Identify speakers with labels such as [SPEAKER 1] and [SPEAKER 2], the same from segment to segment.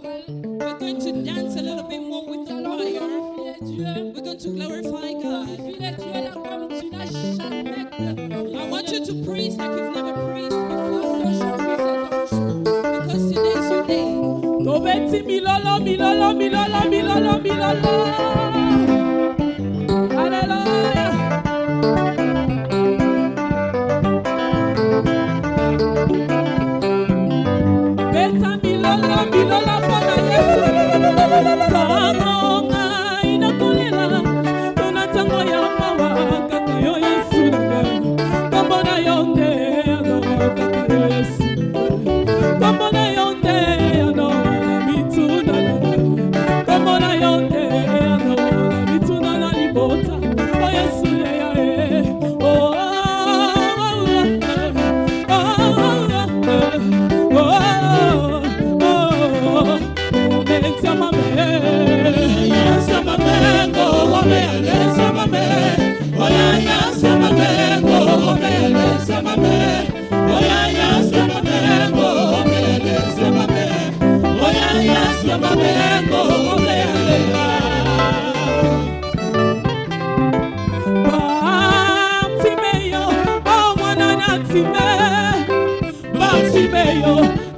[SPEAKER 1] We're going to dance a little bit more with the choir. We're going to glorify God. I want you to praise like you've never praised before. Because today's your day.
[SPEAKER 2] Tobeti milolo, milolo, milolo, milolo, milolo. Hallelujah. Beta milolo, milolo, bona Yesu. Tango ina kulela, tuna tango ya mawa kaka yo Yesu. Kambona yonde, ano kaka yo Yesu. Kambona yonde, ano na mituna na. Kambona yonde, ano na mituna na libota. Oh Yesu ya ya. Oh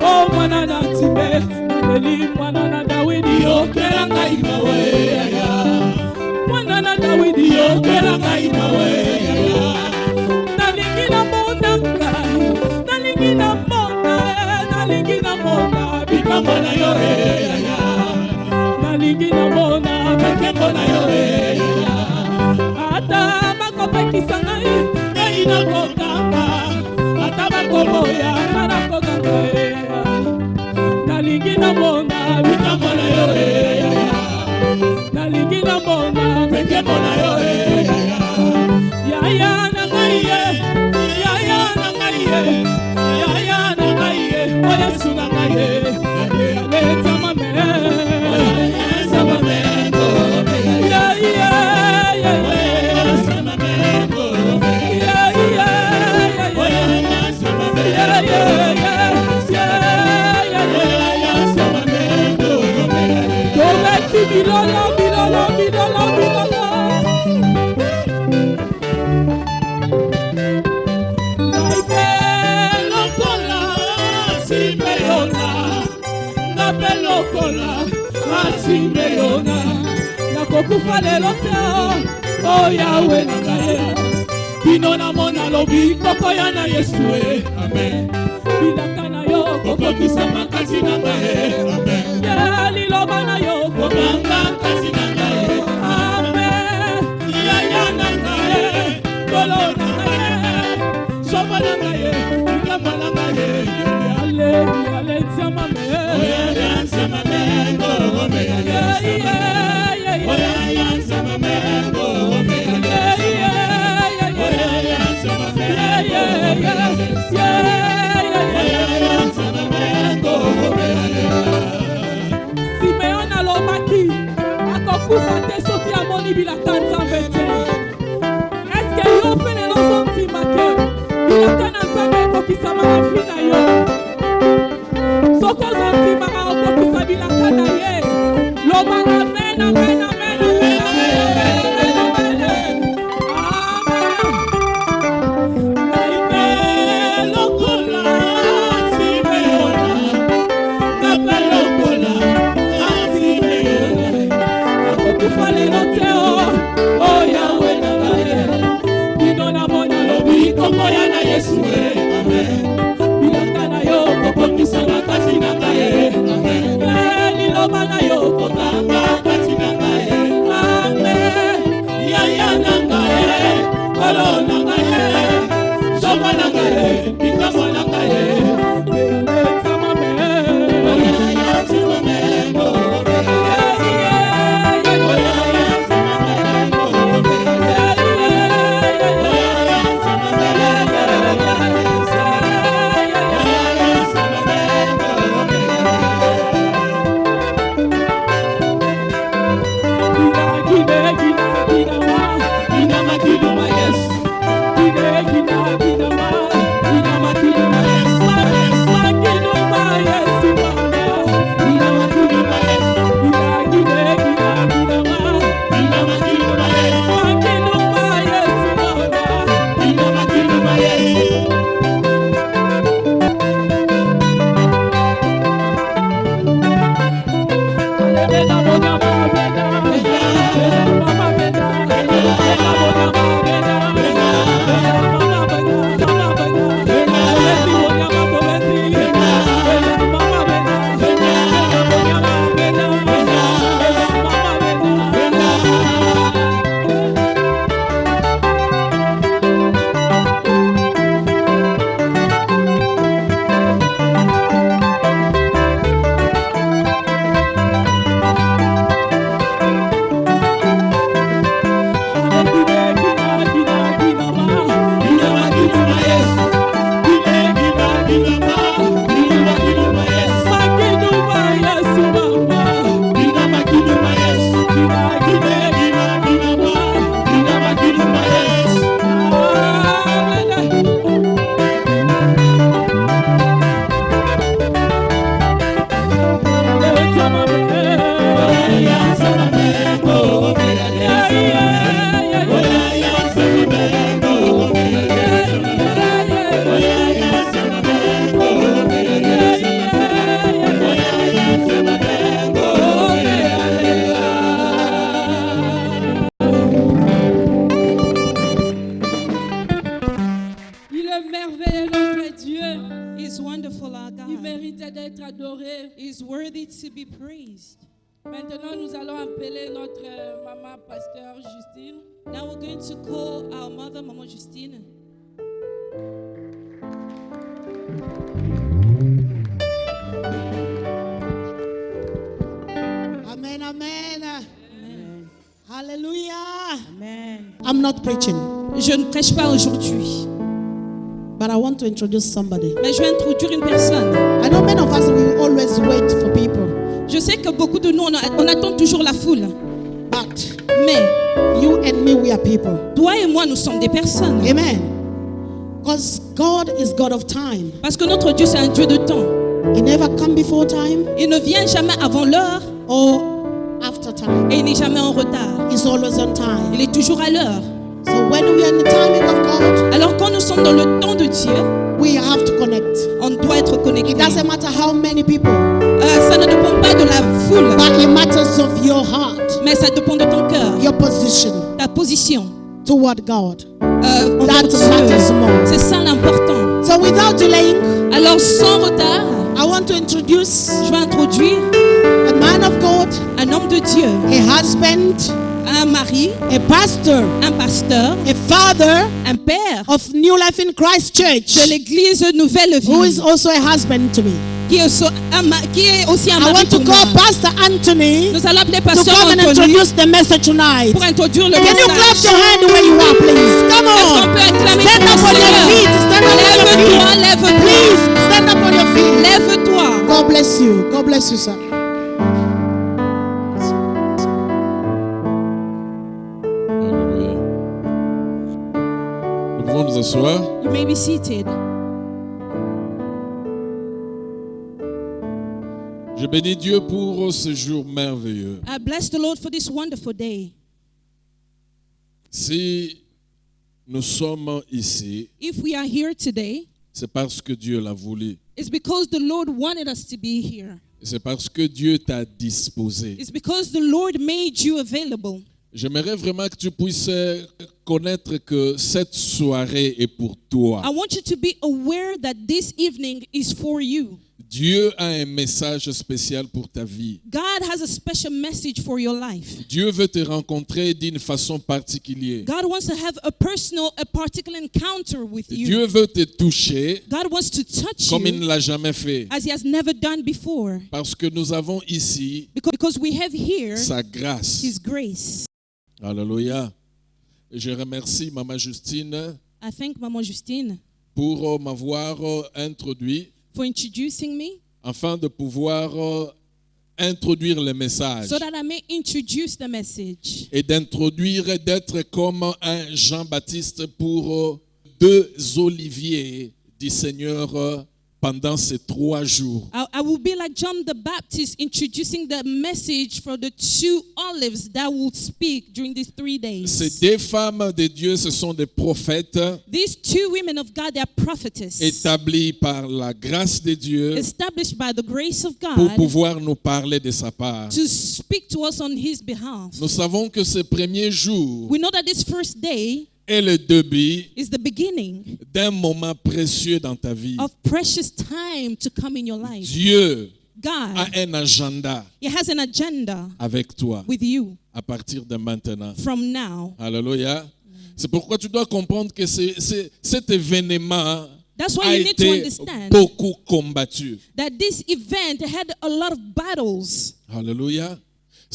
[SPEAKER 2] oh mwana time, mwana na Dawidi okela ngai mawe ya. Mwana na Dawidi okela ngai mawe ya. Nalingi na mona ngai, nalingi na mona bikambo na yo ya. Nalingi na mona bikambo na yo ya. Ata makopekisa ngai, ngai na kokanga. Ata makoboya na kokanga. Nalingi na mona bikambo na yo ya. Nalingi na mona bikambo na yo ya. Ya na ngai ye, ya na ngai ye, ya na ngai ye. Oh Yesu na ngai ye, leta mame, leta mame, ya ya ya, leta mame, ya ya ya, leta mame, ya ya ya, leta mame. Tobeti bilolo, bilolo, bilolo, bilolo. Simeona nakokufa lelo te o Yawe na ngai bino na mona lobi kokoya na Yesu amen bilaka na yo kokokisa makasi na ngai amen ya liloba na yo kokanga kasi na ngai amen ya na ngai kolo na ngai soba na ngai bilaka na ngai ale tsama me ya tsama me yeah.
[SPEAKER 1] to be praised.
[SPEAKER 2] Maintenant, nous allons appeler notre maman, pasteur Justine.
[SPEAKER 1] Now we're going to call our mother, Maman Justine.
[SPEAKER 3] Amen, amen.
[SPEAKER 1] Amen.
[SPEAKER 3] Hallelujah.
[SPEAKER 2] Amen.
[SPEAKER 3] I'm not preaching,
[SPEAKER 1] Je ne prêche pas aujourd'hui,
[SPEAKER 3] but I want to introduce somebody.
[SPEAKER 1] mais je vais introduire une personne.
[SPEAKER 3] I know many of us will always wait for people,
[SPEAKER 1] Je sais que beaucoup de nous, on attend toujours la foule.
[SPEAKER 3] but
[SPEAKER 1] Mais
[SPEAKER 3] you and me, we are people.
[SPEAKER 1] toi et moi, nous sommes des personnes.
[SPEAKER 3] Amen. Because God is God of time.
[SPEAKER 1] Parce que notre Dieu, c'est un Dieu de temps.
[SPEAKER 3] He never come before time
[SPEAKER 1] Il ne vient jamais avant l'heure
[SPEAKER 3] or after time.
[SPEAKER 1] et il n'est jamais en retard.
[SPEAKER 3] He's always on time.
[SPEAKER 1] Il est toujours à l'heure.
[SPEAKER 3] So when we are in the timing of God,
[SPEAKER 1] Alors quand nous sommes dans le temps de Dieu,
[SPEAKER 3] we have to connect.
[SPEAKER 1] on doit être connecté.
[SPEAKER 3] It doesn't matter how many people,
[SPEAKER 1] Ça ne dépend pas de la foule,
[SPEAKER 3] but it matters of your heart,
[SPEAKER 1] mais ça dépend de ton cœur,
[SPEAKER 3] your position
[SPEAKER 1] ta position.
[SPEAKER 3] toward God.
[SPEAKER 1] Envers
[SPEAKER 3] That
[SPEAKER 1] Dieu.
[SPEAKER 3] matters more.
[SPEAKER 1] C'est ça l'important.
[SPEAKER 3] So without delaying,
[SPEAKER 1] Alors sans retard,
[SPEAKER 3] I want to introduce
[SPEAKER 1] je vais introduire
[SPEAKER 3] a man of God,
[SPEAKER 1] un homme de Dieu,
[SPEAKER 3] a husband,
[SPEAKER 1] un mari,
[SPEAKER 3] a pastor,
[SPEAKER 1] un pasteur,
[SPEAKER 3] a father
[SPEAKER 1] un père
[SPEAKER 3] of New Life in Christ Church,
[SPEAKER 1] de l'église Nouvelle
[SPEAKER 3] who is
[SPEAKER 1] Vie,
[SPEAKER 3] also a husband to me.
[SPEAKER 1] qui est aussi un
[SPEAKER 3] I
[SPEAKER 1] mari
[SPEAKER 3] want to
[SPEAKER 1] pour
[SPEAKER 3] call
[SPEAKER 1] moi.
[SPEAKER 3] Pastor Anthony
[SPEAKER 1] Nous allons appeler
[SPEAKER 3] to
[SPEAKER 1] pasteur
[SPEAKER 3] come and
[SPEAKER 1] Anthony
[SPEAKER 3] introduce the message tonight.
[SPEAKER 1] pour introduire le
[SPEAKER 3] Can you clap
[SPEAKER 1] message.
[SPEAKER 3] your hand where you are, please? Come
[SPEAKER 1] Est-ce qu'on
[SPEAKER 3] on.
[SPEAKER 1] peut acclamer
[SPEAKER 3] Stand
[SPEAKER 1] pour
[SPEAKER 3] up
[SPEAKER 1] le
[SPEAKER 3] on your
[SPEAKER 1] Seigneur?
[SPEAKER 3] feet. Stand up on your
[SPEAKER 1] Lève-toi,
[SPEAKER 3] feet.
[SPEAKER 1] lève-toi,
[SPEAKER 3] Please stand up on your feet.
[SPEAKER 1] lève-toi.
[SPEAKER 3] God bless you. God bless you, sir.
[SPEAKER 4] Alléluia. Nous pouvons nous asseoir.
[SPEAKER 1] You may be seated.
[SPEAKER 4] Je bénis Dieu pour ce jour merveilleux.
[SPEAKER 1] I bless the Lord for this wonderful day.
[SPEAKER 4] Si nous sommes ici,
[SPEAKER 1] If we are here today,
[SPEAKER 4] c'est parce que Dieu l'a voulu.
[SPEAKER 1] it's because the Lord wanted us to be here.
[SPEAKER 4] C'est parce que Dieu t'a disposé.
[SPEAKER 1] It's because the Lord made you available.
[SPEAKER 4] J'aimerais vraiment que tu puisses connaître que cette soirée est pour toi.
[SPEAKER 1] I want you to be aware that this evening is for you.
[SPEAKER 4] Dieu a un message spécial pour ta vie.
[SPEAKER 1] God has a special message for your life.
[SPEAKER 4] Dieu veut te rencontrer d'une façon particulière.
[SPEAKER 1] God wants to have a particular encounter with you.
[SPEAKER 4] Dieu veut te toucher
[SPEAKER 1] God wants to touch
[SPEAKER 4] comme il
[SPEAKER 1] you
[SPEAKER 4] ne l'a jamais fait.
[SPEAKER 1] as He has never done before.
[SPEAKER 4] Parce que nous avons ici
[SPEAKER 1] Because we have here
[SPEAKER 4] sa grâce.
[SPEAKER 1] His grace.
[SPEAKER 4] Alléluia. Je remercie Maman Justine
[SPEAKER 1] I thank Maman Justine
[SPEAKER 4] pour m'avoir introduit
[SPEAKER 1] for introducing me
[SPEAKER 4] afin de pouvoir introduire le message
[SPEAKER 1] so that I may introduce the message
[SPEAKER 4] et d'introduire et d'être comme un Jean-Baptiste pour deux oliviers du Seigneur pendant ces 3 jours.
[SPEAKER 1] I will be like John the Baptist introducing the message for the 2 olives that will speak during these 3 days.
[SPEAKER 4] Ces 2 femmes de Dieu, ce sont des prophètes
[SPEAKER 1] These 2 women of God, they are prophetess,
[SPEAKER 4] établis par la grâce de Dieu
[SPEAKER 1] established by the grace of
[SPEAKER 4] pour
[SPEAKER 1] God
[SPEAKER 4] pouvoir nous parler de sa part.
[SPEAKER 1] to speak to us on His behalf.
[SPEAKER 4] Nous savons que ce premier jour
[SPEAKER 1] We know that this first day
[SPEAKER 4] est le début
[SPEAKER 1] is the beginning
[SPEAKER 4] d'un moment précieux dans ta vie.
[SPEAKER 1] of precious time to come in your life.
[SPEAKER 4] Dieu
[SPEAKER 1] God,
[SPEAKER 4] a un agenda
[SPEAKER 1] He has an agenda
[SPEAKER 4] avec toi
[SPEAKER 1] with you
[SPEAKER 4] à partir de maintenant.
[SPEAKER 1] from now.
[SPEAKER 4] Alléluia. C'est pourquoi tu dois comprendre que cet événement
[SPEAKER 1] That's why
[SPEAKER 4] a
[SPEAKER 1] you need to
[SPEAKER 4] été
[SPEAKER 1] understand
[SPEAKER 4] beaucoup combattu.
[SPEAKER 1] that this event had a lot of battles.
[SPEAKER 4] Alléluia.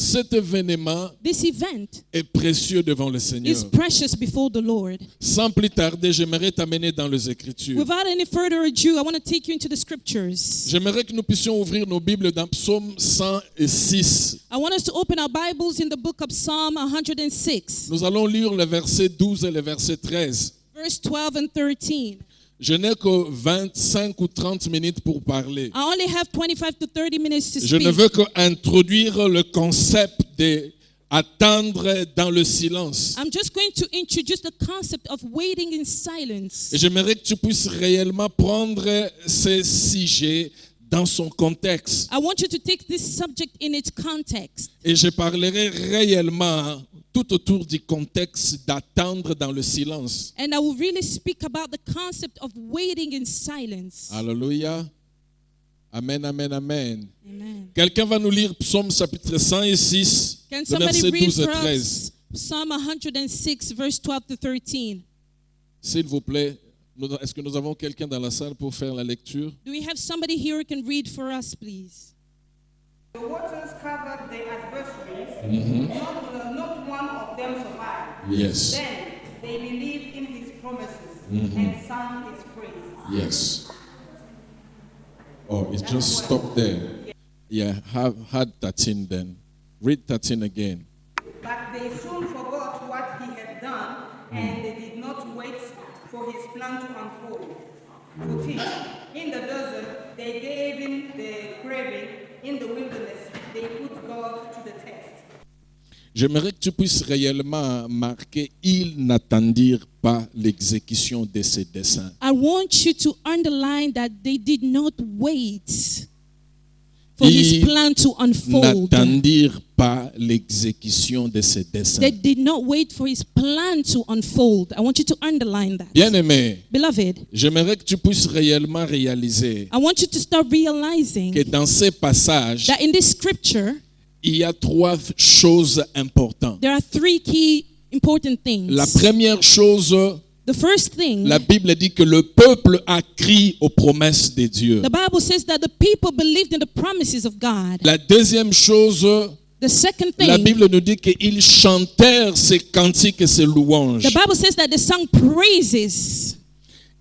[SPEAKER 4] Cet événement
[SPEAKER 1] This event
[SPEAKER 4] est précieux devant le Seigneur.
[SPEAKER 1] is precious before the Lord.
[SPEAKER 4] Sans plus tarder, j'aimerais t'amener dans les Écritures.
[SPEAKER 1] Without any further ado, I want to take you into the scriptures.
[SPEAKER 4] J'aimerais que nous puissions ouvrir nos Bibles dans Psaume 106.
[SPEAKER 1] I want us to open our Bibles in the book of Psalm 106,
[SPEAKER 4] Nous allons lire le verset 12 et le verset 13.
[SPEAKER 1] verse 12 and 13.
[SPEAKER 4] Je n'ai que 25 ou 30 minutes pour parler.
[SPEAKER 1] I only have 25 to 30 minutes to
[SPEAKER 4] Je ne
[SPEAKER 1] speak.
[SPEAKER 4] veux qu'introduire le concept d'attendre dans le silence.
[SPEAKER 1] I'm just going to introduce the concept of waiting in silence.
[SPEAKER 4] Et j'aimerais que tu puisses réellement prendre ce sujet dans son contexte.
[SPEAKER 1] I want you to take this subject in its context.
[SPEAKER 4] Et je parlerai réellement tout autour du contexte d'attendre dans le silence.
[SPEAKER 1] And I will really speak about the concept of waiting in silence.
[SPEAKER 4] Alléluia. Amen, amen, amen.
[SPEAKER 1] Amen.
[SPEAKER 4] Quelqu'un va nous lire Psaume chapitre 106,
[SPEAKER 1] Can
[SPEAKER 4] le
[SPEAKER 1] somebody
[SPEAKER 4] verset
[SPEAKER 1] read
[SPEAKER 4] 12 et
[SPEAKER 1] for
[SPEAKER 4] 13.
[SPEAKER 1] us Psalm 106, verse 12 to 13?
[SPEAKER 4] S'il vous plaît, est-ce que nous avons quelqu'un dans la salle pour faire la lecture?
[SPEAKER 1] Do we have somebody here who can read for us, please?
[SPEAKER 5] The waters covered the adversaries, not one of them survived.
[SPEAKER 4] Yes,
[SPEAKER 5] Then they believed in his promises and sang his praise.
[SPEAKER 4] yes. Oh, it just stopped there. Yeah, had 13 then. Read 13 again.
[SPEAKER 5] But they soon forgot what he had done, and they did not wait for his plan to unfold. 14. In the desert, they gave in the craving. In the wilderness, they put God to the test.
[SPEAKER 4] J'aimerais que tu puisses réellement marquer, ils n'attendirent pas l'exécution de ces desseins.
[SPEAKER 1] I want you to underline that they did not wait for his
[SPEAKER 4] Ils
[SPEAKER 1] plan to unfold.
[SPEAKER 4] n'attendirent pas l'exécution de ces desseins.
[SPEAKER 1] They did not wait for his plan to unfold. I want you to underline that.
[SPEAKER 4] Bien-aimé,
[SPEAKER 1] Beloved,
[SPEAKER 4] j'aimerais que tu puisses réellement réaliser
[SPEAKER 1] I want you to start realizing
[SPEAKER 4] que dans ces passages,
[SPEAKER 1] that in this scripture,
[SPEAKER 4] il y a trois choses importantes.
[SPEAKER 1] there are three key important things.
[SPEAKER 4] La première chose,
[SPEAKER 1] The first thing,
[SPEAKER 4] la Bible dit que le peuple a crié aux promesses de Dieu.
[SPEAKER 1] the Bible says that the people believed in the promises of God.
[SPEAKER 4] La deuxième chose,
[SPEAKER 1] The second
[SPEAKER 4] la
[SPEAKER 1] thing,
[SPEAKER 4] Bible nous dit qu'ils chantèrent ces cantiques et ces louanges.
[SPEAKER 1] the Bible says that they sang praises.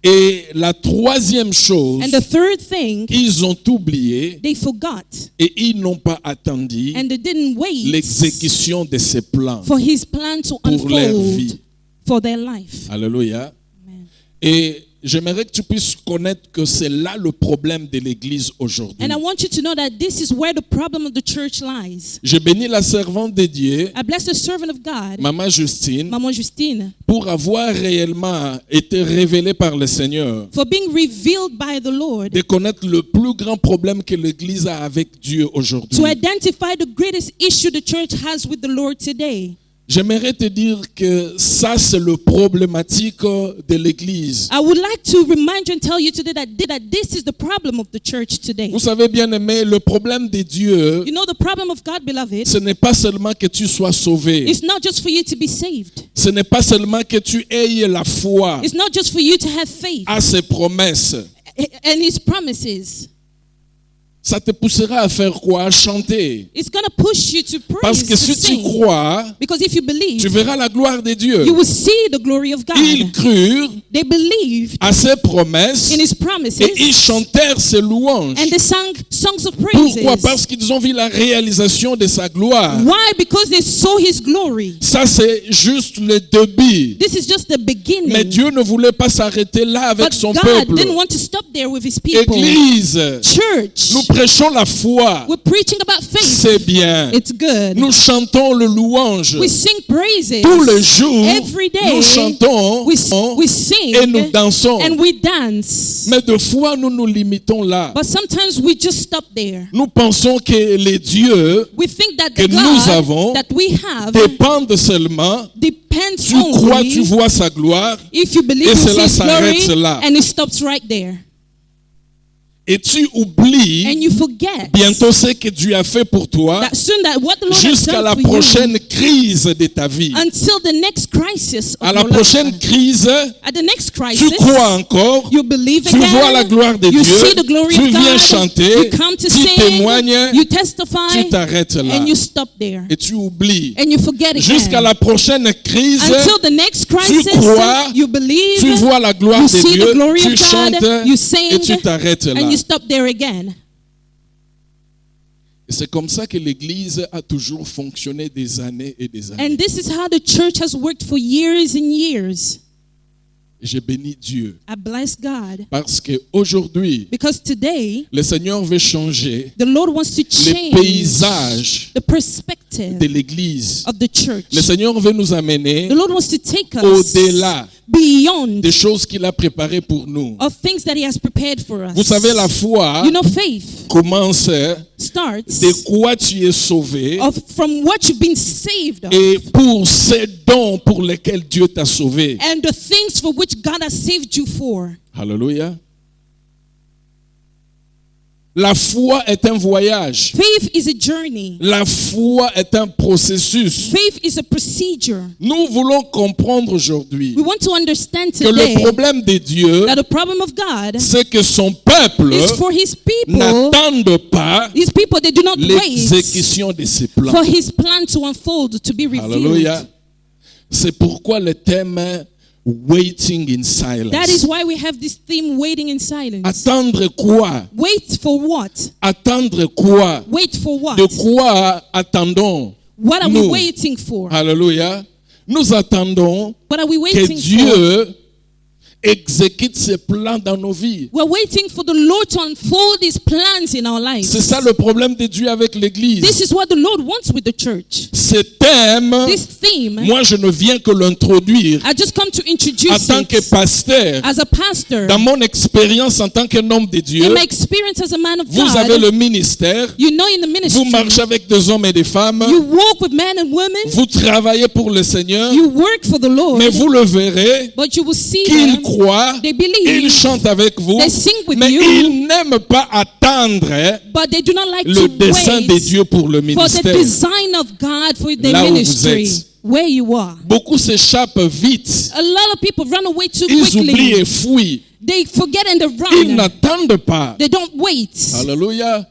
[SPEAKER 4] Et la troisième chose,
[SPEAKER 1] And the third thing,
[SPEAKER 4] ils ont oublié
[SPEAKER 1] they forgot
[SPEAKER 4] et ils n'ont pas attendu
[SPEAKER 1] and they didn't wait
[SPEAKER 4] l'exécution de ces plans
[SPEAKER 1] for his plan to
[SPEAKER 4] pour leur
[SPEAKER 1] unfold
[SPEAKER 4] vie.
[SPEAKER 1] for their life.
[SPEAKER 4] Alléluia.
[SPEAKER 1] Amen.
[SPEAKER 4] Et j'aimerais que tu puisses connaître que c'est là le problème de l'Église aujourd'hui.
[SPEAKER 1] And I want you to know that this is where the problem of the church lies.
[SPEAKER 4] Je bénis la servante de Dieu,
[SPEAKER 1] I bless the servant of God,
[SPEAKER 4] Maman Justine,
[SPEAKER 1] Maman Justine,
[SPEAKER 4] pour avoir réellement été révélée par le Seigneur,
[SPEAKER 1] for being revealed by the Lord
[SPEAKER 4] de connaître le plus grand problème que l'Église a avec Dieu aujourd'hui.
[SPEAKER 1] to identify the greatest issue the church has with the Lord today.
[SPEAKER 4] J'aimerais te dire que ça, c'est le problématique de l'Église.
[SPEAKER 1] I would like to remind you and tell you today that this is the problem of the church today.
[SPEAKER 4] Vous savez bien aimé, le problème de Dieu,
[SPEAKER 1] You know, the problem of God, beloved,
[SPEAKER 4] ce n'est pas seulement que tu sois sauvé.
[SPEAKER 1] it's not just for you to be saved.
[SPEAKER 4] Ce n'est pas seulement que tu aies la foi
[SPEAKER 1] It's not just for you to have faith
[SPEAKER 4] à ses promesses.
[SPEAKER 1] and his promises.
[SPEAKER 4] Ça te poussera à faire quoi? À chanter.
[SPEAKER 1] It's going to push you to
[SPEAKER 4] Parce
[SPEAKER 1] praise,
[SPEAKER 4] que
[SPEAKER 1] to
[SPEAKER 4] si tu
[SPEAKER 1] sing.
[SPEAKER 4] crois,
[SPEAKER 1] Because if you believe,
[SPEAKER 4] tu verras la gloire de Dieu.
[SPEAKER 1] you will see the glory of God.
[SPEAKER 4] Ils crurent
[SPEAKER 1] They believed
[SPEAKER 4] à ses promesses
[SPEAKER 1] in his promises
[SPEAKER 4] et ils chantèrent ses louanges.
[SPEAKER 1] and they sang songs of praises.
[SPEAKER 4] Pourquoi? Parce qu'ils ont vu la réalisation de sa gloire.
[SPEAKER 1] Why? Because they saw his glory.
[SPEAKER 4] Ça, c'est juste le début.
[SPEAKER 1] This is just the beginning.
[SPEAKER 4] Mais Dieu ne voulait pas s'arrêter là avec
[SPEAKER 1] But
[SPEAKER 4] son
[SPEAKER 1] God
[SPEAKER 4] peuple.
[SPEAKER 1] didn't want to stop there with his people.
[SPEAKER 4] Église,
[SPEAKER 1] Church,
[SPEAKER 4] nous prêchons la foi.
[SPEAKER 1] we're preaching about faith.
[SPEAKER 4] C'est bien.
[SPEAKER 1] It's good.
[SPEAKER 4] Nous chantons le louange.
[SPEAKER 1] We sing praises.
[SPEAKER 4] Tous les jours,
[SPEAKER 1] Every day,
[SPEAKER 4] nous chantons
[SPEAKER 1] we sing
[SPEAKER 4] et nous dansons.
[SPEAKER 1] and we dance.
[SPEAKER 4] Mais de fois, nous nous limitons là.
[SPEAKER 1] But sometimes we just stop there.
[SPEAKER 4] Nous pensons que les dieux
[SPEAKER 1] We think that
[SPEAKER 4] que
[SPEAKER 1] the
[SPEAKER 4] nous avons
[SPEAKER 1] God that we have
[SPEAKER 4] dépendent seulement.
[SPEAKER 1] depends
[SPEAKER 4] Tu crois, tu
[SPEAKER 1] only
[SPEAKER 4] vois sa gloire
[SPEAKER 1] if you believe
[SPEAKER 4] et
[SPEAKER 1] in
[SPEAKER 4] cela
[SPEAKER 1] his
[SPEAKER 4] s'arrête
[SPEAKER 1] glory,
[SPEAKER 4] là.
[SPEAKER 1] and it stops right there.
[SPEAKER 4] et tu oublies
[SPEAKER 1] And you forget
[SPEAKER 4] bientôt ce que Dieu a fait pour toi
[SPEAKER 1] that soon that what the Lord has
[SPEAKER 4] jusqu'à
[SPEAKER 1] done
[SPEAKER 4] la
[SPEAKER 1] for
[SPEAKER 4] prochaine crise de ta vie.
[SPEAKER 1] you until the next crisis of
[SPEAKER 4] À la
[SPEAKER 1] your life.
[SPEAKER 4] prochaine crise,
[SPEAKER 1] At the next
[SPEAKER 4] tu
[SPEAKER 1] crisis,
[SPEAKER 4] crois encore,
[SPEAKER 1] you believe
[SPEAKER 4] tu
[SPEAKER 1] again,
[SPEAKER 4] vois la gloire de
[SPEAKER 1] you
[SPEAKER 4] Dieu,
[SPEAKER 1] see the glory
[SPEAKER 4] tu
[SPEAKER 1] of
[SPEAKER 4] viens
[SPEAKER 1] God,
[SPEAKER 4] chanter,
[SPEAKER 1] you come to
[SPEAKER 4] tu
[SPEAKER 1] sing,
[SPEAKER 4] témoignes,
[SPEAKER 1] you testify,
[SPEAKER 4] tu t'arrêtes là
[SPEAKER 1] and you stop there.
[SPEAKER 4] et tu oublies.
[SPEAKER 1] And you forget again.
[SPEAKER 4] Jusqu'à la prochaine crise,
[SPEAKER 1] Until the next crisis,
[SPEAKER 4] crois,
[SPEAKER 1] you believe,
[SPEAKER 4] tu vois la gloire
[SPEAKER 1] you
[SPEAKER 4] de
[SPEAKER 1] see
[SPEAKER 4] Dieu,
[SPEAKER 1] the glory
[SPEAKER 4] tu
[SPEAKER 1] of God,
[SPEAKER 4] chantes
[SPEAKER 1] you sing,
[SPEAKER 4] et tu t'arrêtes là.
[SPEAKER 1] and you stop there again.
[SPEAKER 4] Et c'est comme ça que l'Église a toujours fonctionné des années et des années.
[SPEAKER 1] And this is how the church has worked for years and years.
[SPEAKER 4] Et je bénis Dieu
[SPEAKER 1] I bless God.
[SPEAKER 4] parce qu'aujourd'hui,
[SPEAKER 1] Because today,
[SPEAKER 4] le Seigneur veut changer
[SPEAKER 1] the Lord wants to
[SPEAKER 4] les
[SPEAKER 1] change
[SPEAKER 4] paysages
[SPEAKER 1] the perspective
[SPEAKER 4] de l'Église.
[SPEAKER 1] of the church.
[SPEAKER 4] Le Seigneur veut nous amener
[SPEAKER 1] The Lord wants to take us
[SPEAKER 4] au-delà
[SPEAKER 1] beyond
[SPEAKER 4] des choses qu'il a préparées pour nous.
[SPEAKER 1] of things that He has prepared for us.
[SPEAKER 4] Vous savez, la foi
[SPEAKER 1] You know, faith
[SPEAKER 4] commence
[SPEAKER 1] starts
[SPEAKER 4] de quoi tu es sauvé
[SPEAKER 1] from what you've been saved of
[SPEAKER 4] et pour ces dons pour lesquels Dieu t'a sauvé.
[SPEAKER 1] and the things for which God has saved you for.
[SPEAKER 4] Alléluia. La foi est un voyage.
[SPEAKER 1] Faith is a journey.
[SPEAKER 4] La foi est un processus.
[SPEAKER 1] Faith is a procedure.
[SPEAKER 4] Nous voulons comprendre aujourd'hui
[SPEAKER 1] We want to understand
[SPEAKER 4] que le
[SPEAKER 1] today
[SPEAKER 4] problème de Dieu,
[SPEAKER 1] that the problem of God
[SPEAKER 4] c'est que son peuple
[SPEAKER 1] is for his people.
[SPEAKER 4] n'attende pas
[SPEAKER 1] His people, they do not wait
[SPEAKER 4] l'exécution de ses plans.
[SPEAKER 1] for his plan to unfold, to be revealed.
[SPEAKER 4] Alléluia. C'est pourquoi le thème est Waiting in
[SPEAKER 1] That is
[SPEAKER 4] Silence.
[SPEAKER 1] why we have this theme, waiting in silence.
[SPEAKER 4] Attendre quoi?
[SPEAKER 1] Wait for what?
[SPEAKER 4] Attendre quoi?
[SPEAKER 1] Wait for what?
[SPEAKER 4] De quoi attendons?
[SPEAKER 1] What are we
[SPEAKER 4] nous?
[SPEAKER 1] waiting for?
[SPEAKER 4] Alléluia. Nous attendons
[SPEAKER 1] What are we
[SPEAKER 4] que
[SPEAKER 1] waiting for?
[SPEAKER 4] Dieu exécute ses plans dans nos vies.
[SPEAKER 1] We're waiting for the Lord to unfold his plans in our lives.
[SPEAKER 4] C'est ça le problème de Dieu avec
[SPEAKER 1] This
[SPEAKER 4] l'Église.
[SPEAKER 1] is what the Lord wants with the church.
[SPEAKER 4] Ce thème,
[SPEAKER 1] This theme,
[SPEAKER 4] moi je ne viens que l'introduire
[SPEAKER 1] I just come to
[SPEAKER 4] en
[SPEAKER 1] introduce
[SPEAKER 4] tant que
[SPEAKER 1] it
[SPEAKER 4] pasteur.
[SPEAKER 1] as a pastor.
[SPEAKER 4] Dans mon expérience en tant qu'un homme de Dieu,
[SPEAKER 1] In my experience as a man of
[SPEAKER 4] vous avez
[SPEAKER 1] God,
[SPEAKER 4] le ministère,
[SPEAKER 1] you know in the
[SPEAKER 4] vous
[SPEAKER 1] ministry,
[SPEAKER 4] marchez avec des hommes et des femmes,
[SPEAKER 1] you walk with men and women,
[SPEAKER 4] vous travaillez pour le Seigneur,
[SPEAKER 1] you work for the Lord,
[SPEAKER 4] mais vous le verrez
[SPEAKER 1] but you will see
[SPEAKER 4] qu'ils
[SPEAKER 1] them,
[SPEAKER 4] croient,
[SPEAKER 1] they
[SPEAKER 4] ils
[SPEAKER 1] believe,
[SPEAKER 4] chantent avec vous,
[SPEAKER 1] they sing with
[SPEAKER 4] mais
[SPEAKER 1] you,
[SPEAKER 4] ils n'aiment pas attendre
[SPEAKER 1] but they do not like
[SPEAKER 4] le
[SPEAKER 1] to
[SPEAKER 4] dessein de
[SPEAKER 1] wait
[SPEAKER 4] Dieu pour le
[SPEAKER 1] for the
[SPEAKER 4] ministère.
[SPEAKER 1] design of God for their
[SPEAKER 4] Là où vous
[SPEAKER 1] ministry,
[SPEAKER 4] êtes.
[SPEAKER 1] where you are.
[SPEAKER 4] Beaucoup s'échappent vite,
[SPEAKER 1] A lot of people run away too
[SPEAKER 4] ils oublient
[SPEAKER 1] quickly.
[SPEAKER 4] et fuient,
[SPEAKER 1] They forget and they
[SPEAKER 4] ils
[SPEAKER 1] run.
[SPEAKER 4] n'attendent pas.
[SPEAKER 1] They don't wait.
[SPEAKER 4] Alléluia.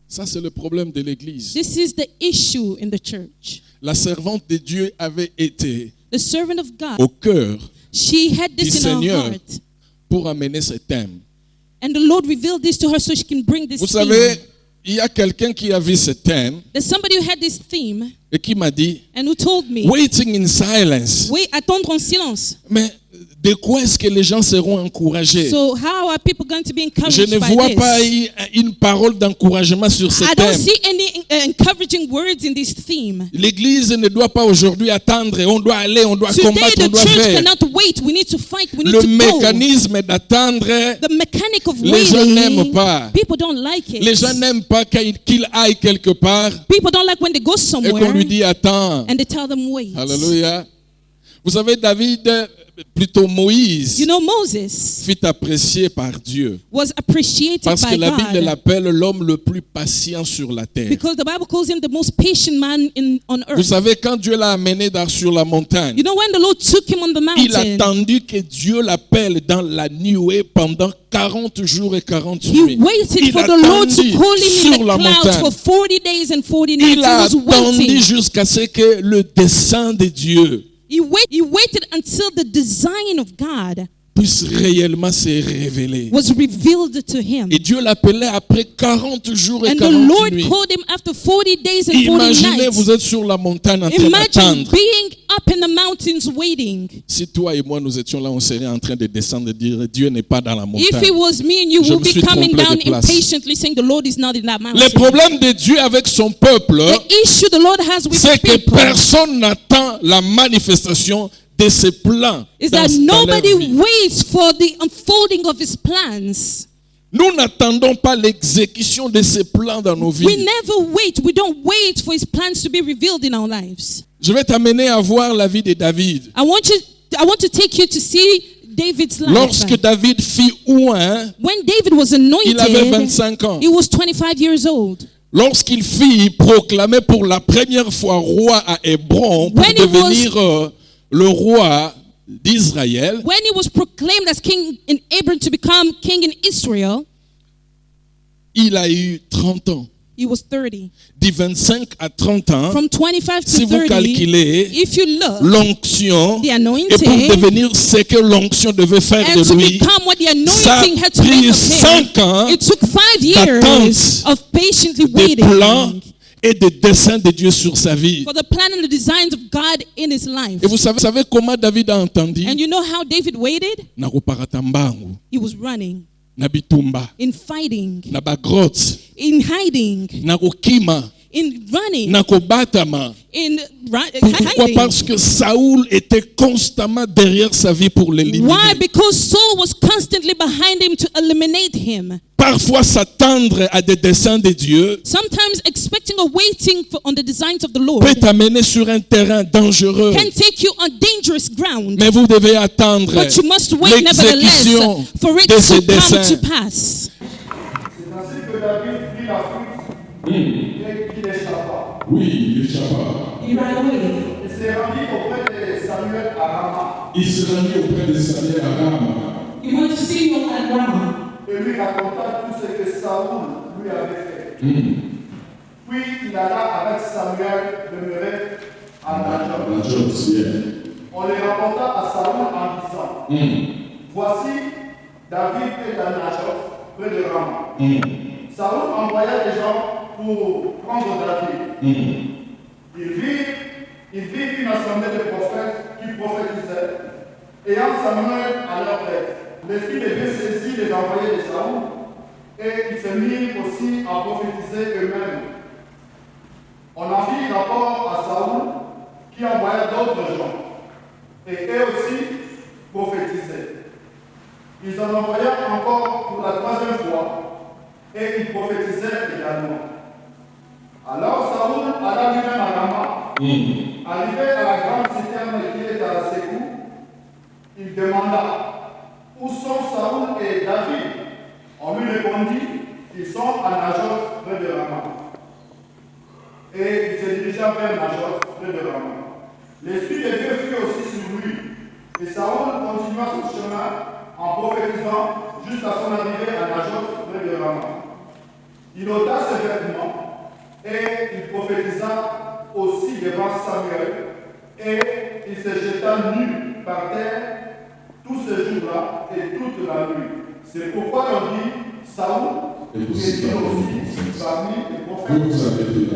[SPEAKER 4] Ça, c'est le problème de l'Église.
[SPEAKER 1] This is the issue in the church.
[SPEAKER 4] La servante de Dieu avait été
[SPEAKER 1] The servant of God,
[SPEAKER 4] au cœur
[SPEAKER 1] she had
[SPEAKER 4] du
[SPEAKER 1] this in her
[SPEAKER 4] Seigneur
[SPEAKER 1] heart.
[SPEAKER 4] pour amener ce thème.
[SPEAKER 1] And the Lord revealed this to her so she can bring this
[SPEAKER 4] Vous
[SPEAKER 1] theme.
[SPEAKER 4] savez, il y a quelqu'un qui a vu ce thème
[SPEAKER 1] There's somebody who had this theme
[SPEAKER 4] et qui m'a dit,
[SPEAKER 1] and who told me,
[SPEAKER 4] Waiting in silence.
[SPEAKER 1] wait, attendre en silence.
[SPEAKER 4] Mais de quoi est-ce que les gens seront encouragés?
[SPEAKER 1] So how are people going to be
[SPEAKER 4] Je
[SPEAKER 1] encouraged
[SPEAKER 4] ne
[SPEAKER 1] by
[SPEAKER 4] vois
[SPEAKER 1] this?
[SPEAKER 4] pas une parole d'encouragement sur ce
[SPEAKER 1] I don't
[SPEAKER 4] thème.
[SPEAKER 1] see any encouraging words in this theme.
[SPEAKER 4] L'Église ne doit pas aujourd'hui attendre. On doit aller, on doit
[SPEAKER 1] Today
[SPEAKER 4] combattre, on
[SPEAKER 1] the
[SPEAKER 4] doit
[SPEAKER 1] church
[SPEAKER 4] faire.
[SPEAKER 1] cannot wait. We need to fight. We need
[SPEAKER 4] Le
[SPEAKER 1] to go.
[SPEAKER 4] mécanisme d'attendre,
[SPEAKER 1] The mechanic of
[SPEAKER 4] les gens
[SPEAKER 1] waiting,
[SPEAKER 4] n'aiment pas.
[SPEAKER 1] people don't like it.
[SPEAKER 4] Les gens n'aiment pas qu'il aille quelque part
[SPEAKER 1] People don't like when they go
[SPEAKER 4] et
[SPEAKER 1] somewhere
[SPEAKER 4] qu'on lui dit attends.
[SPEAKER 1] and they tell them wait.
[SPEAKER 4] Alléluia. Vous savez, David, plutôt Moïse,
[SPEAKER 1] You know, Moses
[SPEAKER 4] fut apprécié par Dieu.
[SPEAKER 1] was appreciated
[SPEAKER 4] Parce que
[SPEAKER 1] by
[SPEAKER 4] la Bible
[SPEAKER 1] God
[SPEAKER 4] l'appelle l'homme le plus patient sur la terre.
[SPEAKER 1] because the Bible calls him the most patient man on
[SPEAKER 4] Vous
[SPEAKER 1] earth.
[SPEAKER 4] savez, quand Dieu l'a amené sur la montagne,
[SPEAKER 1] You know, when the Lord took him on the
[SPEAKER 4] il a
[SPEAKER 1] mountain,
[SPEAKER 4] attendu que Dieu l'appelle dans la nuée pendant 40 jours et 40
[SPEAKER 1] he
[SPEAKER 4] nuits.
[SPEAKER 1] waited
[SPEAKER 4] Il
[SPEAKER 1] for
[SPEAKER 4] a
[SPEAKER 1] the Lord
[SPEAKER 4] attendu
[SPEAKER 1] to call him in
[SPEAKER 4] sur
[SPEAKER 1] the
[SPEAKER 4] la
[SPEAKER 1] clouds
[SPEAKER 4] montagne.
[SPEAKER 1] for 40 days and 40 nights.
[SPEAKER 4] Il a
[SPEAKER 1] He was
[SPEAKER 4] attendu
[SPEAKER 1] waiting.
[SPEAKER 4] jusqu'à ce que le dessein de Dieu
[SPEAKER 1] He waited until the design of God
[SPEAKER 4] puisse réellement se révéler.
[SPEAKER 1] was revealed to him.
[SPEAKER 4] Et Dieu l'appelait après 40 jours et
[SPEAKER 1] And the
[SPEAKER 4] 40
[SPEAKER 1] Lord
[SPEAKER 4] nuits.
[SPEAKER 1] called him after 40 days and 40
[SPEAKER 4] Imaginez,
[SPEAKER 1] nights.
[SPEAKER 4] vous êtes sur la montagne en train
[SPEAKER 1] Imagine
[SPEAKER 4] d'attendre.
[SPEAKER 1] being up in the mountains waiting.
[SPEAKER 4] Si toi et moi nous étions là, on serait en train de descendre et dire Dieu n'est pas dans la
[SPEAKER 1] If
[SPEAKER 4] montagne.
[SPEAKER 1] it was me and you,
[SPEAKER 4] Je
[SPEAKER 1] would
[SPEAKER 4] me
[SPEAKER 1] be
[SPEAKER 4] suis
[SPEAKER 1] coming
[SPEAKER 4] trompé de
[SPEAKER 1] down
[SPEAKER 4] place.
[SPEAKER 1] impatiently saying the Lord is not in that
[SPEAKER 4] Le
[SPEAKER 1] mountain.
[SPEAKER 4] problème de Dieu avec son peuple,
[SPEAKER 1] The issue the Lord has with
[SPEAKER 4] c'est
[SPEAKER 1] his
[SPEAKER 4] que
[SPEAKER 1] people
[SPEAKER 4] personne n'attend la manifestation de ses plans
[SPEAKER 1] is
[SPEAKER 4] dans,
[SPEAKER 1] that
[SPEAKER 4] dans leur
[SPEAKER 1] nobody
[SPEAKER 4] vie.
[SPEAKER 1] waits for the unfolding of his plans.
[SPEAKER 4] Nous n'attendons pas l'exécution de ses plans dans nos
[SPEAKER 1] We
[SPEAKER 4] vies.
[SPEAKER 1] never wait. We don't wait for his plans to be revealed in our lives.
[SPEAKER 4] Je vais t'amener à voir la vie de David.
[SPEAKER 1] I want to take you to see David's life.
[SPEAKER 4] Lorsque David fit oint,
[SPEAKER 1] When David was
[SPEAKER 4] il avait
[SPEAKER 1] anointed,
[SPEAKER 4] 25 ans.
[SPEAKER 1] he was 25 years old.
[SPEAKER 4] Lorsqu'il fit proclamer pour la première fois roi à Hébron pour
[SPEAKER 1] When he
[SPEAKER 4] devenir le roi d'Israël,
[SPEAKER 1] When he was proclaimed as king in Abram to become king in Israel,
[SPEAKER 4] il a eu 30 ans.
[SPEAKER 1] he was 30.
[SPEAKER 4] De 25 à 30 ans,
[SPEAKER 1] From 25 to
[SPEAKER 4] si vous
[SPEAKER 1] 30,
[SPEAKER 4] calculez
[SPEAKER 1] if you look,
[SPEAKER 4] l'onction,
[SPEAKER 1] the
[SPEAKER 4] et pour
[SPEAKER 1] anointing,
[SPEAKER 4] devenir ce que l'onction devait faire
[SPEAKER 1] and
[SPEAKER 4] de
[SPEAKER 1] to
[SPEAKER 4] lui,
[SPEAKER 1] become what the
[SPEAKER 4] ça a
[SPEAKER 1] anointing had to make
[SPEAKER 4] pris
[SPEAKER 1] of him,
[SPEAKER 4] 5 ans
[SPEAKER 1] it took 5 years
[SPEAKER 4] d'attente,
[SPEAKER 1] of patiently
[SPEAKER 4] des plans
[SPEAKER 1] waiting
[SPEAKER 4] et des desseins de Dieu sur sa vie.
[SPEAKER 1] for the plan and the designs of God in his life.
[SPEAKER 4] Et vous savez comment David a entendu?
[SPEAKER 1] And you know how David waited?
[SPEAKER 4] Na kuparata mbangu,
[SPEAKER 1] He was running,
[SPEAKER 4] na bitumba,
[SPEAKER 1] in fighting,
[SPEAKER 4] na bagrotte,
[SPEAKER 1] in hiding,
[SPEAKER 4] na kukima,
[SPEAKER 1] in running,
[SPEAKER 4] na kobatama.
[SPEAKER 1] in
[SPEAKER 4] Pourquoi?
[SPEAKER 1] hiding.
[SPEAKER 4] Parce que Saoul était constamment derrière sa vie pour l'éliminer.
[SPEAKER 1] Why? Because Saul was constantly behind him to eliminate him.
[SPEAKER 4] Parfois s'attendre à des desseins de Dieu
[SPEAKER 1] Sometimes expecting or waiting on the designs of the Lord
[SPEAKER 4] peut t'amener sur un terrain dangereux.
[SPEAKER 1] can take you on dangerous ground.
[SPEAKER 4] Mais vous devez attendre
[SPEAKER 1] But you must wait
[SPEAKER 4] l'exécution
[SPEAKER 1] nevertheless for it
[SPEAKER 4] de ces
[SPEAKER 1] to come
[SPEAKER 4] desseins.
[SPEAKER 1] to pass.
[SPEAKER 6] C'est ainsi que David prit la fuite et qu'il échappa.
[SPEAKER 4] Oui, il échappa.
[SPEAKER 5] He ran away.
[SPEAKER 6] Il s'est rendu auprès de Samuel à Rama
[SPEAKER 4] Il se rendit auprès de Samuel à Rama.
[SPEAKER 5] He went to Samuel at Ramah.
[SPEAKER 6] et lui raconta tout ce que Saoul lui avait fait. Puis il alla avec Samuel demeurer à Najot. On les rapporta à Saoul en disant Voici, David est à Najot, près de Rama. Saoul envoya des gens pour prendre David. Il vit une assemblée de prophètes qui prophétisaient, ayant Samuel à leur tête. L'esprit de Dieu saisit les envoyés de Saoul et ils se mirent aussi à prophétiser eux-mêmes. On en fit rapport à Saoul qui envoya d'autres gens et eux aussi prophétisaient. Ils en envoyèrent encore pour la troisième fois et ils prophétisaient également. Alors Saoul alla lui-même à Rama. Arrivé à la grande citerne qui est à la Sécou, il demanda où sont Saoul et David. On lui répondit qu'ils sont à Najot près de Rama. Et il se dirigea vers Najot près de Rama. L'esprit de Dieu fut aussi sur lui. Et Saoul continua son chemin en prophétisant jusqu'à son arrivée à Najot près de Rama. Il ôta ses vêtements et il prophétisa aussi devant Samuel, et il se jeta nu par terre tous ces jours-là et toute la nuit. C'est pourquoi on dit Saoul était aussi parmi les prophètes.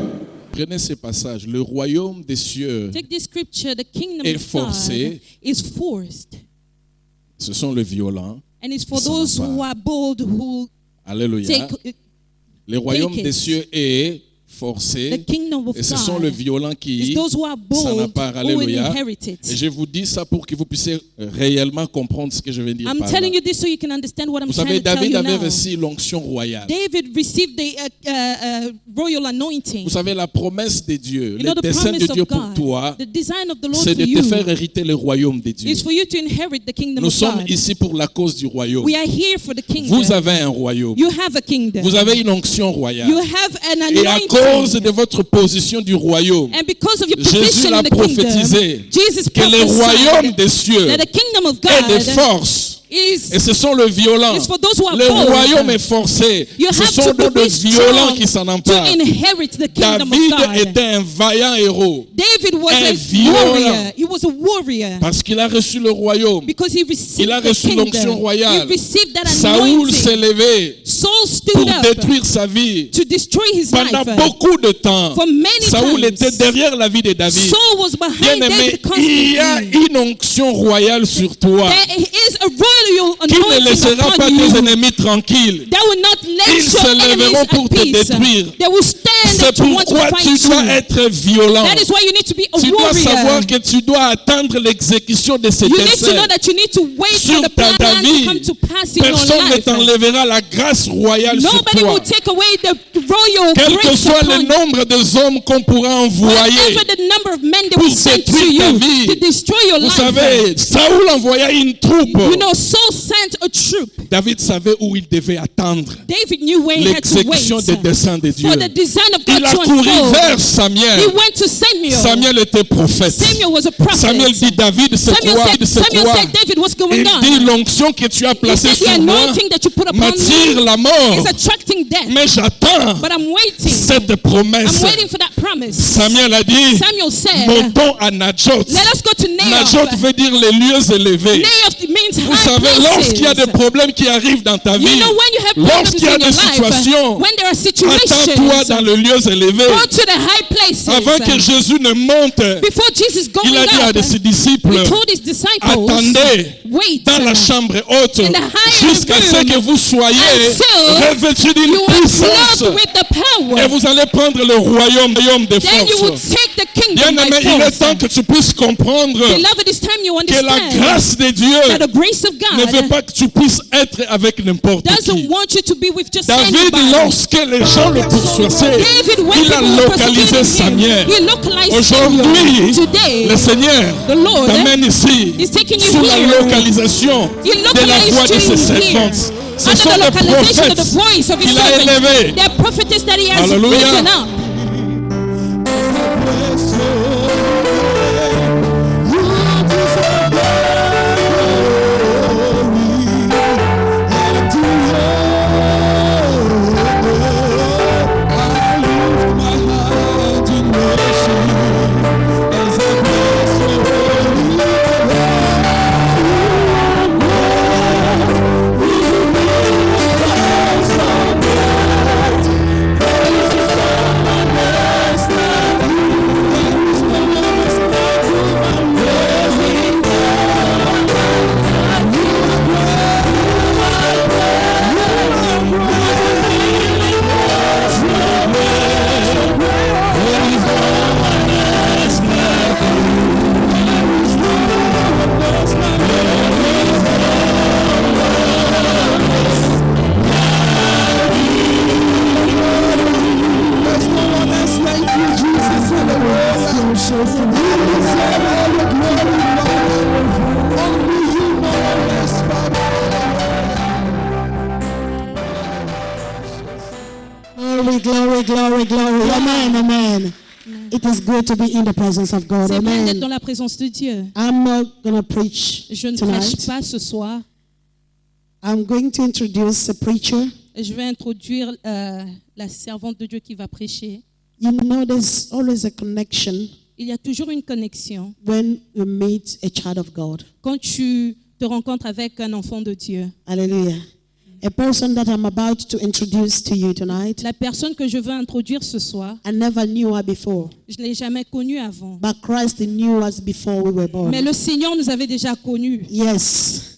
[SPEAKER 4] Prenez ces passages. Le royaume des cieux,
[SPEAKER 1] Take this scripture, the kingdom
[SPEAKER 4] est
[SPEAKER 1] of God
[SPEAKER 4] forcé.
[SPEAKER 1] is forced.
[SPEAKER 4] Ce sont les violents.
[SPEAKER 1] And it's for
[SPEAKER 4] Ils s'en
[SPEAKER 1] those who
[SPEAKER 4] emparent.
[SPEAKER 1] are bold, who
[SPEAKER 4] Alléluia.
[SPEAKER 1] take
[SPEAKER 4] Le royaume
[SPEAKER 1] take it.
[SPEAKER 4] des cieux est forcé.
[SPEAKER 1] the kingdom of
[SPEAKER 4] Et ce sont les
[SPEAKER 1] God.
[SPEAKER 4] violents
[SPEAKER 1] It's
[SPEAKER 4] qui
[SPEAKER 1] those who are
[SPEAKER 4] s'en
[SPEAKER 1] bold
[SPEAKER 4] emparent.
[SPEAKER 1] who will
[SPEAKER 4] Alléluia.
[SPEAKER 1] inherit
[SPEAKER 4] Et
[SPEAKER 1] it.
[SPEAKER 4] je vous dis ça pour que vous puissiez réellement comprendre ce que je vais dire
[SPEAKER 1] I'm
[SPEAKER 4] par là.
[SPEAKER 1] telling you this so you can understand what I'm
[SPEAKER 4] Vous
[SPEAKER 1] trying
[SPEAKER 4] savez,
[SPEAKER 1] to tell
[SPEAKER 4] David
[SPEAKER 1] you
[SPEAKER 4] avait
[SPEAKER 1] now.
[SPEAKER 4] reçu l'onction royale.
[SPEAKER 1] David received the royal anointing.
[SPEAKER 4] Vous savez, la promesse de Dieu,
[SPEAKER 1] You know,
[SPEAKER 4] le
[SPEAKER 1] the
[SPEAKER 4] dessein de
[SPEAKER 1] promise
[SPEAKER 4] Dieu
[SPEAKER 1] of
[SPEAKER 4] pour
[SPEAKER 1] God,
[SPEAKER 4] toi,
[SPEAKER 1] the design of the Lord
[SPEAKER 4] c'est
[SPEAKER 1] for
[SPEAKER 4] de te faire
[SPEAKER 1] you
[SPEAKER 4] hériter le royaume de Dieu.
[SPEAKER 1] is for you to inherit the kingdom
[SPEAKER 4] Nous
[SPEAKER 1] of
[SPEAKER 4] sommes
[SPEAKER 1] God.
[SPEAKER 4] ici pour la cause du royaume.
[SPEAKER 1] We are here for the kingdom.
[SPEAKER 4] Vous avez un royaume.
[SPEAKER 1] You have a kingdom.
[SPEAKER 4] Vous avez une onction royale.
[SPEAKER 1] You have an
[SPEAKER 4] Et à cause
[SPEAKER 1] anointing.
[SPEAKER 4] de votre position du royaume,
[SPEAKER 1] And because of your
[SPEAKER 4] Jésus
[SPEAKER 1] position
[SPEAKER 4] l'a
[SPEAKER 1] in the kingdom,
[SPEAKER 4] prophétisé
[SPEAKER 1] Jesus
[SPEAKER 4] que le royaume
[SPEAKER 1] prophesied
[SPEAKER 4] des cieux
[SPEAKER 1] that the kingdom of
[SPEAKER 4] est de
[SPEAKER 1] God
[SPEAKER 4] force.
[SPEAKER 1] is
[SPEAKER 4] Et ce sont les violents.
[SPEAKER 1] It's for those who are
[SPEAKER 4] Le
[SPEAKER 1] bold.
[SPEAKER 4] royaume est forcé.
[SPEAKER 1] You
[SPEAKER 4] Ce
[SPEAKER 1] have
[SPEAKER 4] sont
[SPEAKER 1] to
[SPEAKER 4] donc
[SPEAKER 1] be
[SPEAKER 4] des violents
[SPEAKER 1] strong
[SPEAKER 4] qui s'en
[SPEAKER 1] to
[SPEAKER 4] emparent.
[SPEAKER 1] inherit the kingdom
[SPEAKER 4] David
[SPEAKER 1] of God.
[SPEAKER 4] était un vaillant héros
[SPEAKER 1] David was
[SPEAKER 4] un
[SPEAKER 1] a
[SPEAKER 4] violent.
[SPEAKER 1] warrior. He was a warrior
[SPEAKER 4] parce qu'il a reçu le royaume.
[SPEAKER 1] because he received
[SPEAKER 4] Il a
[SPEAKER 1] the
[SPEAKER 4] reçu
[SPEAKER 1] kingdom.
[SPEAKER 4] l'onction royale.
[SPEAKER 1] He received that
[SPEAKER 4] Saoul s'est
[SPEAKER 1] anointing.
[SPEAKER 4] levé
[SPEAKER 1] Saul
[SPEAKER 4] pour
[SPEAKER 1] stood up
[SPEAKER 4] détruire sa vie.
[SPEAKER 1] to destroy his
[SPEAKER 4] Pendant
[SPEAKER 1] life.
[SPEAKER 4] beaucoup de temps,
[SPEAKER 1] For many
[SPEAKER 4] Saoul
[SPEAKER 1] times,
[SPEAKER 4] était derrière la vie de David.
[SPEAKER 1] Saul was behind
[SPEAKER 4] Bien-aimé,
[SPEAKER 1] David
[SPEAKER 4] il y a
[SPEAKER 1] constantly.
[SPEAKER 4] une onction royale sur toi
[SPEAKER 1] There is a royal
[SPEAKER 4] qui ne
[SPEAKER 1] anointing
[SPEAKER 4] laissera pas
[SPEAKER 1] upon
[SPEAKER 4] tes
[SPEAKER 1] you
[SPEAKER 4] ennemis tranquilles.
[SPEAKER 1] that will not let
[SPEAKER 4] Ils
[SPEAKER 1] your
[SPEAKER 4] se
[SPEAKER 1] enemies
[SPEAKER 4] lèveront pour
[SPEAKER 1] at
[SPEAKER 4] te
[SPEAKER 1] peace.
[SPEAKER 4] détruire.
[SPEAKER 1] They will stand
[SPEAKER 4] C'est
[SPEAKER 1] to want to
[SPEAKER 4] pourquoi tu
[SPEAKER 1] fight
[SPEAKER 4] dois
[SPEAKER 1] you.
[SPEAKER 4] être violent.
[SPEAKER 1] That is why you need to be a
[SPEAKER 4] Tu dois
[SPEAKER 1] warrior.
[SPEAKER 4] savoir que tu dois attendre l'exécution de ces
[SPEAKER 1] You need to
[SPEAKER 4] desseins.
[SPEAKER 1] know that you need to wait
[SPEAKER 4] Sur
[SPEAKER 1] for the
[SPEAKER 4] ta
[SPEAKER 1] plan
[SPEAKER 4] vie,
[SPEAKER 1] to come to pass in your
[SPEAKER 4] personne ne
[SPEAKER 1] life.
[SPEAKER 4] t'enlèvera la grâce royale sur
[SPEAKER 1] Nobody
[SPEAKER 4] toi.
[SPEAKER 1] will take away the royal
[SPEAKER 4] Quel que
[SPEAKER 1] grace
[SPEAKER 4] soit le
[SPEAKER 1] upon you.
[SPEAKER 4] nombre de hommes qu'on pourra envoyer.
[SPEAKER 1] Whatever the number of men they
[SPEAKER 4] pour
[SPEAKER 1] will send to
[SPEAKER 4] détruire ta
[SPEAKER 1] you
[SPEAKER 4] vie.
[SPEAKER 1] to destroy your
[SPEAKER 4] Vous
[SPEAKER 1] life.
[SPEAKER 4] savez, Saoul envoya une troupe.
[SPEAKER 1] You know, Saul sent a troop.
[SPEAKER 4] David savait où il devait attendre
[SPEAKER 1] David knew where he had to wait
[SPEAKER 4] l'exécution des desseins de Dieu.
[SPEAKER 1] for the design of God
[SPEAKER 4] Il a
[SPEAKER 1] to
[SPEAKER 4] couru
[SPEAKER 1] unfold.
[SPEAKER 4] vers
[SPEAKER 1] He
[SPEAKER 4] Samuel.
[SPEAKER 1] went to Samuel.
[SPEAKER 4] Samuel était prophète.
[SPEAKER 1] Samuel was a prophet.
[SPEAKER 4] Samuel dit, David, c'est
[SPEAKER 1] Samuel
[SPEAKER 4] quoi?
[SPEAKER 1] said,
[SPEAKER 4] C'est
[SPEAKER 1] Samuel
[SPEAKER 4] quoi?
[SPEAKER 1] said, David, what's going
[SPEAKER 4] Il
[SPEAKER 1] on?
[SPEAKER 4] dit, l'onction que tu as
[SPEAKER 1] He
[SPEAKER 4] placée
[SPEAKER 1] said, the
[SPEAKER 4] sur moi
[SPEAKER 1] anointing that you put upon
[SPEAKER 4] m'attire
[SPEAKER 1] me
[SPEAKER 4] la mort.
[SPEAKER 1] is attracting death.
[SPEAKER 4] Mais j'attends
[SPEAKER 1] But I'm waiting.
[SPEAKER 4] cette promesse.
[SPEAKER 1] I'm waiting for that promise.
[SPEAKER 4] Samuel a dit,
[SPEAKER 1] Samuel said,
[SPEAKER 4] montons à Najot.
[SPEAKER 1] let us go to
[SPEAKER 4] Najot
[SPEAKER 1] Naoth.
[SPEAKER 4] veut dire les lieux élevés.
[SPEAKER 1] Naoth means
[SPEAKER 4] Vous
[SPEAKER 1] high
[SPEAKER 4] savez, lorsqu'il y a des
[SPEAKER 1] places.
[SPEAKER 4] problèmes qui arrivent dans ta vie,
[SPEAKER 1] You know, when you have problems
[SPEAKER 4] lorsqu'il y a
[SPEAKER 1] in your
[SPEAKER 4] des
[SPEAKER 1] life,
[SPEAKER 4] situations,
[SPEAKER 1] when there are
[SPEAKER 4] attends-toi
[SPEAKER 1] situations,
[SPEAKER 4] dans les lieux élevés.
[SPEAKER 1] go to the high places.
[SPEAKER 4] Avant que Jésus ne monte,
[SPEAKER 1] Before Jesus going
[SPEAKER 4] il a dit à
[SPEAKER 1] up,
[SPEAKER 4] ses disciples,
[SPEAKER 1] he told his disciples,
[SPEAKER 4] attendez
[SPEAKER 1] wait
[SPEAKER 4] dans la chambre haute
[SPEAKER 1] in the higher
[SPEAKER 4] jusqu'à ce
[SPEAKER 1] room
[SPEAKER 4] que vous soyez
[SPEAKER 1] until
[SPEAKER 4] revêtus d'une
[SPEAKER 1] you are
[SPEAKER 4] puissance
[SPEAKER 1] clothed with the
[SPEAKER 4] et
[SPEAKER 1] power.
[SPEAKER 4] vous allez prendre le royaume de
[SPEAKER 1] Then you will
[SPEAKER 4] force.
[SPEAKER 1] take the kingdom
[SPEAKER 4] Bien-aimé,
[SPEAKER 1] by
[SPEAKER 4] il est
[SPEAKER 1] force.
[SPEAKER 4] temps que tu puisses comprendre
[SPEAKER 1] Beloved, it's time you
[SPEAKER 4] que la
[SPEAKER 1] understand
[SPEAKER 4] grâce de Dieu
[SPEAKER 1] that the grace of
[SPEAKER 4] ne veut
[SPEAKER 1] God
[SPEAKER 4] pas que tu puisses être avec n'importe
[SPEAKER 1] doesn't
[SPEAKER 4] qui.
[SPEAKER 1] want you to be with just
[SPEAKER 4] David,
[SPEAKER 1] anybody.
[SPEAKER 4] lorsque les gens le poursuivaient,
[SPEAKER 1] David, when
[SPEAKER 4] il a
[SPEAKER 1] people were
[SPEAKER 4] localisé
[SPEAKER 1] persecuting
[SPEAKER 4] Samuel.
[SPEAKER 1] him, he localized
[SPEAKER 4] Aujourd'hui,
[SPEAKER 1] Samuel. Today,
[SPEAKER 4] le Seigneur
[SPEAKER 1] the Lord
[SPEAKER 4] t'amène ici
[SPEAKER 1] is taking you
[SPEAKER 4] sous la
[SPEAKER 1] here.
[SPEAKER 4] localisation
[SPEAKER 1] He
[SPEAKER 4] de la voix de ses
[SPEAKER 1] localized you here.
[SPEAKER 4] servantes. Ce
[SPEAKER 1] Under
[SPEAKER 4] sont
[SPEAKER 1] the
[SPEAKER 4] des
[SPEAKER 1] localization of the
[SPEAKER 4] prophètes
[SPEAKER 1] voice of his
[SPEAKER 4] qu'il a
[SPEAKER 1] servants.
[SPEAKER 4] élevés.
[SPEAKER 1] They're prophetess that he has
[SPEAKER 4] Hallelujah.
[SPEAKER 1] risen up.
[SPEAKER 3] Glory, glory, glory, glory. Amen, amen. It is good to be in the presence of God.
[SPEAKER 1] C'est bon d'être
[SPEAKER 3] Amen.
[SPEAKER 1] dans la présence de Dieu.
[SPEAKER 3] I'm not going to preach
[SPEAKER 1] Je ne prêche
[SPEAKER 3] tonight.
[SPEAKER 1] pas ce soir.
[SPEAKER 3] I'm going to introduce a preacher.
[SPEAKER 1] Je vais introduire la servante de Dieu qui va prêcher.
[SPEAKER 3] You know, there's always a connection
[SPEAKER 1] Il y a toujours une connexion
[SPEAKER 3] when you meet a child of God.
[SPEAKER 1] quand tu te rencontres avec un enfant de Dieu.
[SPEAKER 3] Hallelujah. A person that I'm about to introduce to you tonight,
[SPEAKER 1] La personne que je veux introduire ce soir,
[SPEAKER 3] I never knew her before,
[SPEAKER 1] je ne l'ai jamais connue avant.
[SPEAKER 3] but Christ knew us before we were born.
[SPEAKER 1] Mais le Seigneur nous avait déjà connus.
[SPEAKER 3] Yes.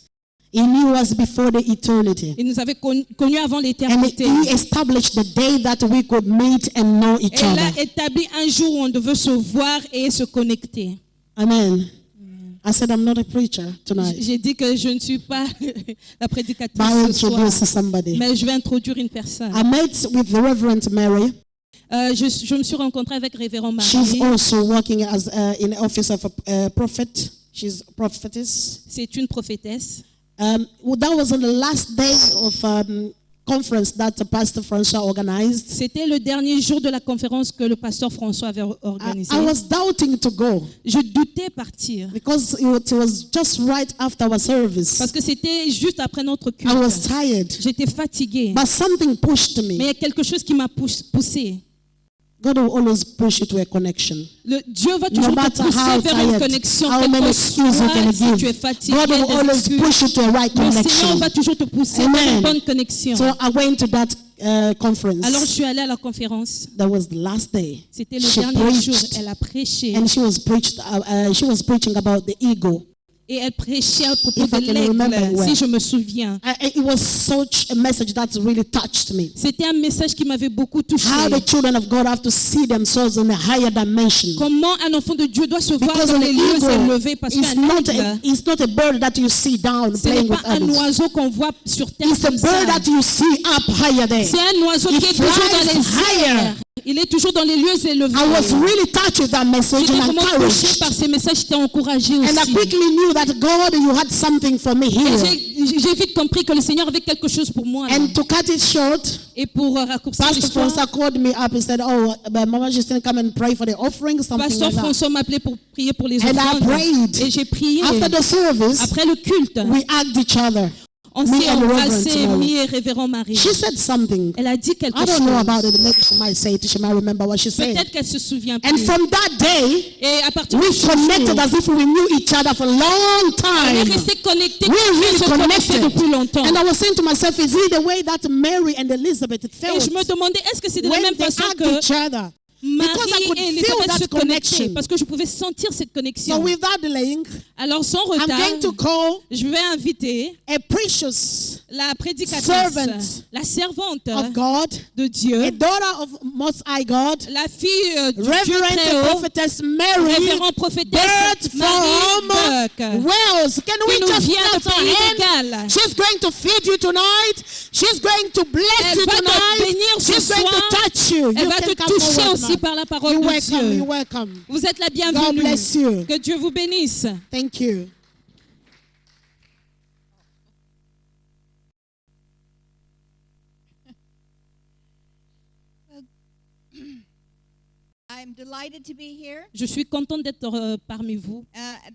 [SPEAKER 3] He knew us before the eternity.
[SPEAKER 1] Il nous avait connus avant
[SPEAKER 3] And
[SPEAKER 1] l'éternité.
[SPEAKER 3] he established the day that we could meet and know
[SPEAKER 1] Et
[SPEAKER 3] each
[SPEAKER 1] il
[SPEAKER 3] other.
[SPEAKER 1] a établi un jour où on devait se voir et se connecter.
[SPEAKER 3] Amen. I said I'm not a preacher tonight,
[SPEAKER 1] J'ai dit que je ne suis pas la
[SPEAKER 3] but I'll
[SPEAKER 1] prédicatrice ce soir,
[SPEAKER 3] introduce somebody.
[SPEAKER 1] mais je vais introduire une personne.
[SPEAKER 3] I met with the Reverend Mary.
[SPEAKER 1] Je me suis rencontrée avec Révérend
[SPEAKER 3] She's
[SPEAKER 1] Marie.
[SPEAKER 3] also working as in the office of a prophet. She's a prophetess.
[SPEAKER 1] C'est une prophétesse.
[SPEAKER 3] That was on the last day of conference that Pastor François organized.
[SPEAKER 1] C'était le dernier jour de la conférence que le pasteur François avait organisée.
[SPEAKER 3] I was doubting to go
[SPEAKER 1] Je doutais partir
[SPEAKER 3] because it was just right after our service.
[SPEAKER 1] parce que c'était juste après notre
[SPEAKER 3] I was
[SPEAKER 1] culte.
[SPEAKER 3] tired,
[SPEAKER 1] J'étais fatiguée.
[SPEAKER 3] but something pushed
[SPEAKER 1] Mais il
[SPEAKER 3] me.
[SPEAKER 1] y a quelque chose qui m'a poussée.
[SPEAKER 3] God will always push you to a connection.
[SPEAKER 1] Dieu va
[SPEAKER 3] No
[SPEAKER 1] toujours te
[SPEAKER 3] matter how
[SPEAKER 1] pousser vers une
[SPEAKER 3] tired,
[SPEAKER 1] connexion.
[SPEAKER 3] how
[SPEAKER 1] Quelle
[SPEAKER 3] many
[SPEAKER 1] que
[SPEAKER 3] excuses you
[SPEAKER 1] soit,
[SPEAKER 3] can
[SPEAKER 1] si tu es
[SPEAKER 3] give,
[SPEAKER 1] fatigué,
[SPEAKER 3] God will
[SPEAKER 1] des
[SPEAKER 3] always
[SPEAKER 1] excuses,
[SPEAKER 3] push you to a right
[SPEAKER 1] le Seigneur
[SPEAKER 3] connection.
[SPEAKER 1] va toujours te pousser vers
[SPEAKER 3] Amen.
[SPEAKER 1] une bonne connexion.
[SPEAKER 3] So I went to that conference.
[SPEAKER 1] Alors je suis allée à la conférence.
[SPEAKER 3] That was the last day.
[SPEAKER 1] C'était le
[SPEAKER 3] She
[SPEAKER 1] dernier jour.
[SPEAKER 3] preached,
[SPEAKER 1] Elle a prêché.
[SPEAKER 3] and she was preaching about the ego.
[SPEAKER 1] Et elle prêchait à propos
[SPEAKER 3] If
[SPEAKER 1] de
[SPEAKER 3] I can remember
[SPEAKER 1] l'aigle,
[SPEAKER 3] well.
[SPEAKER 1] si je me souviens.
[SPEAKER 3] It was such a message that really touched me.
[SPEAKER 1] C'était un message qui m'avait beaucoup touché.
[SPEAKER 3] How the children of God have to see themselves in a higher dimension.
[SPEAKER 1] Comment un enfant de Dieu doit se voir
[SPEAKER 3] Because
[SPEAKER 1] dans
[SPEAKER 3] an
[SPEAKER 1] les lieux
[SPEAKER 3] eagle
[SPEAKER 1] élevés. Parce
[SPEAKER 3] is
[SPEAKER 1] qu'un
[SPEAKER 3] not
[SPEAKER 1] aigle,
[SPEAKER 3] it's not a bird that you see down
[SPEAKER 1] ce n'est
[SPEAKER 3] playing
[SPEAKER 1] pas
[SPEAKER 3] with
[SPEAKER 1] un
[SPEAKER 3] others.
[SPEAKER 1] oiseau qu'on voit sur terre
[SPEAKER 3] It's a
[SPEAKER 1] comme ça.
[SPEAKER 3] bird that you see up higher there.
[SPEAKER 1] C'est un oiseau
[SPEAKER 3] It
[SPEAKER 1] qui est toujours dans
[SPEAKER 3] flies
[SPEAKER 1] les
[SPEAKER 3] higher.
[SPEAKER 1] airs. Il est toujours dans les lieux élevés.
[SPEAKER 3] I was really touched with that message
[SPEAKER 1] J'étais
[SPEAKER 3] and
[SPEAKER 1] vraiment touchée
[SPEAKER 3] encouraged.
[SPEAKER 1] par ces messages, j'étais encouragée
[SPEAKER 3] And I
[SPEAKER 1] aussi.
[SPEAKER 3] quickly knew that God, you had something for me
[SPEAKER 1] Et
[SPEAKER 3] here.
[SPEAKER 1] j'ai vite compris que le Seigneur avait quelque chose pour moi. là.
[SPEAKER 3] And to cut it short,
[SPEAKER 1] Et pour raccourcir
[SPEAKER 3] Pastor
[SPEAKER 1] l'histoire,
[SPEAKER 3] François called me up and said, "Oh, Mama Justin, come and pray for the offering, something
[SPEAKER 1] Pasteur
[SPEAKER 3] like that."
[SPEAKER 1] François m'appelait pour prier pour les
[SPEAKER 3] And I
[SPEAKER 1] offrandes.
[SPEAKER 3] prayed.
[SPEAKER 1] Et j'ai prié.
[SPEAKER 3] After the service,
[SPEAKER 1] Après le culte,
[SPEAKER 3] we hugged each other.
[SPEAKER 1] on
[SPEAKER 3] me
[SPEAKER 1] s'est
[SPEAKER 3] and Reverend
[SPEAKER 1] embrassé,
[SPEAKER 3] Mary.
[SPEAKER 1] mi et Révérend Marie.
[SPEAKER 3] She said something.
[SPEAKER 1] Elle a dit quelque
[SPEAKER 3] I
[SPEAKER 1] chose.
[SPEAKER 3] don't know about it. Maybe she might say it. She might remember what she said.
[SPEAKER 1] Peut-être qu'elle se souvient
[SPEAKER 3] And
[SPEAKER 1] plus.
[SPEAKER 3] from that day,
[SPEAKER 1] Et à partir
[SPEAKER 3] we
[SPEAKER 1] de ce
[SPEAKER 3] connected
[SPEAKER 1] jour,
[SPEAKER 3] as if we knew each other for a long
[SPEAKER 1] on est
[SPEAKER 3] time.
[SPEAKER 1] restés connectés.
[SPEAKER 3] We
[SPEAKER 1] On
[SPEAKER 3] really
[SPEAKER 1] se connaissait
[SPEAKER 3] connected.
[SPEAKER 1] depuis longtemps.
[SPEAKER 3] And I was saying to myself, is it the way that Mary and Elizabeth
[SPEAKER 1] Et
[SPEAKER 3] felt
[SPEAKER 1] je me demandais, est-ce que c'est de la
[SPEAKER 3] when
[SPEAKER 1] même
[SPEAKER 3] they
[SPEAKER 1] façon
[SPEAKER 3] hugged
[SPEAKER 1] que
[SPEAKER 3] each other? because I
[SPEAKER 1] Marie
[SPEAKER 3] could
[SPEAKER 1] et
[SPEAKER 3] feel
[SPEAKER 1] Elisabeth se
[SPEAKER 3] that
[SPEAKER 1] connectaient
[SPEAKER 3] connection.
[SPEAKER 1] parce que je pouvais sentir cette
[SPEAKER 3] So
[SPEAKER 1] connexion.
[SPEAKER 3] without delaying,
[SPEAKER 1] Alors sans
[SPEAKER 3] I'm
[SPEAKER 1] retard,
[SPEAKER 3] going to call
[SPEAKER 1] je vais inviter
[SPEAKER 3] a precious
[SPEAKER 1] la prédicatrice,
[SPEAKER 3] servant
[SPEAKER 1] la servante
[SPEAKER 3] of God,
[SPEAKER 1] de Dieu,
[SPEAKER 3] a daughter of Most High God,
[SPEAKER 1] la fille du Dieu
[SPEAKER 3] Reverend
[SPEAKER 1] très
[SPEAKER 3] and
[SPEAKER 1] haut,
[SPEAKER 3] Prophetess Mary
[SPEAKER 1] révérend prophétesse
[SPEAKER 3] Bird
[SPEAKER 1] Marie
[SPEAKER 3] from
[SPEAKER 1] Burke,
[SPEAKER 3] Wales. Can we
[SPEAKER 1] qui nous
[SPEAKER 3] just
[SPEAKER 1] vient de
[SPEAKER 3] clap our
[SPEAKER 1] Pays de
[SPEAKER 3] hands?
[SPEAKER 1] Galles.
[SPEAKER 3] She's going to feed you tonight. She's going to bless
[SPEAKER 1] Elle
[SPEAKER 3] you
[SPEAKER 1] va te
[SPEAKER 3] tonight.
[SPEAKER 1] bénir ce
[SPEAKER 3] She's going
[SPEAKER 1] soir.
[SPEAKER 3] to touch you.
[SPEAKER 1] Elle
[SPEAKER 3] You
[SPEAKER 1] va
[SPEAKER 3] can
[SPEAKER 1] te
[SPEAKER 3] come
[SPEAKER 1] toucher
[SPEAKER 3] forward
[SPEAKER 1] aussi
[SPEAKER 3] now.
[SPEAKER 1] par la parole
[SPEAKER 3] You're
[SPEAKER 1] de
[SPEAKER 3] welcome.
[SPEAKER 1] Dieu.
[SPEAKER 3] You're welcome.
[SPEAKER 1] Vous êtes la
[SPEAKER 3] God
[SPEAKER 1] bienvenue.
[SPEAKER 3] bless you.
[SPEAKER 1] Que Dieu vous bénisse.
[SPEAKER 3] Thank you.
[SPEAKER 7] I'm delighted to be here.
[SPEAKER 1] Je suis contente d'être parmi vous.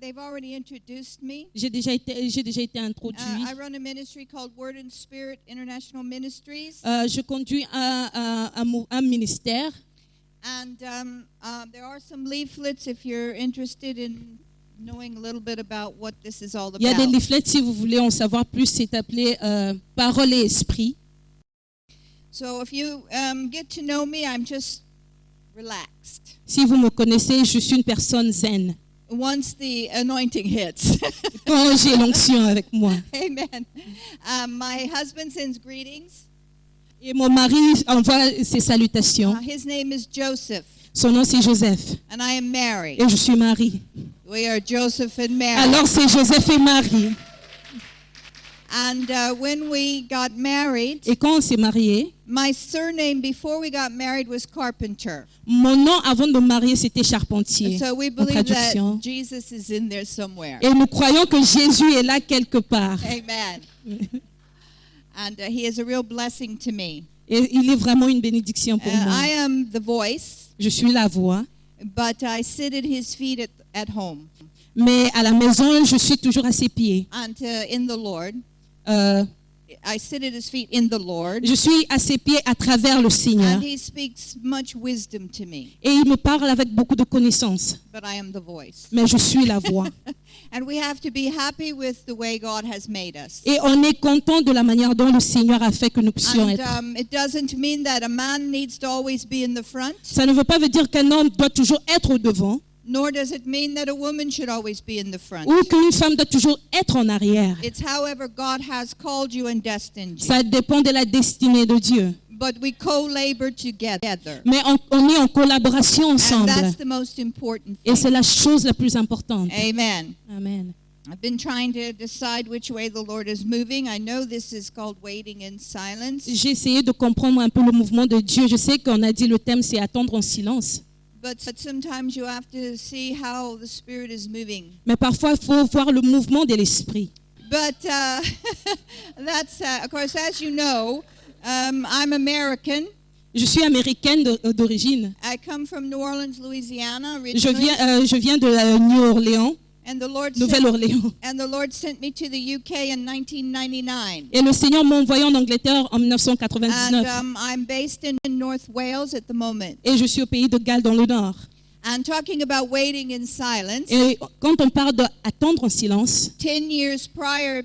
[SPEAKER 7] They've already introduced me.
[SPEAKER 1] J'ai déjà été introduit.
[SPEAKER 7] I run a ministry called Word and Spirit International Ministries.
[SPEAKER 1] Je conduis un ministère.
[SPEAKER 7] And there are some leaflets if you're interested in knowing a little bit about what this is all
[SPEAKER 1] Il y a des
[SPEAKER 7] about.
[SPEAKER 1] leaflets si vous voulez en savoir plus. C'est appelé Parole et Esprit.
[SPEAKER 7] So if you get to know me, I'm just relaxed.
[SPEAKER 1] Si vous me connaissez, je suis une personne zen.
[SPEAKER 7] Once the anointing hits.
[SPEAKER 1] Quand j'ai l'onction avec moi.
[SPEAKER 7] Amen. My husband sends greetings.
[SPEAKER 1] Et mon mari envoie ses salutations.
[SPEAKER 7] His name is Joseph,
[SPEAKER 1] Son nom c'est Joseph.
[SPEAKER 7] and I am married.
[SPEAKER 1] Et je suis Marie.
[SPEAKER 7] We are Joseph and Mary.
[SPEAKER 1] Alors c'est Joseph et Marie.
[SPEAKER 7] And when we got married,
[SPEAKER 1] Et quand on s'est mariés,
[SPEAKER 7] my surname before we got married was Carpenter.
[SPEAKER 1] mon nom avant de me marier c'était Charpentier.
[SPEAKER 7] So we
[SPEAKER 1] En
[SPEAKER 7] believe
[SPEAKER 1] traduction.
[SPEAKER 7] that Jesus is in there somewhere.
[SPEAKER 1] Et nous croyons que Jésus est là quelque part.
[SPEAKER 7] Amen. And he is a real blessing to me.
[SPEAKER 1] Et il est vraiment une bénédiction pour moi.
[SPEAKER 7] I am the voice,
[SPEAKER 1] Je suis la voix.
[SPEAKER 7] but I sit at his feet at home
[SPEAKER 1] Mais à la maison, je suis toujours à ses pieds.
[SPEAKER 7] and in the Lord.
[SPEAKER 1] Euh,
[SPEAKER 7] I sit at his feet in the Lord.
[SPEAKER 1] je suis à ses pieds à travers le Seigneur.
[SPEAKER 7] And he speaks much wisdom to me,
[SPEAKER 1] Et il me parle avec beaucoup de connaissances.
[SPEAKER 7] but I am the voice.
[SPEAKER 1] Mais je suis la voix.
[SPEAKER 7] And we have to be happy with the way God has made us.
[SPEAKER 1] Et on est content de la manière dont le Seigneur a fait que nous puissions
[SPEAKER 7] And
[SPEAKER 1] être.
[SPEAKER 7] it doesn't mean that a man needs to always be in the front,
[SPEAKER 1] Ça ne veut pas dire qu'un homme doit toujours être au devant
[SPEAKER 7] nor does it mean that a woman should always be in the front.
[SPEAKER 1] ou qu'une femme doit toujours être en arrière.
[SPEAKER 7] It's however God has called you and destined you.
[SPEAKER 1] Ça dépend de la destinée de Dieu.
[SPEAKER 7] But we co-labor together.
[SPEAKER 1] Mais on est en collaboration
[SPEAKER 7] And
[SPEAKER 1] ensemble.
[SPEAKER 7] that's the most important
[SPEAKER 1] Et c'est
[SPEAKER 7] thing.
[SPEAKER 1] la chose la plus importante.
[SPEAKER 7] Amen.
[SPEAKER 1] Amen.
[SPEAKER 7] I've been trying to decide which way the Lord is moving. I know this is called waiting in silence.
[SPEAKER 1] J'ai essayé de comprendre un peu le mouvement de Dieu. Je sais qu'on a dit le thème c'est attendre en silence.
[SPEAKER 7] But sometimes you have to see how the Spirit is moving.
[SPEAKER 1] Mais parfois, il faut voir le mouvement de l'esprit.
[SPEAKER 7] But that's, of course, as you know, I'm American.
[SPEAKER 1] Je suis américaine d'origine.
[SPEAKER 7] I come from New Orleans, Louisiana, originally.
[SPEAKER 1] Je viens de New Orleans,
[SPEAKER 7] And the Lord
[SPEAKER 1] Nouvelle-Orléans.
[SPEAKER 7] sent me to the UK in 1999.
[SPEAKER 1] Et le Seigneur m'a envoyé en Angleterre en
[SPEAKER 7] And
[SPEAKER 1] 1999.
[SPEAKER 7] I'm based in North Wales at the moment.
[SPEAKER 1] Et je suis au pays de Galles dans le Nord.
[SPEAKER 7] And talking about waiting in silence,
[SPEAKER 1] Et quand on parle d'attendre en silence,
[SPEAKER 7] 10 years prior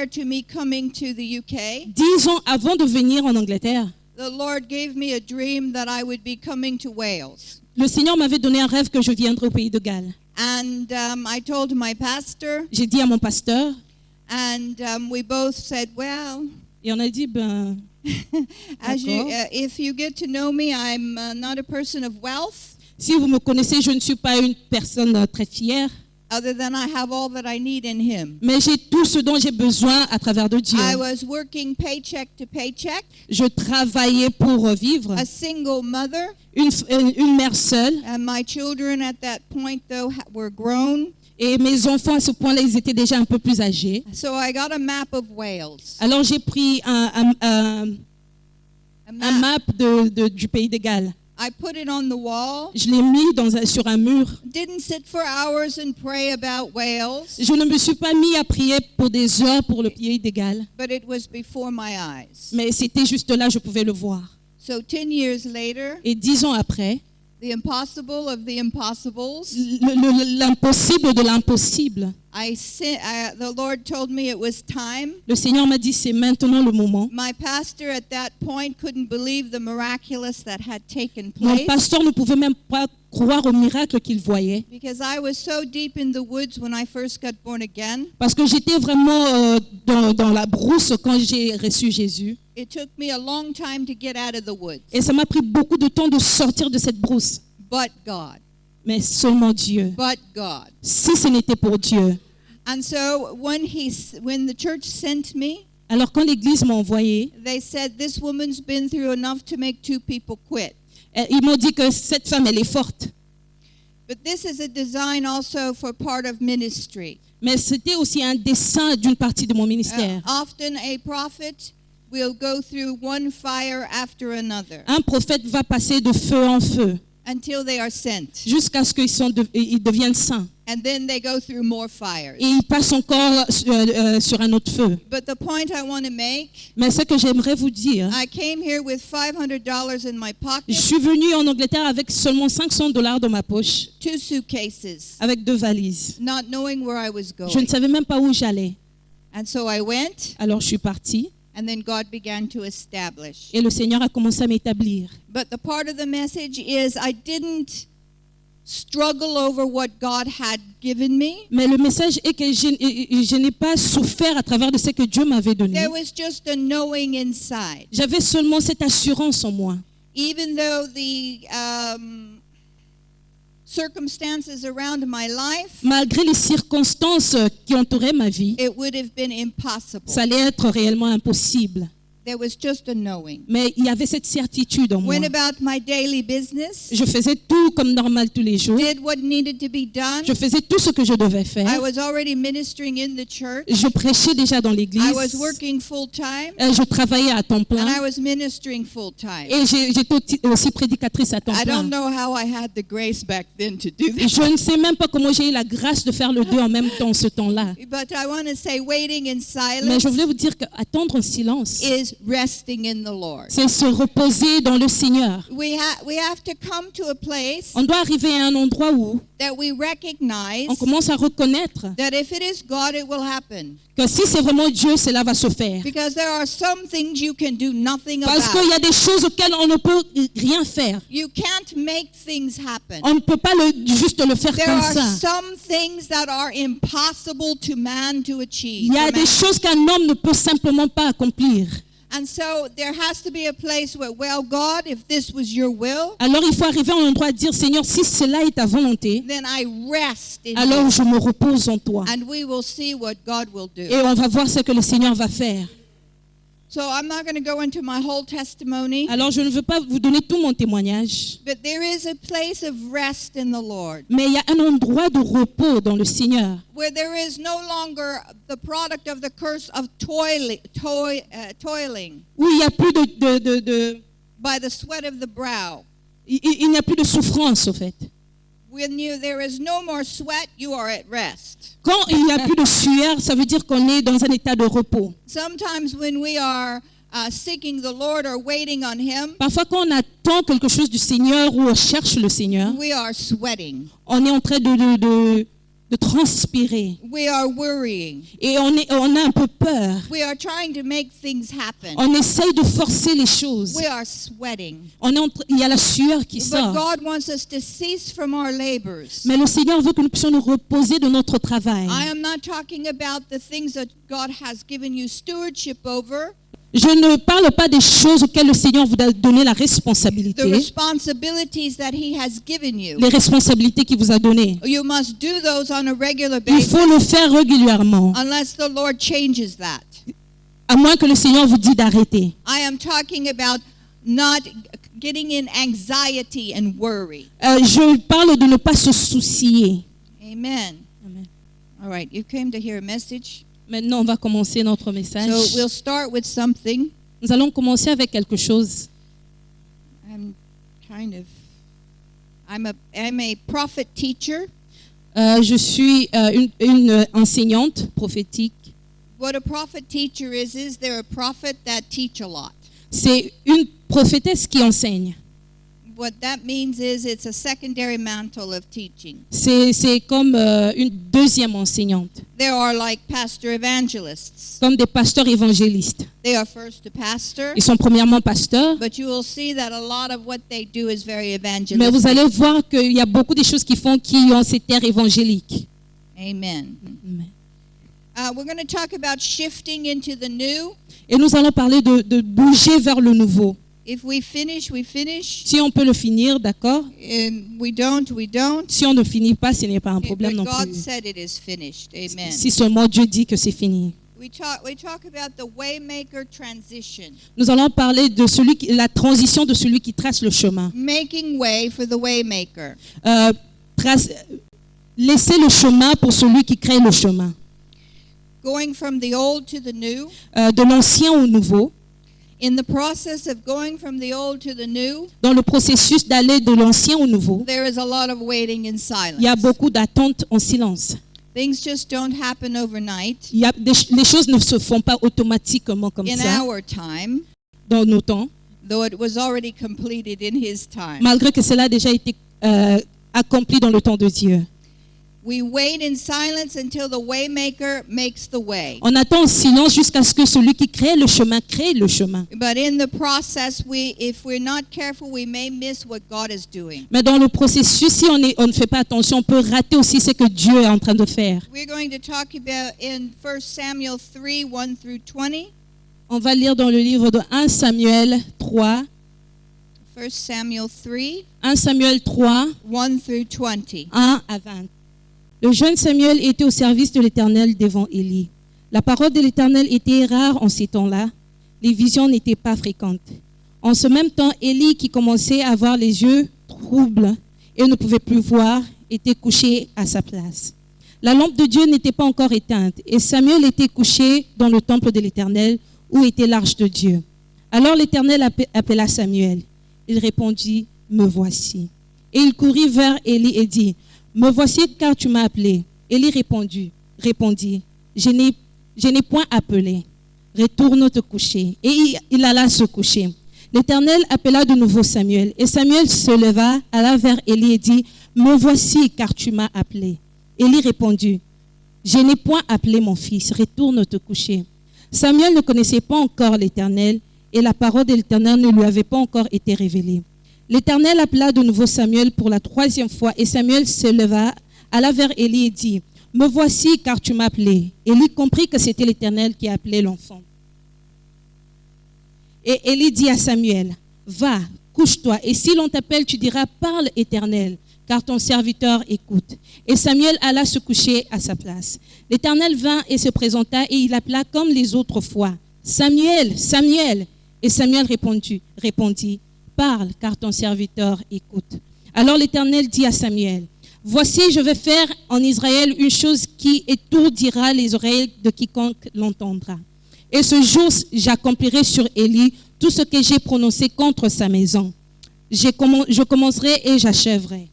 [SPEAKER 7] to me coming to the UK,
[SPEAKER 1] 10 ans avant de venir en Angleterre,
[SPEAKER 7] the Lord gave me a dream that I would be coming to Wales.
[SPEAKER 1] le Seigneur m'avait donné un rêve que je viendrais au pays de Galles.
[SPEAKER 7] And I told my pastor,
[SPEAKER 1] J'ai dit à mon pasteur,
[SPEAKER 7] and we both said, well,
[SPEAKER 1] et on a dit,
[SPEAKER 7] if you get to know me, I'm not a person of wealth,
[SPEAKER 1] si vous me connaissez, je ne suis pas une personne très fière,
[SPEAKER 7] other than I have all that I need in Him.
[SPEAKER 1] mais j'ai tout ce dont j'ai besoin à travers de Dieu.
[SPEAKER 7] I was working paycheck to paycheck,
[SPEAKER 1] Je travaillais pour vivre,
[SPEAKER 7] a single mother,
[SPEAKER 1] une mère seule,
[SPEAKER 7] and my children at that point, though, were grown.
[SPEAKER 1] et mes enfants à ce point-là, ils étaient déjà un peu plus âgés.
[SPEAKER 7] So I got a map of Wales.
[SPEAKER 1] Alors j'ai pris un map du pays de Galles.
[SPEAKER 7] I put it on the wall.
[SPEAKER 1] Je l'ai mis sur un mur.
[SPEAKER 7] Didn't sit for hours and pray about Wales,
[SPEAKER 1] Je ne me suis pas mis à prier pour des heures pour le pays de Galles,
[SPEAKER 7] but it was before my eyes.
[SPEAKER 1] mais c'était juste là, je pouvais le voir.
[SPEAKER 7] So 10 years later,
[SPEAKER 1] Et 10 ans après,
[SPEAKER 7] the impossible of the impossibles.
[SPEAKER 1] L'impossible de l'impossible.
[SPEAKER 7] The Lord told me it was time.
[SPEAKER 1] Le Seigneur m'a dit c'est maintenant le moment.
[SPEAKER 7] My pastor at that point couldn't believe the miraculous that had taken
[SPEAKER 1] Mon
[SPEAKER 7] place
[SPEAKER 1] pasteur ne pouvait même pas croire au miracle qu'il voyait.
[SPEAKER 7] because I was so deep in the woods when I first got born again.
[SPEAKER 1] Parce que j'étais vraiment dans la brousse quand j'ai reçu Jésus.
[SPEAKER 7] It took me a long time to get out of the woods.
[SPEAKER 1] Et ça m'a pris beaucoup de temps de sortir de cette brousse.
[SPEAKER 7] But God.
[SPEAKER 1] Mais seulement Dieu.
[SPEAKER 7] But God.
[SPEAKER 1] Si ce n'était pour Dieu.
[SPEAKER 7] And so when the church sent me,
[SPEAKER 1] Alors quand l'église m'a envoyé,
[SPEAKER 7] they said this woman's been through enough to make 2 people quit.
[SPEAKER 1] ils m'ont dit que cette femme, elle est forte.
[SPEAKER 7] But this is a design also for part of ministry.
[SPEAKER 1] Mais c'était aussi un dessein d'une partie de mon ministère.
[SPEAKER 7] Often a prophet will go through one fire after another
[SPEAKER 1] Un prophète va passer de feu en feu
[SPEAKER 7] until they are sent.
[SPEAKER 1] jusqu'à ce qu'ils deviennent saints.
[SPEAKER 7] And then they go through more fires.
[SPEAKER 1] Et ils passent encore sur un autre feu.
[SPEAKER 7] But the point I want to make,
[SPEAKER 1] Mais ce que j'aimerais vous dire,
[SPEAKER 7] I came here with $500 in my
[SPEAKER 1] je
[SPEAKER 7] pocket,
[SPEAKER 1] suis venue en Angleterre avec seulement $500 dans ma poche,
[SPEAKER 7] 2 suitcases,
[SPEAKER 1] avec 2 valises.
[SPEAKER 7] not knowing where I was
[SPEAKER 1] Je ne
[SPEAKER 7] going.
[SPEAKER 1] savais même pas où j'allais.
[SPEAKER 7] And so I went,
[SPEAKER 1] Alors je suis partie
[SPEAKER 7] and then God began to establish.
[SPEAKER 1] et le Seigneur a commencé à m'établir.
[SPEAKER 7] But the part of the message is I didn't struggle over what God had given me.
[SPEAKER 1] Mais le message est que je n'ai pas souffert à travers de ce que Dieu m'avait donné.
[SPEAKER 7] There was just a knowing inside.
[SPEAKER 1] J'avais seulement cette assurance en moi.
[SPEAKER 7] Even though the circumstances around my life,
[SPEAKER 1] Malgré les circonstances qui entouraient ma vie,
[SPEAKER 7] it would have been impossible.
[SPEAKER 1] ça allait être réellement impossible.
[SPEAKER 7] There was just a knowing.
[SPEAKER 1] Mais il y avait cette certitude en moi.
[SPEAKER 7] Went about my daily business,
[SPEAKER 1] Je faisais tout comme normal tous les jours.
[SPEAKER 7] did what needed to be done.
[SPEAKER 1] Je faisais tout ce que je devais
[SPEAKER 7] I
[SPEAKER 1] faire.
[SPEAKER 7] was already ministering in the church.
[SPEAKER 1] Je prêchais déjà dans l'église.
[SPEAKER 7] I was working full time,
[SPEAKER 1] Je travaillais à temps
[SPEAKER 7] and
[SPEAKER 1] plein.
[SPEAKER 7] I was ministering full time.
[SPEAKER 1] Et j'étais aussi prédicatrice à temps
[SPEAKER 7] I don't
[SPEAKER 1] plein.
[SPEAKER 7] know how I had the grace back then to do that.
[SPEAKER 1] Je ne sais même pas comment j'ai eu la grâce de faire le deux en même temps ce temps-là.
[SPEAKER 7] But I want to say waiting in
[SPEAKER 1] Mais
[SPEAKER 7] silence
[SPEAKER 1] je voulais vous dire qu'attendre en silence,
[SPEAKER 7] is resting in the Lord.
[SPEAKER 1] c'est se reposer dans le Seigneur.
[SPEAKER 7] We have to come to a place
[SPEAKER 1] On doit arriver à un endroit où
[SPEAKER 7] that we recognize
[SPEAKER 1] on commence à reconnaître
[SPEAKER 7] that if it is God, it will happen.
[SPEAKER 1] que si c'est vraiment Dieu, cela va se faire.
[SPEAKER 7] Because there are some things you can do nothing
[SPEAKER 1] Parce qu'il y
[SPEAKER 7] about.
[SPEAKER 1] a des choses auxquelles on ne peut rien faire.
[SPEAKER 7] You can't make things happen.
[SPEAKER 1] On ne peut pas juste le faire
[SPEAKER 7] There
[SPEAKER 1] comme
[SPEAKER 7] are
[SPEAKER 1] ça.
[SPEAKER 7] some things that are impossible to man to achieve.
[SPEAKER 1] Il y a des choses qu'un homme ne peut simplement pas accomplir.
[SPEAKER 7] And so there has to be a place where, well, God, if this was your will,
[SPEAKER 1] Alors il faut arriver à un endroit et dire, Seigneur, si cela est ta volonté,
[SPEAKER 7] then I rest in
[SPEAKER 1] alors
[SPEAKER 7] you.
[SPEAKER 1] je me repose en toi.
[SPEAKER 7] And we will see what God will do.
[SPEAKER 1] Et on va voir ce que le Seigneur va faire.
[SPEAKER 7] So I'm not going to go into my whole testimony,
[SPEAKER 1] Alors je ne veux pas vous donner tout mon témoignage,
[SPEAKER 7] but there is a place of rest in the Lord
[SPEAKER 1] mais il y a un endroit de repos dans le Seigneur,
[SPEAKER 7] where there is no longer the product of the curse of toiling
[SPEAKER 1] où il n'y a plus
[SPEAKER 7] by the sweat of the brow.
[SPEAKER 1] il n'y a plus de souffrance au fait.
[SPEAKER 7] When there is no more sweat, you are at rest.
[SPEAKER 1] Quand il n'y a plus de sueur, ça veut dire qu'on est dans un état de repos.
[SPEAKER 7] Sometimes when we are seeking the Lord or waiting on Him,
[SPEAKER 1] Parfois quand on attend quelque chose du Seigneur ou on cherche le Seigneur,
[SPEAKER 7] we are sweating.
[SPEAKER 1] on est en train de transpirer
[SPEAKER 7] We are worrying.
[SPEAKER 1] et on a un peu peur.
[SPEAKER 7] We are trying to make things happen.
[SPEAKER 1] On essaye de forcer les choses.
[SPEAKER 7] We are sweating.
[SPEAKER 1] Il y a la sueur qui
[SPEAKER 7] But
[SPEAKER 1] sort.
[SPEAKER 7] God wants us to cease from our labors.
[SPEAKER 1] Mais le Seigneur veut que nous puissions nous reposer de notre travail.
[SPEAKER 7] I am not talking about the things that God has given you stewardship over,
[SPEAKER 1] Je ne parle pas des choses auxquelles le Seigneur vous a donné la
[SPEAKER 7] the
[SPEAKER 1] responsabilité,
[SPEAKER 7] responsibilities that He has given you.
[SPEAKER 1] les responsabilités qu'il vous a données.
[SPEAKER 7] You must do those on a regular
[SPEAKER 1] Il
[SPEAKER 7] basis
[SPEAKER 1] faut le faire régulièrement,
[SPEAKER 7] unless the Lord changes that.
[SPEAKER 1] à moins que le Seigneur vous dise d'arrêter.
[SPEAKER 7] I am talking about not getting in anxiety and worry.
[SPEAKER 1] Je parle de ne pas se soucier.
[SPEAKER 7] Amen.
[SPEAKER 1] Amen.
[SPEAKER 7] All right, you came to hear a message.
[SPEAKER 1] Maintenant, on va commencer notre message.
[SPEAKER 7] So we'll start with something.
[SPEAKER 1] Nous allons commencer avec quelque chose.
[SPEAKER 7] I'm a prophet teacher.
[SPEAKER 1] Je suis une enseignante prophétique.
[SPEAKER 7] What a prophet teacher is they're a prophet that teach a lot.
[SPEAKER 1] C'est une prophétesse qui enseigne.
[SPEAKER 7] what that means is it's a secondary mantle of teaching.
[SPEAKER 1] C'est comme une deuxième enseignante,
[SPEAKER 7] There are like pastor evangelists.
[SPEAKER 1] comme des pasteurs évangélistes.
[SPEAKER 7] They are first a pastor,
[SPEAKER 1] Ils sont premièrement pasteurs,
[SPEAKER 7] but you will see that a lot of what they do is very
[SPEAKER 1] mais vous
[SPEAKER 7] evangelistic.
[SPEAKER 1] allez voir qu'il y a beaucoup de choses qu'ils font qui ont cette terre évangélique.
[SPEAKER 7] Amen. We're going to talk about shifting into the new.
[SPEAKER 1] Et nous allons parler de bouger vers le nouveau.
[SPEAKER 7] If we finish, we finish.
[SPEAKER 1] Si on peut le finir, d'accord.
[SPEAKER 7] And we don't, we don't.
[SPEAKER 1] Si on ne finit pas, ce n'est pas un
[SPEAKER 7] But
[SPEAKER 1] problème non
[SPEAKER 7] God
[SPEAKER 1] plus.
[SPEAKER 7] said it is finished. Amen.
[SPEAKER 1] Si seulement Dieu dit que c'est fini.
[SPEAKER 7] We talk about the waymaker transition,
[SPEAKER 1] Nous allons parler de la transition de celui qui trace le chemin.
[SPEAKER 7] making way for the waymaker.
[SPEAKER 1] Laisser le chemin pour celui qui crée le chemin.
[SPEAKER 7] Going from the old to the new.
[SPEAKER 1] De l'ancien au nouveau.
[SPEAKER 7] In the process of going from the old to the new,
[SPEAKER 1] Dans le processus d'aller de l'ancien au nouveau,
[SPEAKER 7] there is a lot of waiting in silence.
[SPEAKER 1] il y a beaucoup d'attentes en silence.
[SPEAKER 7] Things just don't happen overnight.
[SPEAKER 1] Les choses ne se font pas automatiquement comme
[SPEAKER 7] In
[SPEAKER 1] ça
[SPEAKER 7] our time,
[SPEAKER 1] dans nos temps,
[SPEAKER 7] though it was already completed in his time.
[SPEAKER 1] malgré que cela a déjà été accompli dans le temps de Dieu.
[SPEAKER 7] We wait in silence until the waymaker makes the way.
[SPEAKER 1] On attend en silence jusqu'à ce que celui qui crée le chemin crée le chemin.
[SPEAKER 7] But in the process, if we're not careful, we may miss what God is doing.
[SPEAKER 1] Mais dans le processus, si on ne fait pas attention, on peut rater aussi ce que Dieu est en train de faire.
[SPEAKER 7] We're going to talk about in 1 Samuel 3, 1 through 20.
[SPEAKER 1] On va lire dans le livre de 1 Samuel 3.
[SPEAKER 7] 1 Samuel 3,
[SPEAKER 1] 1 Samuel 3,
[SPEAKER 7] 1 through 20.
[SPEAKER 1] 1 à 20. Le jeune Samuel était au service de l'Éternel devant Élie. La parole de l'Éternel était rare en ces temps-là. Les visions n'étaient pas fréquentes. En ce même temps, Élie, qui commençait à avoir les yeux troubles et ne pouvait plus voir, était couché à sa place. La lampe de Dieu n'était pas encore éteinte et Samuel était couché dans le temple de l'Éternel où était l'arche de Dieu. Alors l'Éternel appela Samuel. Il répondit, « Me voici. » Et il courut vers Élie et dit, « Me voici car tu m'as appelé. » Élie répondit, « Je n'ai point appelé. Retourne te coucher. » Et il alla se coucher. L'Éternel appela de nouveau Samuel. Et Samuel se leva, alla vers Élie et dit, « Me voici car tu m'as appelé. » Élie répondit, « Je n'ai point appelé mon fils. Retourne te coucher. » Samuel ne connaissait pas encore l'Éternel et la parole de l'Éternel ne lui avait pas encore été révélée. L'Éternel appela de nouveau Samuel pour la troisième fois et Samuel se leva, alla vers Élie et dit, « Me voici car tu m'as appelé. » Élie comprit que c'était l'Éternel qui appelait l'enfant. Et Élie dit à Samuel, « Va, couche-toi, et si l'on t'appelle, tu diras, parle Éternel, car ton serviteur écoute. » Et Samuel alla se coucher à sa place. L'Éternel vint et se présenta, et il appela comme les autres fois, « Samuel, Samuel !» Et Samuel répondit, « Parle, car ton serviteur écoute. » Alors l'Éternel dit à Samuel, « Voici, je vais faire en Israël une chose qui étourdira les oreilles de quiconque l'entendra. Et ce jour, j'accomplirai sur Élie tout ce que j'ai prononcé contre sa maison. Je commencerai et j'achèverai.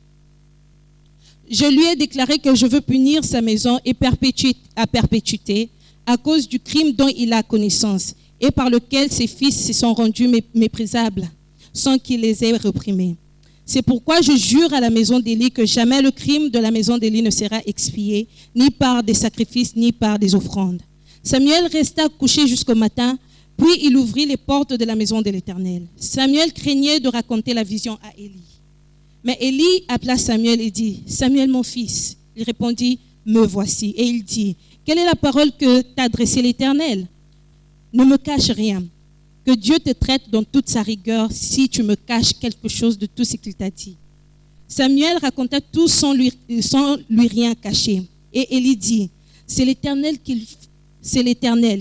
[SPEAKER 1] Je lui ai déclaré que je veux punir sa maison et à perpétuité à cause du crime dont il a connaissance et par lequel ses fils se sont rendus méprisables sans qu'il les ait réprimés. C'est pourquoi je jure à la maison d'Élie que jamais le crime de la maison d'Élie ne sera expié, ni par des sacrifices, ni par des offrandes. » Samuel resta couché jusqu'au matin, puis il ouvrit les portes de la maison de l'Éternel. Samuel craignait de raconter la vision à Élie. Mais Élie appela Samuel et dit, « Samuel, mon fils. » Il répondit, « Me voici. » Et il dit, « Quelle est la parole que t'a adressée l'Éternel? Ne me cache rien. Que Dieu te traite dans toute sa rigueur si tu me caches quelque chose de tout ce qu'il t'a dit. » Samuel raconta tout sans lui rien cacher. Et Élie dit, « C'est l'Éternel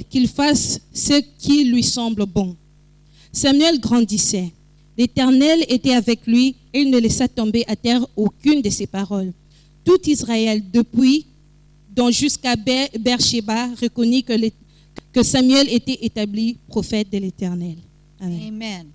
[SPEAKER 1] qu'il fasse ce qui lui semble bon. » Samuel grandissait. L'Éternel était avec lui et il ne laissa tomber à terre aucune de ses paroles. Tout Israël, depuis donc jusqu'à Beersheba, reconnut que Samuel était établi prophète de l'Éternel. Amen.
[SPEAKER 7] Amen.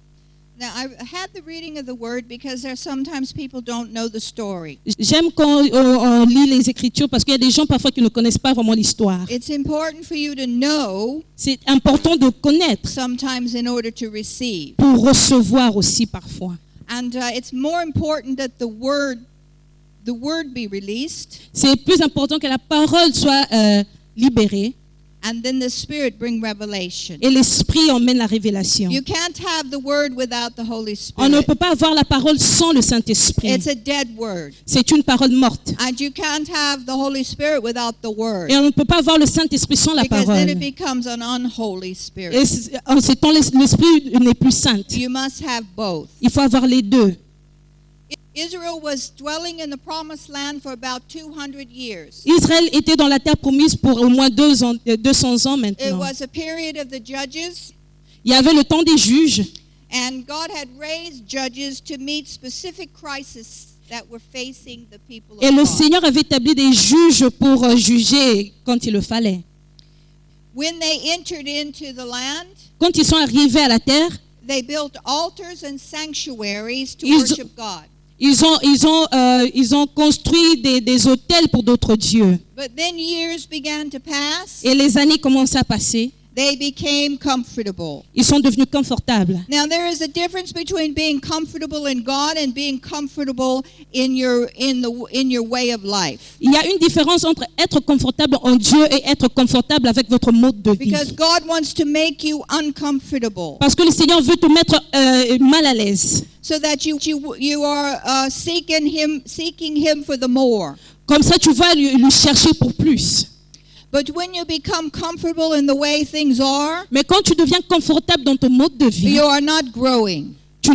[SPEAKER 7] Now, I had the reading of the word because there sometimes people don't know the story.
[SPEAKER 1] J'aime quand on lit les Écritures parce qu'il y a des gens parfois qui ne connaissent pas vraiment l'histoire.
[SPEAKER 7] It's important for you to know
[SPEAKER 1] C'est important de connaître
[SPEAKER 7] sometimes in order to receive.
[SPEAKER 1] pour recevoir aussi parfois.
[SPEAKER 7] And it's more important that the word be released,
[SPEAKER 1] C'est plus important que la parole soit libérée
[SPEAKER 7] and then the Spirit bring revelation.
[SPEAKER 1] et l'Esprit emmène la révélation.
[SPEAKER 7] You can't have the word without the Holy
[SPEAKER 1] On ne
[SPEAKER 7] Spirit.
[SPEAKER 1] peut pas avoir la parole sans le Saint-Esprit.
[SPEAKER 7] It's a dead word.
[SPEAKER 1] C'est une parole morte.
[SPEAKER 7] And you can't have the Holy Spirit without the word.
[SPEAKER 1] Et on ne peut pas avoir le Saint-Esprit sans la
[SPEAKER 7] Because then it
[SPEAKER 1] parole.
[SPEAKER 7] becomes an unholy spirit.
[SPEAKER 1] Et en ces temps, l'Esprit n'est plus saint.
[SPEAKER 7] You must have both.
[SPEAKER 1] Il faut avoir les deux.
[SPEAKER 7] Israel was dwelling in the promised land for about 200 years.
[SPEAKER 1] Israël était dans la terre promise pour au moins 200 ans
[SPEAKER 7] It
[SPEAKER 1] maintenant.
[SPEAKER 7] was a period of the judges,
[SPEAKER 1] Il y avait le temps des juges.
[SPEAKER 7] and God had raised judges to meet specific crises that were facing the people
[SPEAKER 1] Et
[SPEAKER 7] of
[SPEAKER 1] le
[SPEAKER 7] God.
[SPEAKER 1] Seigneur avait établi des juges pour juger quand il le fallait.
[SPEAKER 7] When they entered into the land,
[SPEAKER 1] Quand ils sont arrivés à la terre,
[SPEAKER 7] they built altars and sanctuaries to
[SPEAKER 1] Ils-
[SPEAKER 7] worship God.
[SPEAKER 1] ils ont construit des hôtels pour d'autres dieux.
[SPEAKER 7] But then years began to pass.
[SPEAKER 1] Et les années commençaient à passer.
[SPEAKER 7] They became comfortable.
[SPEAKER 1] Ils sont devenus confortables.
[SPEAKER 7] Now there is a difference between being comfortable in God and being comfortable in your way of life.
[SPEAKER 1] Il y a une différence entre être confortable en Dieu et être confortable avec votre mode de vie.
[SPEAKER 7] Because God wants to make you uncomfortable
[SPEAKER 1] Parce que le Seigneur veut te mettre mal à l'aise.
[SPEAKER 7] so that you are seeking him for the more.
[SPEAKER 1] Comme ça, tu vas lui chercher pour plus.
[SPEAKER 7] But when you become comfortable in the way things are,
[SPEAKER 1] Mais quand tu deviens confortable dans ton mode de vie,
[SPEAKER 7] you are not growing.
[SPEAKER 1] tu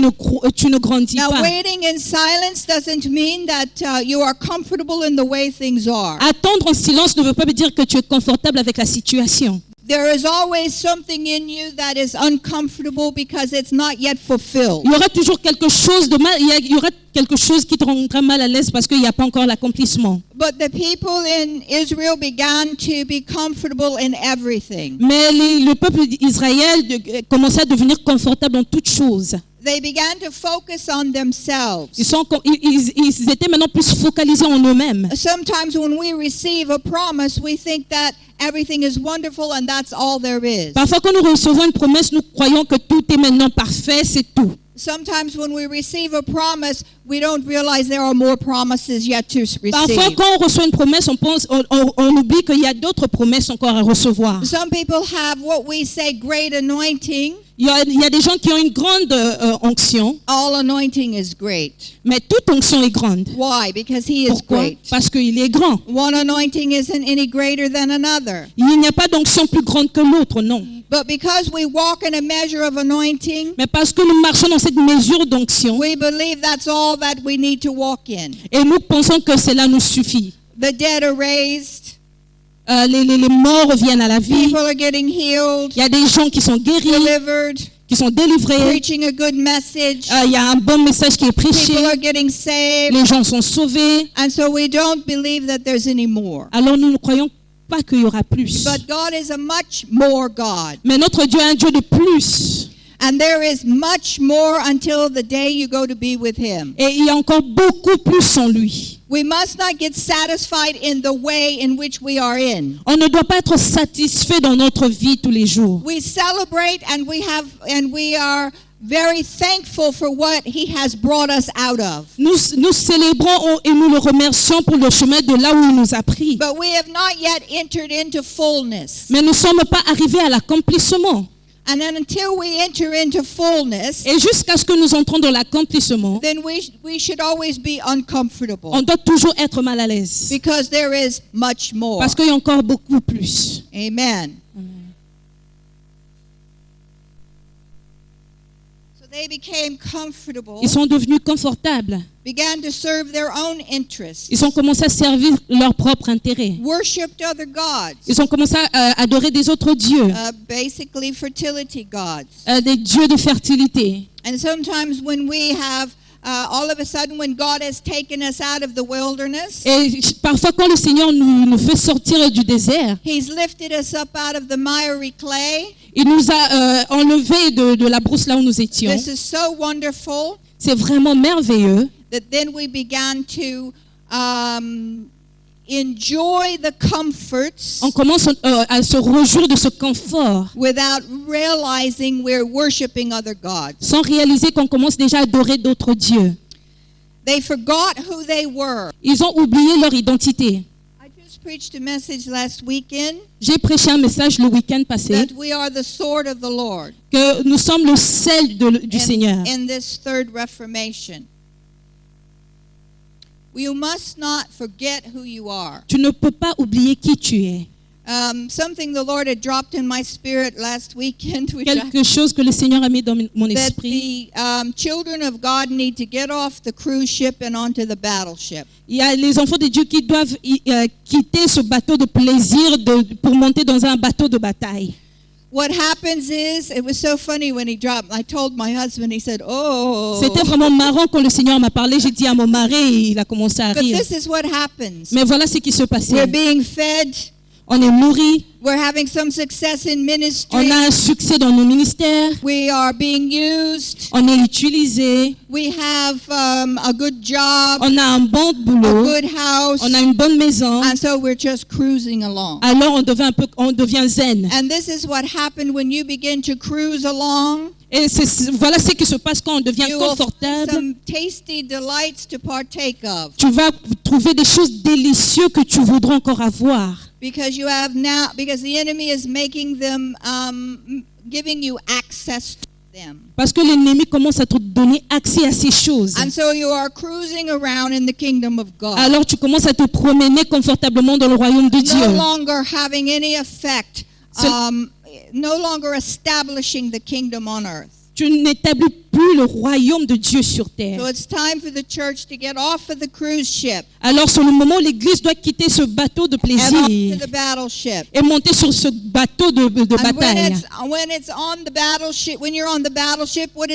[SPEAKER 1] ne grandis
[SPEAKER 7] Now,
[SPEAKER 1] pas.
[SPEAKER 7] waiting in silence doesn't mean that you are comfortable in the way things are.
[SPEAKER 1] Attendre en silence ne veut pas dire que tu es confortable avec la situation.
[SPEAKER 7] There is always something in you that is uncomfortable because it's not yet fulfilled.
[SPEAKER 1] Il y aura toujours quelque chose de mal, il y aura quelque chose qui te rendra mal à l'aise parce qu'il n'y a pas encore l'accomplissement.
[SPEAKER 7] But the people in Israel began to be comfortable in everything.
[SPEAKER 1] Mais le peuple d'Israël commençait à devenir confortable dans toutes choses.
[SPEAKER 7] They began to focus on themselves.
[SPEAKER 1] Ils étaient maintenant plus focalisés en eux-mêmes.
[SPEAKER 7] Sometimes when we receive a promise, we think that everything is wonderful and that's all there is.
[SPEAKER 1] Parfois, quand nous recevons une promesse, nous croyons que tout est maintenant parfait, c'est tout.
[SPEAKER 7] Sometimes when we receive a promise, we don't realize there are more promises yet to
[SPEAKER 1] Parfois,
[SPEAKER 7] receive.
[SPEAKER 1] quand on reçoit une promesse, on oublie qu'il y a d'autres promesses encore à recevoir.
[SPEAKER 7] Some people have what we say great anointing.
[SPEAKER 1] Il y a des gens qui ont une grande onction,
[SPEAKER 7] All anointing is great.
[SPEAKER 1] mais toute onction est grande.
[SPEAKER 7] Why? Because he is
[SPEAKER 1] Pourquoi?
[SPEAKER 7] great.
[SPEAKER 1] Parce qu'il est grand.
[SPEAKER 7] One anointing isn't any greater than another.
[SPEAKER 1] Il n'y a pas d'onction plus grande que l'autre, non.
[SPEAKER 7] But because we walk in a measure of anointing,
[SPEAKER 1] Mais parce que nous marchons dans cette mesure d'onction,
[SPEAKER 7] we believe that's all that we need to walk in.
[SPEAKER 1] et nous pensons que cela nous suffit.
[SPEAKER 7] The dead are raised.
[SPEAKER 1] Les morts reviennent à la vie.
[SPEAKER 7] People are getting healed,
[SPEAKER 1] Il y a des gens qui sont guéris,
[SPEAKER 7] delivered,
[SPEAKER 1] qui sont délivrés.
[SPEAKER 7] preaching a good message.
[SPEAKER 1] Il y a un bon message qui est prêché.
[SPEAKER 7] People are getting saved.
[SPEAKER 1] Les gens sont sauvés.
[SPEAKER 7] And so we don't believe that there's any more.
[SPEAKER 1] Alors nous ne croyons pas qu'il y aura plus.
[SPEAKER 7] But God is a much more God.
[SPEAKER 1] Mais notre Dieu est un Dieu de plus.
[SPEAKER 7] And there is much more until the day you go to be with Him.
[SPEAKER 1] Et il y a encore beaucoup plus en lui.
[SPEAKER 7] We must not get satisfied in the way in which we are in.
[SPEAKER 1] On ne doit pas être satisfait dans notre vie tous les jours.
[SPEAKER 7] We celebrate and we are very thankful for what He has brought us out of.
[SPEAKER 1] Nous célébrons et nous le remercions pour le chemin de là où il nous a pris.
[SPEAKER 7] But we have not yet entered into fullness.
[SPEAKER 1] Mais nous ne sommes pas arrivés à l'accomplissement.
[SPEAKER 7] And then until we enter into fullness,
[SPEAKER 1] Et jusqu'à ce que nous entrons dans l'accomplissement,
[SPEAKER 7] then we should always be uncomfortable.
[SPEAKER 1] on doit toujours être mal à l'aise.
[SPEAKER 7] Because there is much more.
[SPEAKER 1] Parce qu'il y a encore beaucoup plus.
[SPEAKER 7] Amen. So they became comfortable,
[SPEAKER 1] Ils sont devenus confortables.
[SPEAKER 7] began to serve their own interests,
[SPEAKER 1] Ils ont commencé à servir leur propre intérêt.
[SPEAKER 7] worshipped other gods,
[SPEAKER 1] Ils ont commencé à adorer des autres dieux,
[SPEAKER 7] basically fertility gods.
[SPEAKER 1] des dieux de fertilité.
[SPEAKER 7] And sometimes when we have, all of a sudden when God has taken us out of the wilderness,
[SPEAKER 1] Et parfois, quand le Seigneur nous fait sortir du désert,
[SPEAKER 7] He's lifted us up out of the miry clay.
[SPEAKER 1] il nous a enlevés de la brousse là où nous étions.
[SPEAKER 7] This is so wonderful
[SPEAKER 1] C'est vraiment merveilleux.
[SPEAKER 7] that then we began to enjoy the comforts
[SPEAKER 1] On commence à se réjouir de ce confort
[SPEAKER 7] without realizing we're worshiping other gods.
[SPEAKER 1] sans réaliser qu'on commence déjà à adorer d'autres dieux.
[SPEAKER 7] They forgot who they were.
[SPEAKER 1] Ils ont oublié leur identité.
[SPEAKER 7] I just preached a message last weekend
[SPEAKER 1] J'ai prêché un message le week-end passé
[SPEAKER 7] that we are the sword of the Lord
[SPEAKER 1] que nous sommes le sel du Seigneur.
[SPEAKER 7] in this third Reformation. You must not forget who you are.
[SPEAKER 1] Tu ne peux pas oublier qui tu es.
[SPEAKER 7] Something the Lord had dropped in my spirit last weekend, which
[SPEAKER 1] Quelque chose que le Seigneur a mis dans mon
[SPEAKER 7] that
[SPEAKER 1] esprit.
[SPEAKER 7] the children of God need to get off the cruise ship and onto the battleship.
[SPEAKER 1] Il y a les enfants de Dieu qui doivent quitter ce bateau de plaisir pour monter dans un bateau de bataille.
[SPEAKER 7] What happens is, it was so funny when he dropped. I told my husband, he said, "Oh."
[SPEAKER 1] C'était vraiment marrant quand le Seigneur m'a parlé. J'ai dit à mon mari, il a commencé à
[SPEAKER 7] But
[SPEAKER 1] rire.
[SPEAKER 7] this is what happens.
[SPEAKER 1] Mais voilà ce qui se passait.
[SPEAKER 7] We're being fed.
[SPEAKER 1] On est nourri,
[SPEAKER 7] We're having some success in
[SPEAKER 1] on
[SPEAKER 7] ministry.
[SPEAKER 1] a un succès dans nos ministères,
[SPEAKER 7] We are being used.
[SPEAKER 1] on est utilisé,
[SPEAKER 7] We have a good job,
[SPEAKER 1] on a un bon
[SPEAKER 7] a
[SPEAKER 1] boulot,
[SPEAKER 7] good house,
[SPEAKER 1] on a une bonne maison.
[SPEAKER 7] and so we're just cruising along.
[SPEAKER 1] Alors on devient zen.
[SPEAKER 7] And this is what happened when you begin to cruise along.
[SPEAKER 1] Et voilà ce qui se passe quand on devient
[SPEAKER 7] You will find
[SPEAKER 1] confortable.
[SPEAKER 7] some tasty delights to partake of.
[SPEAKER 1] Tu vas trouver des choses délicieuses que tu voudrais encore avoir.
[SPEAKER 7] Because the enemy is making them, giving you access to them.
[SPEAKER 1] Parce que l'ennemi commence à te donner accès à ces choses.
[SPEAKER 7] And so you are cruising around in the kingdom of God.
[SPEAKER 1] Alors tu commences à te promener confortablement dans le royaume de
[SPEAKER 7] No
[SPEAKER 1] Dieu.
[SPEAKER 7] longer having any effect, no longer establishing the kingdom on earth.
[SPEAKER 1] Tu n'établis plus le royaume de Dieu sur terre.
[SPEAKER 7] So it's time for the church to get off of the cruise ship
[SPEAKER 1] Alors sur le moment où l'Église doit quitter ce bateau de
[SPEAKER 7] and onto
[SPEAKER 1] plaisir
[SPEAKER 7] the battleship.
[SPEAKER 1] et monter sur ce bateau de
[SPEAKER 7] And
[SPEAKER 1] bataille.
[SPEAKER 7] when it's on the battleship, when you're on the battleship, what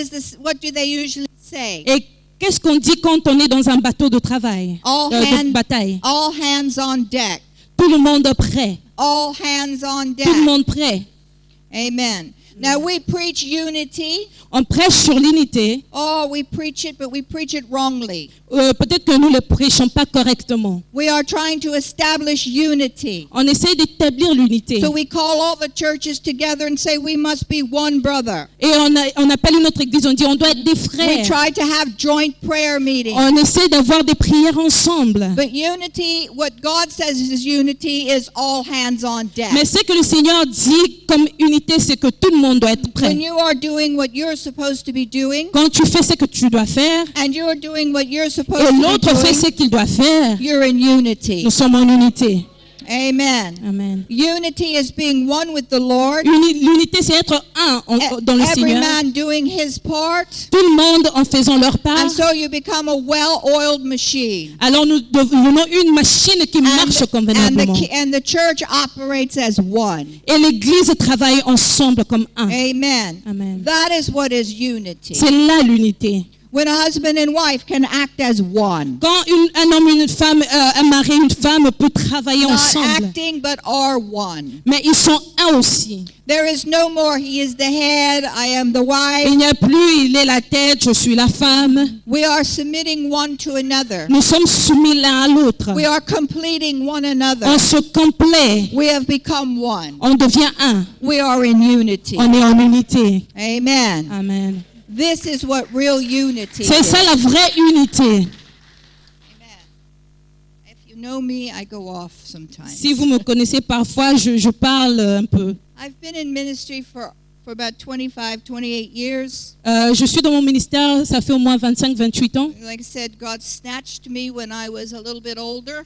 [SPEAKER 7] do they usually say?
[SPEAKER 1] Et qu'est-ce qu'on dit quand on est dans un bateau de travail, de bataille?
[SPEAKER 7] All hands on deck.
[SPEAKER 1] Tout le monde prêt.
[SPEAKER 7] All hands on deck.
[SPEAKER 1] Tout le monde prêt.
[SPEAKER 7] Amen. Now we preach unity.
[SPEAKER 1] On prêche sur l'unité.
[SPEAKER 7] Oh, we preach it, but we preach it wrongly.
[SPEAKER 1] Peut-être que nous ne le prêchons pas correctement.
[SPEAKER 7] We are trying to establish unity.
[SPEAKER 1] On essaie d'établir l'unité.
[SPEAKER 7] So we call all the churches together and say we must be one brother.
[SPEAKER 1] Et on appelle notre église, on dit on doit être des
[SPEAKER 7] We
[SPEAKER 1] frères.
[SPEAKER 7] try to have joint prayer meetings.
[SPEAKER 1] On essaie d'avoir des prières ensemble.
[SPEAKER 7] But unity, what God says is unity, is all hands on deck.
[SPEAKER 1] Mais ce que le Seigneur dit comme unité, c'est que tout le monde doit être
[SPEAKER 7] When
[SPEAKER 1] prêt.
[SPEAKER 7] you are doing what you're supposed to be doing,
[SPEAKER 1] Quand tu fais ce que tu dois faire
[SPEAKER 7] and you're doing what you're supposed
[SPEAKER 1] et
[SPEAKER 7] to be
[SPEAKER 1] l'autre fait ce
[SPEAKER 7] doing,
[SPEAKER 1] qu'il doit faire,
[SPEAKER 7] you're in unity.
[SPEAKER 1] nous sommes en unité.
[SPEAKER 7] Amen.
[SPEAKER 1] Amen.
[SPEAKER 7] Unity is being one with the Lord.
[SPEAKER 1] L'unité, c'est être un dans le
[SPEAKER 7] Every
[SPEAKER 1] Seigneur.
[SPEAKER 7] man doing his part.
[SPEAKER 1] Tout le monde en faisant leur part.
[SPEAKER 7] And so you become a well-oiled machine.
[SPEAKER 1] Alors nous devenons une machine qui marche convenablement.
[SPEAKER 7] And the church operates as one.
[SPEAKER 1] Et l'Église travaille ensemble comme un.
[SPEAKER 7] Amen.
[SPEAKER 1] Amen.
[SPEAKER 7] That is what is unity.
[SPEAKER 1] C'est là l'unité.
[SPEAKER 7] When a husband and wife can act as one.
[SPEAKER 1] Quand un homme et une femme, un mari et une femme peuvent travailler
[SPEAKER 7] Not
[SPEAKER 1] ensemble.
[SPEAKER 7] acting, but are one.
[SPEAKER 1] Mais ils sont un aussi.
[SPEAKER 7] There is no more, he is the head, I am the wife.
[SPEAKER 1] Il n'y a plus, il est la tête, je suis la femme.
[SPEAKER 7] We are submitting one to another.
[SPEAKER 1] Nous sommes soumis l'un à l'autre.
[SPEAKER 7] We are completing one another.
[SPEAKER 1] On se complète.
[SPEAKER 7] We have become one.
[SPEAKER 1] On devient un.
[SPEAKER 7] We are in unity.
[SPEAKER 1] On est en unité.
[SPEAKER 7] Amen.
[SPEAKER 1] Amen.
[SPEAKER 7] This is what real unity
[SPEAKER 1] C'est
[SPEAKER 7] is.
[SPEAKER 1] ça la vraie unité.
[SPEAKER 7] Amen. If you know me, I go off sometimes.
[SPEAKER 1] Si vous me connaissez parfois, je parle un peu.
[SPEAKER 7] I've been in ministry for about 25, 28 years.
[SPEAKER 1] Je suis dans mon ministère, ça fait au moins 25-28 ans.
[SPEAKER 7] Like I said, God snatched me when I was a little bit older.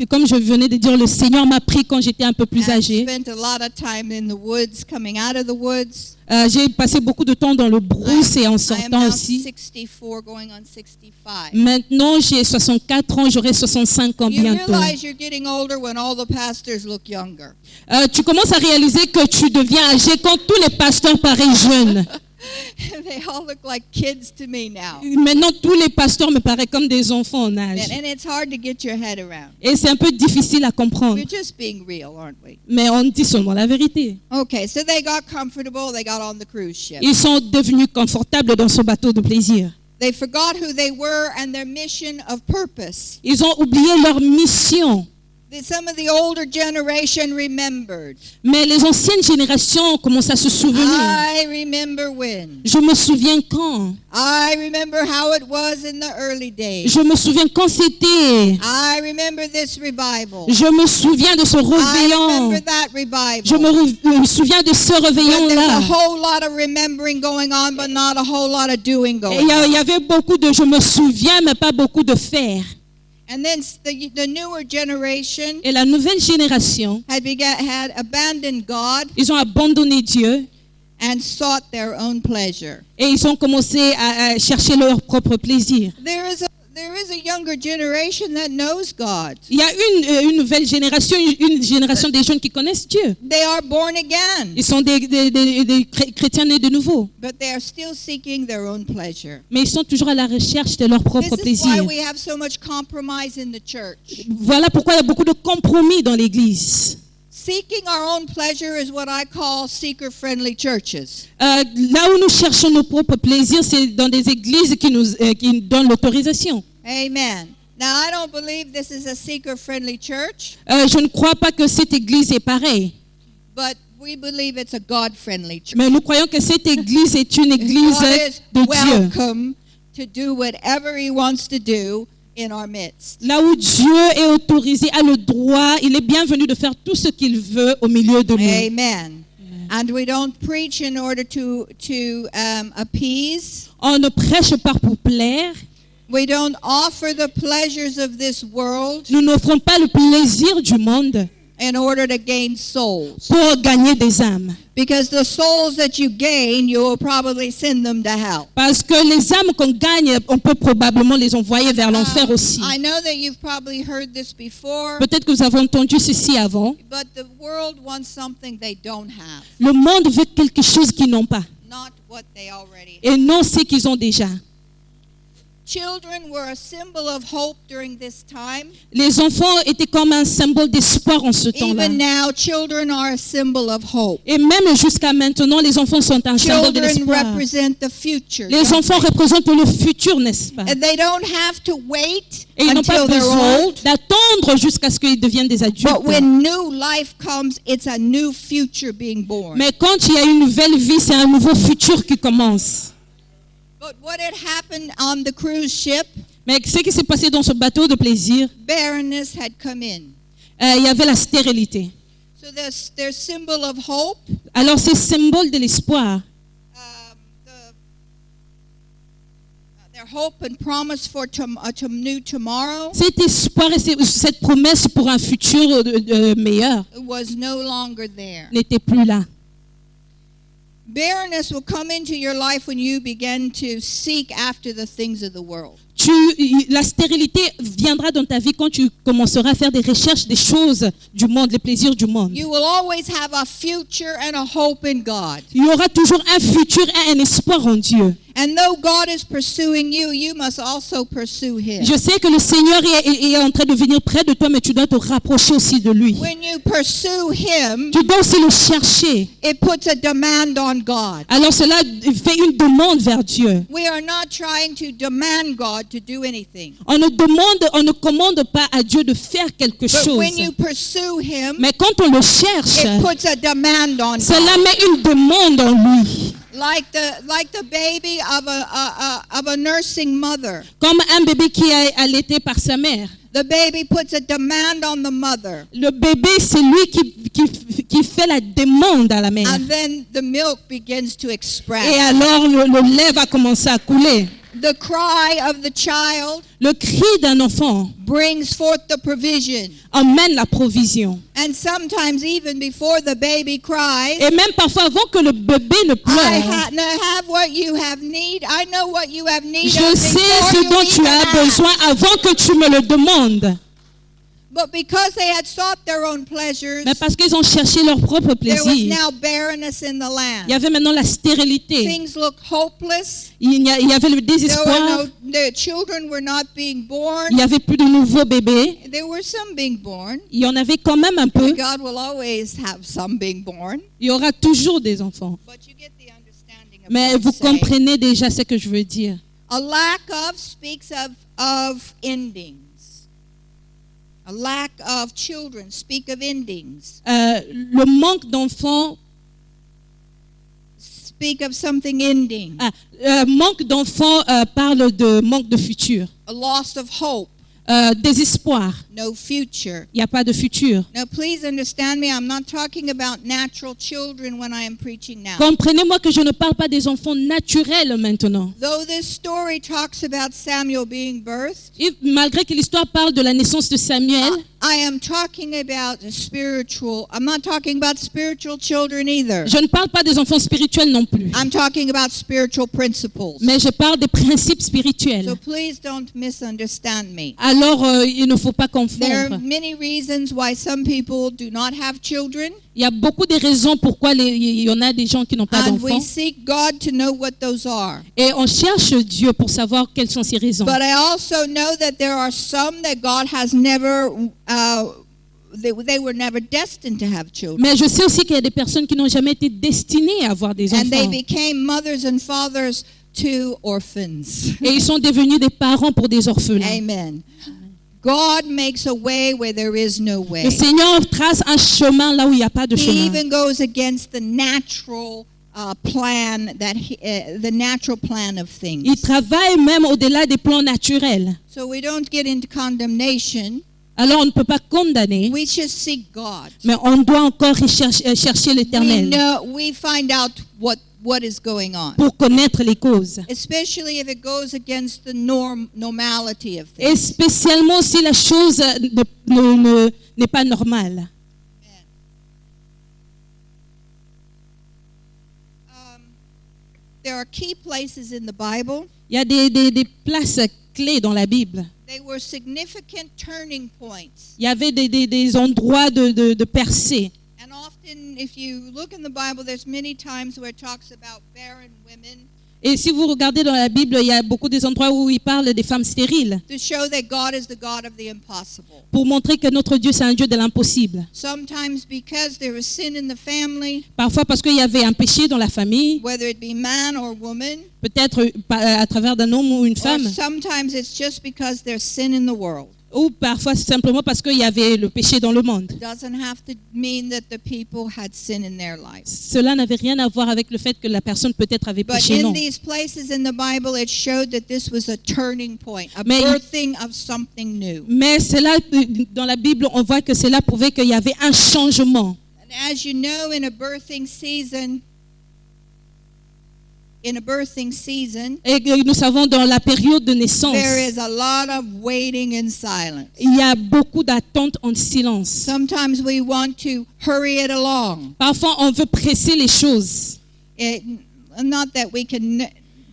[SPEAKER 1] Comme je venais de dire, le Seigneur m'a pris quand j'étais un peu plus
[SPEAKER 7] I
[SPEAKER 1] âgé.
[SPEAKER 7] spent a lot of time in the woods, coming out of the woods.
[SPEAKER 1] J'ai passé beaucoup de temps dans le brousse et en
[SPEAKER 7] I am
[SPEAKER 1] sortant
[SPEAKER 7] now
[SPEAKER 1] aussi.
[SPEAKER 7] 64, going on 65.
[SPEAKER 1] Maintenant, j'ai 64 ans, j'aurai 65 ans
[SPEAKER 7] You
[SPEAKER 1] bientôt.
[SPEAKER 7] realize you're getting older when all the pastors look younger.
[SPEAKER 1] Tu commences à réaliser que tu deviens âgé quand tous les pasteurs paraissent jeunes.
[SPEAKER 7] They all look like kids to me now.
[SPEAKER 1] Maintenant, tous les pasteurs me paraissent comme des enfants en âge.
[SPEAKER 7] And it's hard to get your head around.
[SPEAKER 1] Et c'est un peu difficile à comprendre.
[SPEAKER 7] We're just being real, aren't we?
[SPEAKER 1] Mais on dit seulement la vérité.
[SPEAKER 7] Okay, so they got comfortable. They got on the cruise ship.
[SPEAKER 1] Ils sont devenus confortables dans ce bateau de plaisir.
[SPEAKER 7] They forgot who they were and their mission of purpose.
[SPEAKER 1] Ils ont oublié leur mission.
[SPEAKER 7] Some of the older generation remembered.
[SPEAKER 1] Mais les anciennes générations commencent à se souvenir.
[SPEAKER 7] I remember when.
[SPEAKER 1] Je me souviens quand.
[SPEAKER 7] I remember how it was in the early days.
[SPEAKER 1] Je me souviens quand c'était.
[SPEAKER 7] I remember this revival.
[SPEAKER 1] Je me souviens de ce
[SPEAKER 7] I
[SPEAKER 1] réveillon.
[SPEAKER 7] remember that revival.
[SPEAKER 1] Je me souviens de ce
[SPEAKER 7] But there's a
[SPEAKER 1] réveillon-là.
[SPEAKER 7] whole lot of remembering going on, but not a whole lot of doing
[SPEAKER 1] Et
[SPEAKER 7] going
[SPEAKER 1] il
[SPEAKER 7] on.
[SPEAKER 1] y avait beaucoup de je me souviens, mais pas beaucoup de faire.
[SPEAKER 7] And then the newer generation
[SPEAKER 1] Et la nouvelle génération,
[SPEAKER 7] had abandoned God
[SPEAKER 1] ils ont abandonné Dieu
[SPEAKER 7] and sought their own pleasure.
[SPEAKER 1] et ils ont commencé à chercher leur propre plaisir.
[SPEAKER 7] There is a younger generation that knows God.
[SPEAKER 1] Il y a une nouvelle génération, une génération des jeunes qui connaissent Dieu.
[SPEAKER 7] They are born again,
[SPEAKER 1] Ils sont des chrétiens nés de nouveau.
[SPEAKER 7] but they are still seeking their own pleasure.
[SPEAKER 1] Mais ils sont toujours à la recherche de leur propre
[SPEAKER 7] This is why
[SPEAKER 1] plaisir.
[SPEAKER 7] we have so much compromise in the church.
[SPEAKER 1] Voilà pourquoi il y a beaucoup de compromis dans l'Église.
[SPEAKER 7] Seeking our own pleasure is what I call seeker-friendly churches.
[SPEAKER 1] Là où nous cherchons nos propres plaisirs, c'est dans des églises qui nous donnent l'autorisation.
[SPEAKER 7] Amen. Now, I don't believe this is a seeker-friendly church,
[SPEAKER 1] Je ne crois pas que cette église est pareille.
[SPEAKER 7] but we believe it's a God-friendly church.
[SPEAKER 1] Mais nous croyons que cette église est une église
[SPEAKER 7] God is
[SPEAKER 1] de Dieu.
[SPEAKER 7] welcome to do whatever He wants to do in our midst.
[SPEAKER 1] Là où Dieu est autorisé, a le droit, il est bienvenu de faire tout ce qu'il veut au milieu de nous.
[SPEAKER 7] Amen. And we don't preach in order to appease.
[SPEAKER 1] On ne prêche pas pour plaire.
[SPEAKER 7] We don't offer the pleasures of this world
[SPEAKER 1] Nous n'offrons pas le plaisir du monde
[SPEAKER 7] in order to gain souls.
[SPEAKER 1] pour gagner des âmes.
[SPEAKER 7] Because the souls that you gain, you will probably send them to hell.
[SPEAKER 1] Parce que les âmes qu'on gagne, on peut probablement les envoyer vers l'enfer aussi.
[SPEAKER 7] I know that you've probably heard this before,
[SPEAKER 1] Peut-être que vous avez entendu ceci avant.
[SPEAKER 7] but the world wants something they don't have,
[SPEAKER 1] Le monde veut quelque chose qu'ils n'ont pas.
[SPEAKER 7] not what they already have.
[SPEAKER 1] Et non ce qu'ils ont déjà.
[SPEAKER 7] Children were a symbol of hope during this time.
[SPEAKER 1] Les enfants étaient comme un symbole d'espoir en ce temps-là.
[SPEAKER 7] Even now, children are a symbol of hope.
[SPEAKER 1] Et même jusqu'à maintenant, les enfants sont un symbole de
[SPEAKER 7] Children
[SPEAKER 1] l'espoir.
[SPEAKER 7] represent the future.
[SPEAKER 1] Les enfants représentent le futur, n'est-ce pas?
[SPEAKER 7] And they don't have to wait
[SPEAKER 1] Et ils n'ont pas
[SPEAKER 7] until they're
[SPEAKER 1] besoin
[SPEAKER 7] old.
[SPEAKER 1] d'attendre jusqu'à ce qu'ils deviennent des adultes.
[SPEAKER 7] But when new life comes, it's a new future being born.
[SPEAKER 1] Mais quand il y a une nouvelle vie, c'est un nouveau futur qui commence.
[SPEAKER 7] But what had happened on the cruise ship,
[SPEAKER 1] Mais ce qui s'est passé dans ce bateau de plaisir,
[SPEAKER 7] barrenness had come in.
[SPEAKER 1] il y avait la stérilité.
[SPEAKER 7] So their symbol of hope,
[SPEAKER 1] Alors c'est symbole de l'espoir.
[SPEAKER 7] their hope and promise for a new tomorrow
[SPEAKER 1] Cet espoir et cette promesse pour un futur meilleur
[SPEAKER 7] was no longer there.
[SPEAKER 1] n'était plus là.
[SPEAKER 7] Barrenness will come into your life when you begin to seek after the things of the world.
[SPEAKER 1] La stérilité viendra dans ta vie quand tu commenceras à faire des recherches des choses du monde, les plaisirs du monde.
[SPEAKER 7] You will always have a future and a hope in God.
[SPEAKER 1] Il y aura toujours un futur et un espoir en Dieu.
[SPEAKER 7] And though God is pursuing you, you must also pursue Him.
[SPEAKER 1] Je sais que le Seigneur est en train de venir près de toi, mais tu dois te rapprocher aussi de lui.
[SPEAKER 7] When you pursue Him,
[SPEAKER 1] Tu dois aussi le chercher.
[SPEAKER 7] it puts a demand on God.
[SPEAKER 1] Alors cela fait une demande vers Dieu.
[SPEAKER 7] We are not trying to demand God to do anything.
[SPEAKER 1] On ne commande pas à Dieu de faire quelque
[SPEAKER 7] But
[SPEAKER 1] chose.
[SPEAKER 7] when you pursue Him,
[SPEAKER 1] Mais quand on le cherche,
[SPEAKER 7] it puts a demand on
[SPEAKER 1] cela
[SPEAKER 7] God.
[SPEAKER 1] met une demande en lui.
[SPEAKER 7] Like the baby of a nursing mother.
[SPEAKER 1] Comme un bébé qui est allaité par sa mère.
[SPEAKER 7] The baby puts a demand on the mother.
[SPEAKER 1] Le bébé, c'est lui qui fait la demande à la mère.
[SPEAKER 7] And then the milk begins to express.
[SPEAKER 1] Et alors le lait va commencer à couler.
[SPEAKER 7] The cry of the child
[SPEAKER 1] Le cri d'un enfant
[SPEAKER 7] brings forth the provision.
[SPEAKER 1] emmène la provision.
[SPEAKER 7] And sometimes even before the baby cries,
[SPEAKER 1] Et même parfois avant que le bébé ne
[SPEAKER 7] I
[SPEAKER 1] pleure,
[SPEAKER 7] have what you have need. I know what you have need
[SPEAKER 1] je
[SPEAKER 7] of
[SPEAKER 1] sais
[SPEAKER 7] before
[SPEAKER 1] ce
[SPEAKER 7] you
[SPEAKER 1] dont tu
[SPEAKER 7] even
[SPEAKER 1] as
[SPEAKER 7] ask.
[SPEAKER 1] besoin avant que tu me le demandes.
[SPEAKER 7] But because they had sought their own pleasures,
[SPEAKER 1] Mais parce qu'ils ont cherché leur propre
[SPEAKER 7] there was
[SPEAKER 1] plaisir,
[SPEAKER 7] now barrenness in the
[SPEAKER 1] il y
[SPEAKER 7] land.
[SPEAKER 1] avait maintenant la stérilité.
[SPEAKER 7] Things looked hopeless.
[SPEAKER 1] Il y avait le
[SPEAKER 7] There
[SPEAKER 1] désespoir.
[SPEAKER 7] the children were not being born.
[SPEAKER 1] Il n'y avait plus de nouveaux bébés.
[SPEAKER 7] There were some being born.
[SPEAKER 1] Il y en avait quand même un peu.
[SPEAKER 7] God will always have some being born.
[SPEAKER 1] Il y aura toujours des enfants.
[SPEAKER 7] But you get the understanding of
[SPEAKER 1] Mais
[SPEAKER 7] what
[SPEAKER 1] vous
[SPEAKER 7] I'm saying.
[SPEAKER 1] comprenez déjà ce que je veux dire.
[SPEAKER 7] A lack of speaks of endings. A lack of children. Speak of endings.
[SPEAKER 1] Le manque d'enfants,
[SPEAKER 7] Speak of something ending.
[SPEAKER 1] manque d'enfants parle de manque de futur,
[SPEAKER 7] A loss of hope.
[SPEAKER 1] désespoir.
[SPEAKER 7] No future.
[SPEAKER 1] Il n'y a pas de futur.
[SPEAKER 7] Now, please understand me. I'm not talking about natural children when I am preaching now.
[SPEAKER 1] Comprenez-moi que je ne parle pas des enfants naturels maintenant.
[SPEAKER 7] Though this story talks about Samuel being birthed,
[SPEAKER 1] Et malgré que l'histoire parle de la naissance de Samuel,
[SPEAKER 7] I am talking about a spiritual. I'm not talking about spiritual children either.
[SPEAKER 1] je ne parle pas des enfants spirituels non plus.
[SPEAKER 7] I'm talking about spiritual principles.
[SPEAKER 1] Mais je parle des principes spirituels.
[SPEAKER 7] So please don't misunderstand me.
[SPEAKER 1] Alors, il ne faut pas
[SPEAKER 7] There are
[SPEAKER 1] confondre.
[SPEAKER 7] many reasons why some people do not have children,
[SPEAKER 1] Il y a beaucoup de raisons pourquoi il y en a des gens qui n'ont pas
[SPEAKER 7] and we
[SPEAKER 1] d'enfants.
[SPEAKER 7] seek God to know what those are.
[SPEAKER 1] Et on cherche Dieu pour savoir quelles sont ces raisons.
[SPEAKER 7] But I also know that there are some that God has never, they were never destined to have children.
[SPEAKER 1] Mais je sais aussi qu'il y a des personnes qui n'ont jamais été destinées à avoir des
[SPEAKER 7] And they
[SPEAKER 1] enfants.
[SPEAKER 7] became mothers and fathers to orphans.
[SPEAKER 1] Et ils sont devenus des parents pour des orphelins.
[SPEAKER 7] Amen. God makes a way where there is no way.
[SPEAKER 1] Le Seigneur trace un chemin là où il n'y a pas de
[SPEAKER 7] He
[SPEAKER 1] chemin.
[SPEAKER 7] even goes against the natural plan the natural plan of
[SPEAKER 1] Il
[SPEAKER 7] things.
[SPEAKER 1] travaille même au-delà des plans naturels.
[SPEAKER 7] So we don't get into condemnation.
[SPEAKER 1] Alors on ne peut pas condamner,
[SPEAKER 7] We just seek God.
[SPEAKER 1] mais on doit encore chercher l'Éternel
[SPEAKER 7] We find out what is going on,
[SPEAKER 1] pour connaître les causes.
[SPEAKER 7] especially if it goes against the normality of
[SPEAKER 1] Et
[SPEAKER 7] things.
[SPEAKER 1] spécialement si la chose n'est pas normale.
[SPEAKER 7] There are key places in the Bible.
[SPEAKER 1] Il y a des places clés dans la Bible.
[SPEAKER 7] They were significant turning points.
[SPEAKER 1] Il y avait des endroits de percée.
[SPEAKER 7] And often, if you look in the Bible, there's many times where it talks about barren women
[SPEAKER 1] Et si vous regardez dans la Bible, il y a beaucoup des endroits où il parle des femmes stériles
[SPEAKER 7] to show that God is the God of the impossible.
[SPEAKER 1] pour montrer que notre Dieu, c'est un Dieu de l'impossible.
[SPEAKER 7] Sometimes because there is sin in the family,
[SPEAKER 1] Parfois parce qu'il y avait un péché dans la famille,
[SPEAKER 7] whether it be man or woman,
[SPEAKER 1] peut-être à travers d'un homme ou une
[SPEAKER 7] or
[SPEAKER 1] femme,
[SPEAKER 7] sometimes it's just because there's sin in the world.
[SPEAKER 1] ou parfois simplement parce qu'il y avait le péché dans le monde.
[SPEAKER 7] Doesn't have to mean that the people had sin in their lives.
[SPEAKER 1] Cela n'avait rien à voir avec le fait que la personne peut-être avait
[SPEAKER 7] But
[SPEAKER 1] péché,
[SPEAKER 7] in
[SPEAKER 1] non.
[SPEAKER 7] these places in the Bible, it showed that this was a turning point, a
[SPEAKER 1] Mais-
[SPEAKER 7] birthing of something new.
[SPEAKER 1] Mais cela, dans la Bible, on voit que cela prouvait qu'il y avait un changement.
[SPEAKER 7] And as you know, in a birthing season,
[SPEAKER 1] Et que nous savons dans la période de naissance,
[SPEAKER 7] there is a lot of waiting in silence.
[SPEAKER 1] il y a beaucoup d'attentes en silence.
[SPEAKER 7] Sometimes we want to hurry it along.
[SPEAKER 1] Parfois, on veut presser les choses.
[SPEAKER 7] Not that we can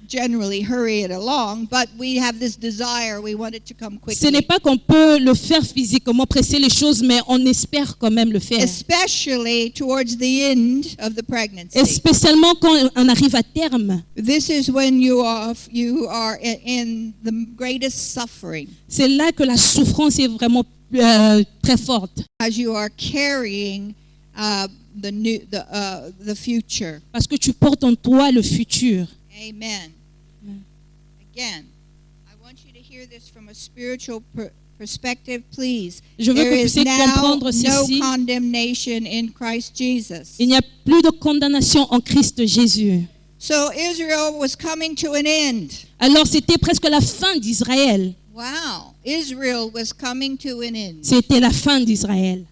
[SPEAKER 7] generally hurry it along, but we have this desire, we want it to come
[SPEAKER 1] Ce n'est
[SPEAKER 7] quickly.
[SPEAKER 1] pas qu'on peut le faire physiquement, presser les choses, mais on espère quand même le faire.
[SPEAKER 7] Especially towards the end of the pregnancy.
[SPEAKER 1] Et spécialement quand on arrive à terme.
[SPEAKER 7] This is when you are in the greatest suffering,
[SPEAKER 1] C'est là que la souffrance est vraiment très forte.
[SPEAKER 7] as you are carrying the future.
[SPEAKER 1] Parce que tu portes en toi le futur.
[SPEAKER 7] Amen. Again, I want you to hear this from a spiritual perspective, please.
[SPEAKER 1] Je veux
[SPEAKER 7] There
[SPEAKER 1] que vous
[SPEAKER 7] is
[SPEAKER 1] puissiez
[SPEAKER 7] now
[SPEAKER 1] comprendre
[SPEAKER 7] no
[SPEAKER 1] ceci.
[SPEAKER 7] condemnation in Christ Jesus.
[SPEAKER 1] Il n'y a plus de condamnation en Christ Jésus.
[SPEAKER 7] So Israel was coming to an end.
[SPEAKER 1] Alors c'était presque la fin d'Israël.
[SPEAKER 7] Wow. Israel was coming to an end.
[SPEAKER 1] C'était la fin d'Israël.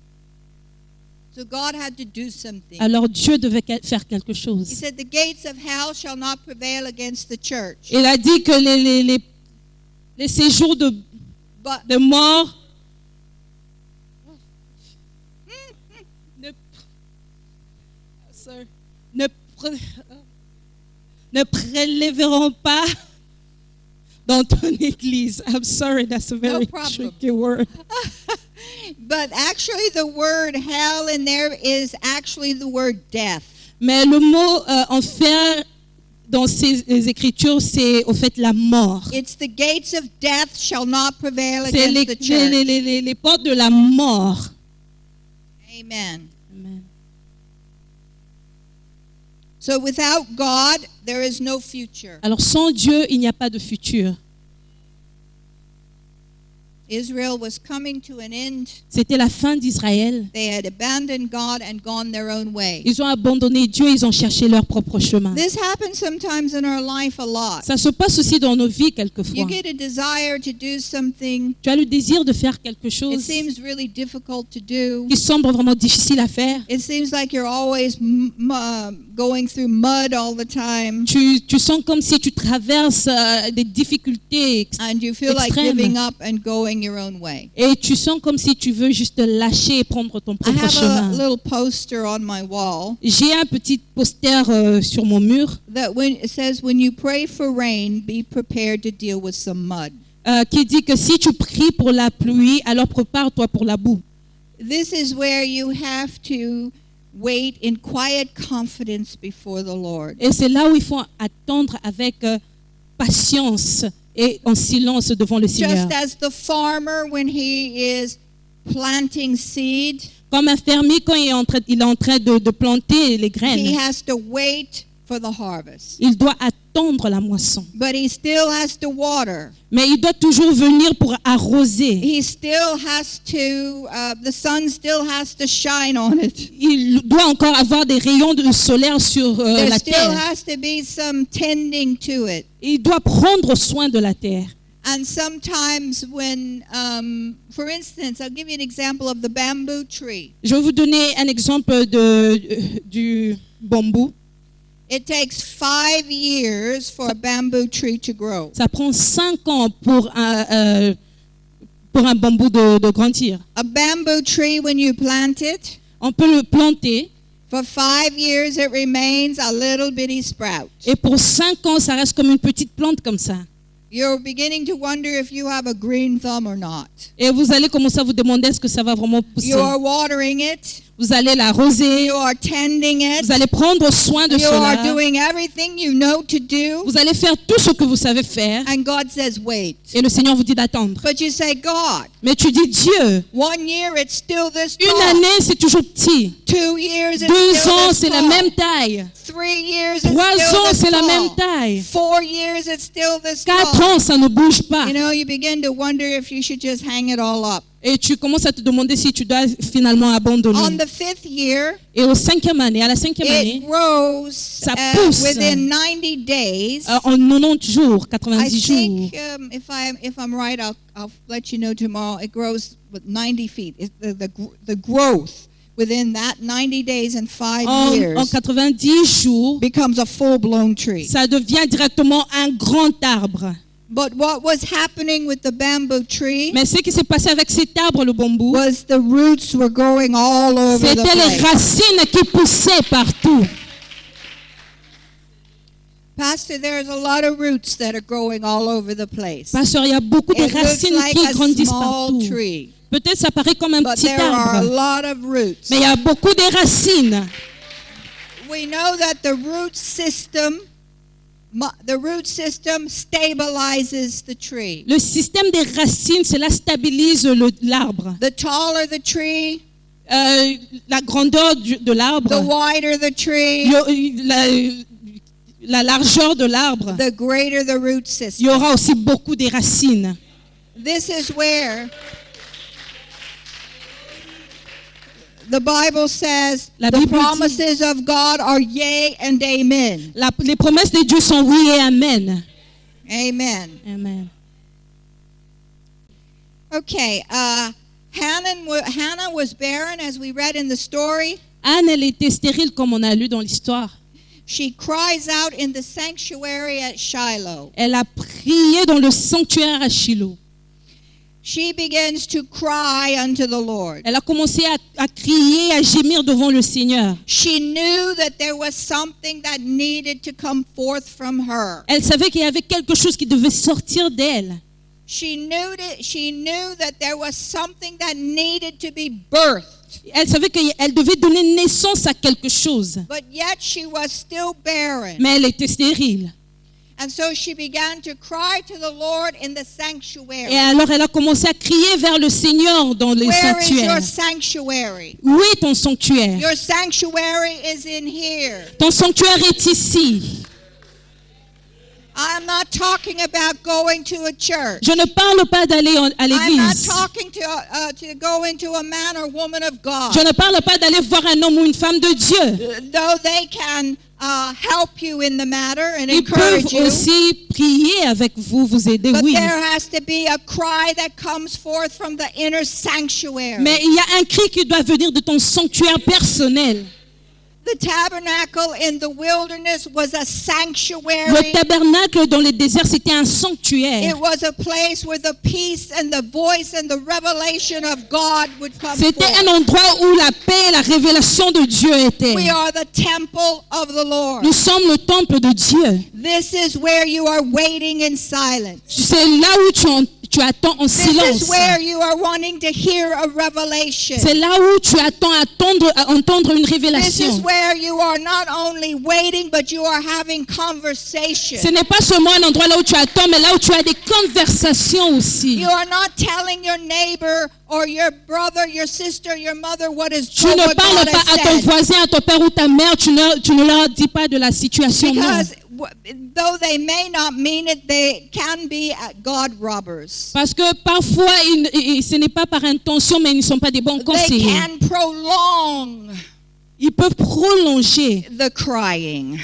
[SPEAKER 7] So God had to do something.
[SPEAKER 1] Alors Dieu devait faire quelque
[SPEAKER 7] He
[SPEAKER 1] chose.
[SPEAKER 7] said, the gates of hell shall not prevail against the church.
[SPEAKER 1] Il a dit que les séjours de mort ne prélèveront pas dans ton église. I'm sorry, that's a very tricky word.
[SPEAKER 7] But actually the word hell in there is actually the word death.
[SPEAKER 1] Mais le mot enfer dans ces écritures, c'est au fait la mort.
[SPEAKER 7] It's the gates of death shall not prevail
[SPEAKER 1] C'est
[SPEAKER 7] against the church.
[SPEAKER 1] les portes de la mort.
[SPEAKER 7] Amen.
[SPEAKER 1] Amen.
[SPEAKER 7] So without God, there is no future.
[SPEAKER 1] Alors sans Dieu, il n'y a pas de futur.
[SPEAKER 7] Israel was coming to an end.
[SPEAKER 1] C'était la fin d'Israël.
[SPEAKER 7] They had abandoned God and gone their own way.
[SPEAKER 1] Ils ont abandonné Dieu, ils ont cherché leur propre chemin.
[SPEAKER 7] This happens sometimes in our life a lot.
[SPEAKER 1] Ça se passe aussi dans nos vies
[SPEAKER 7] You
[SPEAKER 1] quelquefois.
[SPEAKER 7] get a desire to do something.
[SPEAKER 1] Tu as le désir de faire quelque
[SPEAKER 7] It
[SPEAKER 1] chose
[SPEAKER 7] seems really difficult to do.
[SPEAKER 1] qui semble vraiment difficile à faire.
[SPEAKER 7] It seems like you're always going through mud all the time.
[SPEAKER 1] Tu sens comme si tu traverses des difficultés
[SPEAKER 7] And you feel like
[SPEAKER 1] extrêmes.
[SPEAKER 7] giving up and going your own way.
[SPEAKER 1] Et tu sens comme si tu veux juste te lâcher et prendre ton
[SPEAKER 7] I
[SPEAKER 1] propre
[SPEAKER 7] have a
[SPEAKER 1] chemin.
[SPEAKER 7] little poster on my wall
[SPEAKER 1] J'ai un petit poster sur mon mur
[SPEAKER 7] that it says, when you pray for rain, be prepared to deal with some mud.
[SPEAKER 1] qui dit que si tu pries pour la pluie, alors prépare-toi pour la boue.
[SPEAKER 7] This is where you have to wait in quiet confidence before the Lord.
[SPEAKER 1] Et c'est là où il faut attendre avec patience et en silence devant le Seigneur.
[SPEAKER 7] Just as the farmer, when he is planting seed,
[SPEAKER 1] Comme un fermier, quand il est en train de planter les
[SPEAKER 7] he
[SPEAKER 1] graines,
[SPEAKER 7] has to wait for the harvest.
[SPEAKER 1] il doit attendre la moisson.
[SPEAKER 7] But he still has to water.
[SPEAKER 1] Mais il doit toujours venir pour arroser.
[SPEAKER 7] He still has to, the sun still has to shine on it.
[SPEAKER 1] Il doit encore avoir des rayons solaires sur
[SPEAKER 7] There
[SPEAKER 1] la
[SPEAKER 7] still
[SPEAKER 1] terre.
[SPEAKER 7] has to be some tending to it.
[SPEAKER 1] Il doit prendre soin de la terre.
[SPEAKER 7] And sometimes when, for instance, I'll give you an example of the bamboo tree.
[SPEAKER 1] Je vais vous donner un exemple du bambou.
[SPEAKER 7] It takes 5 years for a bamboo tree to grow.
[SPEAKER 1] Ça prend 5 ans pour un bambou de grandir.
[SPEAKER 7] A bamboo tree, when you plant it,
[SPEAKER 1] On peut le planter
[SPEAKER 7] for 5 years it remains a little bitty sprout.
[SPEAKER 1] et pour 5 ans, ça reste comme une petite plante comme ça.
[SPEAKER 7] You're beginning to wonder if you have a green thumb or not.
[SPEAKER 1] Et vous allez commencer à vous demander est-ce que ça va vraiment pousser.
[SPEAKER 7] You are watering it.
[SPEAKER 1] Vous allez l'arroser,
[SPEAKER 7] You are tending it.
[SPEAKER 1] vous allez prendre soin de
[SPEAKER 7] You are
[SPEAKER 1] cela.
[SPEAKER 7] doing everything you know to do.
[SPEAKER 1] Vous allez faire tout ce que vous savez faire.
[SPEAKER 7] And God says, wait.
[SPEAKER 1] Et le Seigneur vous dit d'attendre.
[SPEAKER 7] But you say, God,
[SPEAKER 1] Mais tu dis Dieu,
[SPEAKER 7] 1 year it's still this
[SPEAKER 1] une
[SPEAKER 7] tall.
[SPEAKER 1] année c'est toujours petit.
[SPEAKER 7] 2 years it's
[SPEAKER 1] 2
[SPEAKER 7] still
[SPEAKER 1] ans
[SPEAKER 7] this
[SPEAKER 1] c'est la
[SPEAKER 7] tall.
[SPEAKER 1] même taille.
[SPEAKER 7] 3 years it's
[SPEAKER 1] 3
[SPEAKER 7] still
[SPEAKER 1] ans
[SPEAKER 7] this
[SPEAKER 1] c'est la
[SPEAKER 7] tall.
[SPEAKER 1] même taille.
[SPEAKER 7] 4 years it's still this
[SPEAKER 1] 4
[SPEAKER 7] tall.
[SPEAKER 1] ans ça ne bouge pas.
[SPEAKER 7] You know, you begin to wonder if you should just hang it all up.
[SPEAKER 1] Et tu commences à te demander si tu dois finalement abandonner.
[SPEAKER 7] On the 5th year,
[SPEAKER 1] Et à la 5e année,
[SPEAKER 7] it grows
[SPEAKER 1] pousse.
[SPEAKER 7] within 90 days.
[SPEAKER 1] En 90 jours,
[SPEAKER 7] I
[SPEAKER 1] 90 jours,
[SPEAKER 7] think if I'm right, I'll let you know tomorrow. It grows with 90 feet. The growth within that 90 days and 5
[SPEAKER 1] en
[SPEAKER 7] years
[SPEAKER 1] 90 jours,
[SPEAKER 7] becomes a full-blown tree.
[SPEAKER 1] ça devient directement un grand arbre.
[SPEAKER 7] But what was happening with the bamboo tree
[SPEAKER 1] Mais ce qui s'est passé avec cet arbre, le bambou,
[SPEAKER 7] was the roots were going all over the
[SPEAKER 1] c'était les
[SPEAKER 7] place.
[SPEAKER 1] racines qui poussaient partout.
[SPEAKER 7] Pastor, there's a lot of roots that are growing all over the place.
[SPEAKER 1] Pasteur, il y a beaucoup de
[SPEAKER 7] It looks
[SPEAKER 1] racines
[SPEAKER 7] like
[SPEAKER 1] qui
[SPEAKER 7] a
[SPEAKER 1] grandissent
[SPEAKER 7] small
[SPEAKER 1] partout.
[SPEAKER 7] tree,
[SPEAKER 1] Peut-être ça paraît comme un
[SPEAKER 7] but
[SPEAKER 1] petit
[SPEAKER 7] there are a
[SPEAKER 1] arbre,
[SPEAKER 7] lot of roots.
[SPEAKER 1] mais il y a beaucoup de racines.
[SPEAKER 7] We know that the root system stabilizes the tree.
[SPEAKER 1] Le système des racines, cela stabilise l'arbre.
[SPEAKER 7] The taller the tree,
[SPEAKER 1] La grandeur de
[SPEAKER 7] the
[SPEAKER 1] l'arbre,
[SPEAKER 7] wider the tree,
[SPEAKER 1] la largeur de l'arbre,
[SPEAKER 7] the greater the root
[SPEAKER 1] il y
[SPEAKER 7] system.
[SPEAKER 1] aura aussi beaucoup de racines.
[SPEAKER 7] This is where the Bible says
[SPEAKER 1] La
[SPEAKER 7] the
[SPEAKER 1] Bible dit-
[SPEAKER 7] promises of God are yea and amen.
[SPEAKER 1] Les promesses de Dieu sont oui et amen.
[SPEAKER 7] Amen.
[SPEAKER 1] Amen.
[SPEAKER 7] Okay, Hannah was barren, as we read in the story.
[SPEAKER 1] Anne, elle était stérile comme on a lu dans l'histoire.
[SPEAKER 7] She cries out in the sanctuary at Shiloh.
[SPEAKER 1] Elle a prié dans le sanctuaire à Shiloh.
[SPEAKER 7] She begins to cry unto the Lord.
[SPEAKER 1] Elle a commencé à crier, à gémir devant le Seigneur.
[SPEAKER 7] She knew that there was something that needed to come forth from her.
[SPEAKER 1] Elle savait qu'il y avait quelque chose qui devait sortir d'elle.
[SPEAKER 7] She knew that there was something that needed to be birthed.
[SPEAKER 1] Elle savait qu'elle devait donner naissance à quelque chose.
[SPEAKER 7] But yet she was still barren.
[SPEAKER 1] Mais elle était stérile.
[SPEAKER 7] And so she began to cry to the Lord in the sanctuary.
[SPEAKER 1] Et alors elle a commencé à crier vers le Seigneur dans le
[SPEAKER 7] Where is
[SPEAKER 1] sanctuaire.
[SPEAKER 7] your sanctuary?
[SPEAKER 1] Où est ton sanctuaire?
[SPEAKER 7] Your sanctuary is in here.
[SPEAKER 1] Ton sanctuaire est ici.
[SPEAKER 7] I'm not talking about going to a church.
[SPEAKER 1] Je ne parle pas d'aller à
[SPEAKER 7] I'm not
[SPEAKER 1] l'église.
[SPEAKER 7] talking to go into a man or woman of God.
[SPEAKER 1] Je ne parle pas d'aller voir un homme ou une femme de Dieu.
[SPEAKER 7] Though they can help you in the matter and
[SPEAKER 1] Ils peuvent
[SPEAKER 7] encourage you.
[SPEAKER 1] aussi prier avec vous, vous aider,
[SPEAKER 7] But
[SPEAKER 1] oui.
[SPEAKER 7] there has to be a cry that comes forth from the inner sanctuary.
[SPEAKER 1] Mais il y a un cri qui doit venir de ton sanctuaire personnel.
[SPEAKER 7] The tabernacle in the wilderness was a
[SPEAKER 1] Le
[SPEAKER 7] sanctuary.
[SPEAKER 1] tabernacle dans le désert, c'était un sanctuaire.
[SPEAKER 7] It was a place where the peace and the voice and the revelation of God would come
[SPEAKER 1] C'était un
[SPEAKER 7] forth.
[SPEAKER 1] endroit où la paix et la révélation de Dieu étaient.
[SPEAKER 7] We are the temple of the Lord.
[SPEAKER 1] Nous sommes le temple de Dieu.
[SPEAKER 7] This is where you are waiting in silence.
[SPEAKER 1] C'est là où tu attends en
[SPEAKER 7] This
[SPEAKER 1] silence.
[SPEAKER 7] is where you are wanting to hear a revelation.
[SPEAKER 1] C'est là où tu attends à entendre une
[SPEAKER 7] This is
[SPEAKER 1] révélation.
[SPEAKER 7] where you are not only waiting, but you are having conversation.
[SPEAKER 1] Ce n'est pas seulement un endroit là où tu attends, mais là où tu as des conversations aussi.
[SPEAKER 7] You are not telling your neighbor or your brother, your sister, your mother what is
[SPEAKER 1] Tu
[SPEAKER 7] what
[SPEAKER 1] ne
[SPEAKER 7] God
[SPEAKER 1] parles pas à
[SPEAKER 7] has
[SPEAKER 1] ton
[SPEAKER 7] said.
[SPEAKER 1] voisin, à ton père ou ta mère, tu ne leur dis pas de la situation. Non.
[SPEAKER 7] Because though they may not mean it, they can be God robbers.
[SPEAKER 1] Parce que parfois, ce n'est pas par intention, mais ils ne sont pas des bons
[SPEAKER 7] They
[SPEAKER 1] conseillers.
[SPEAKER 7] can prolong
[SPEAKER 1] Ils peuvent prolonger
[SPEAKER 7] the crying.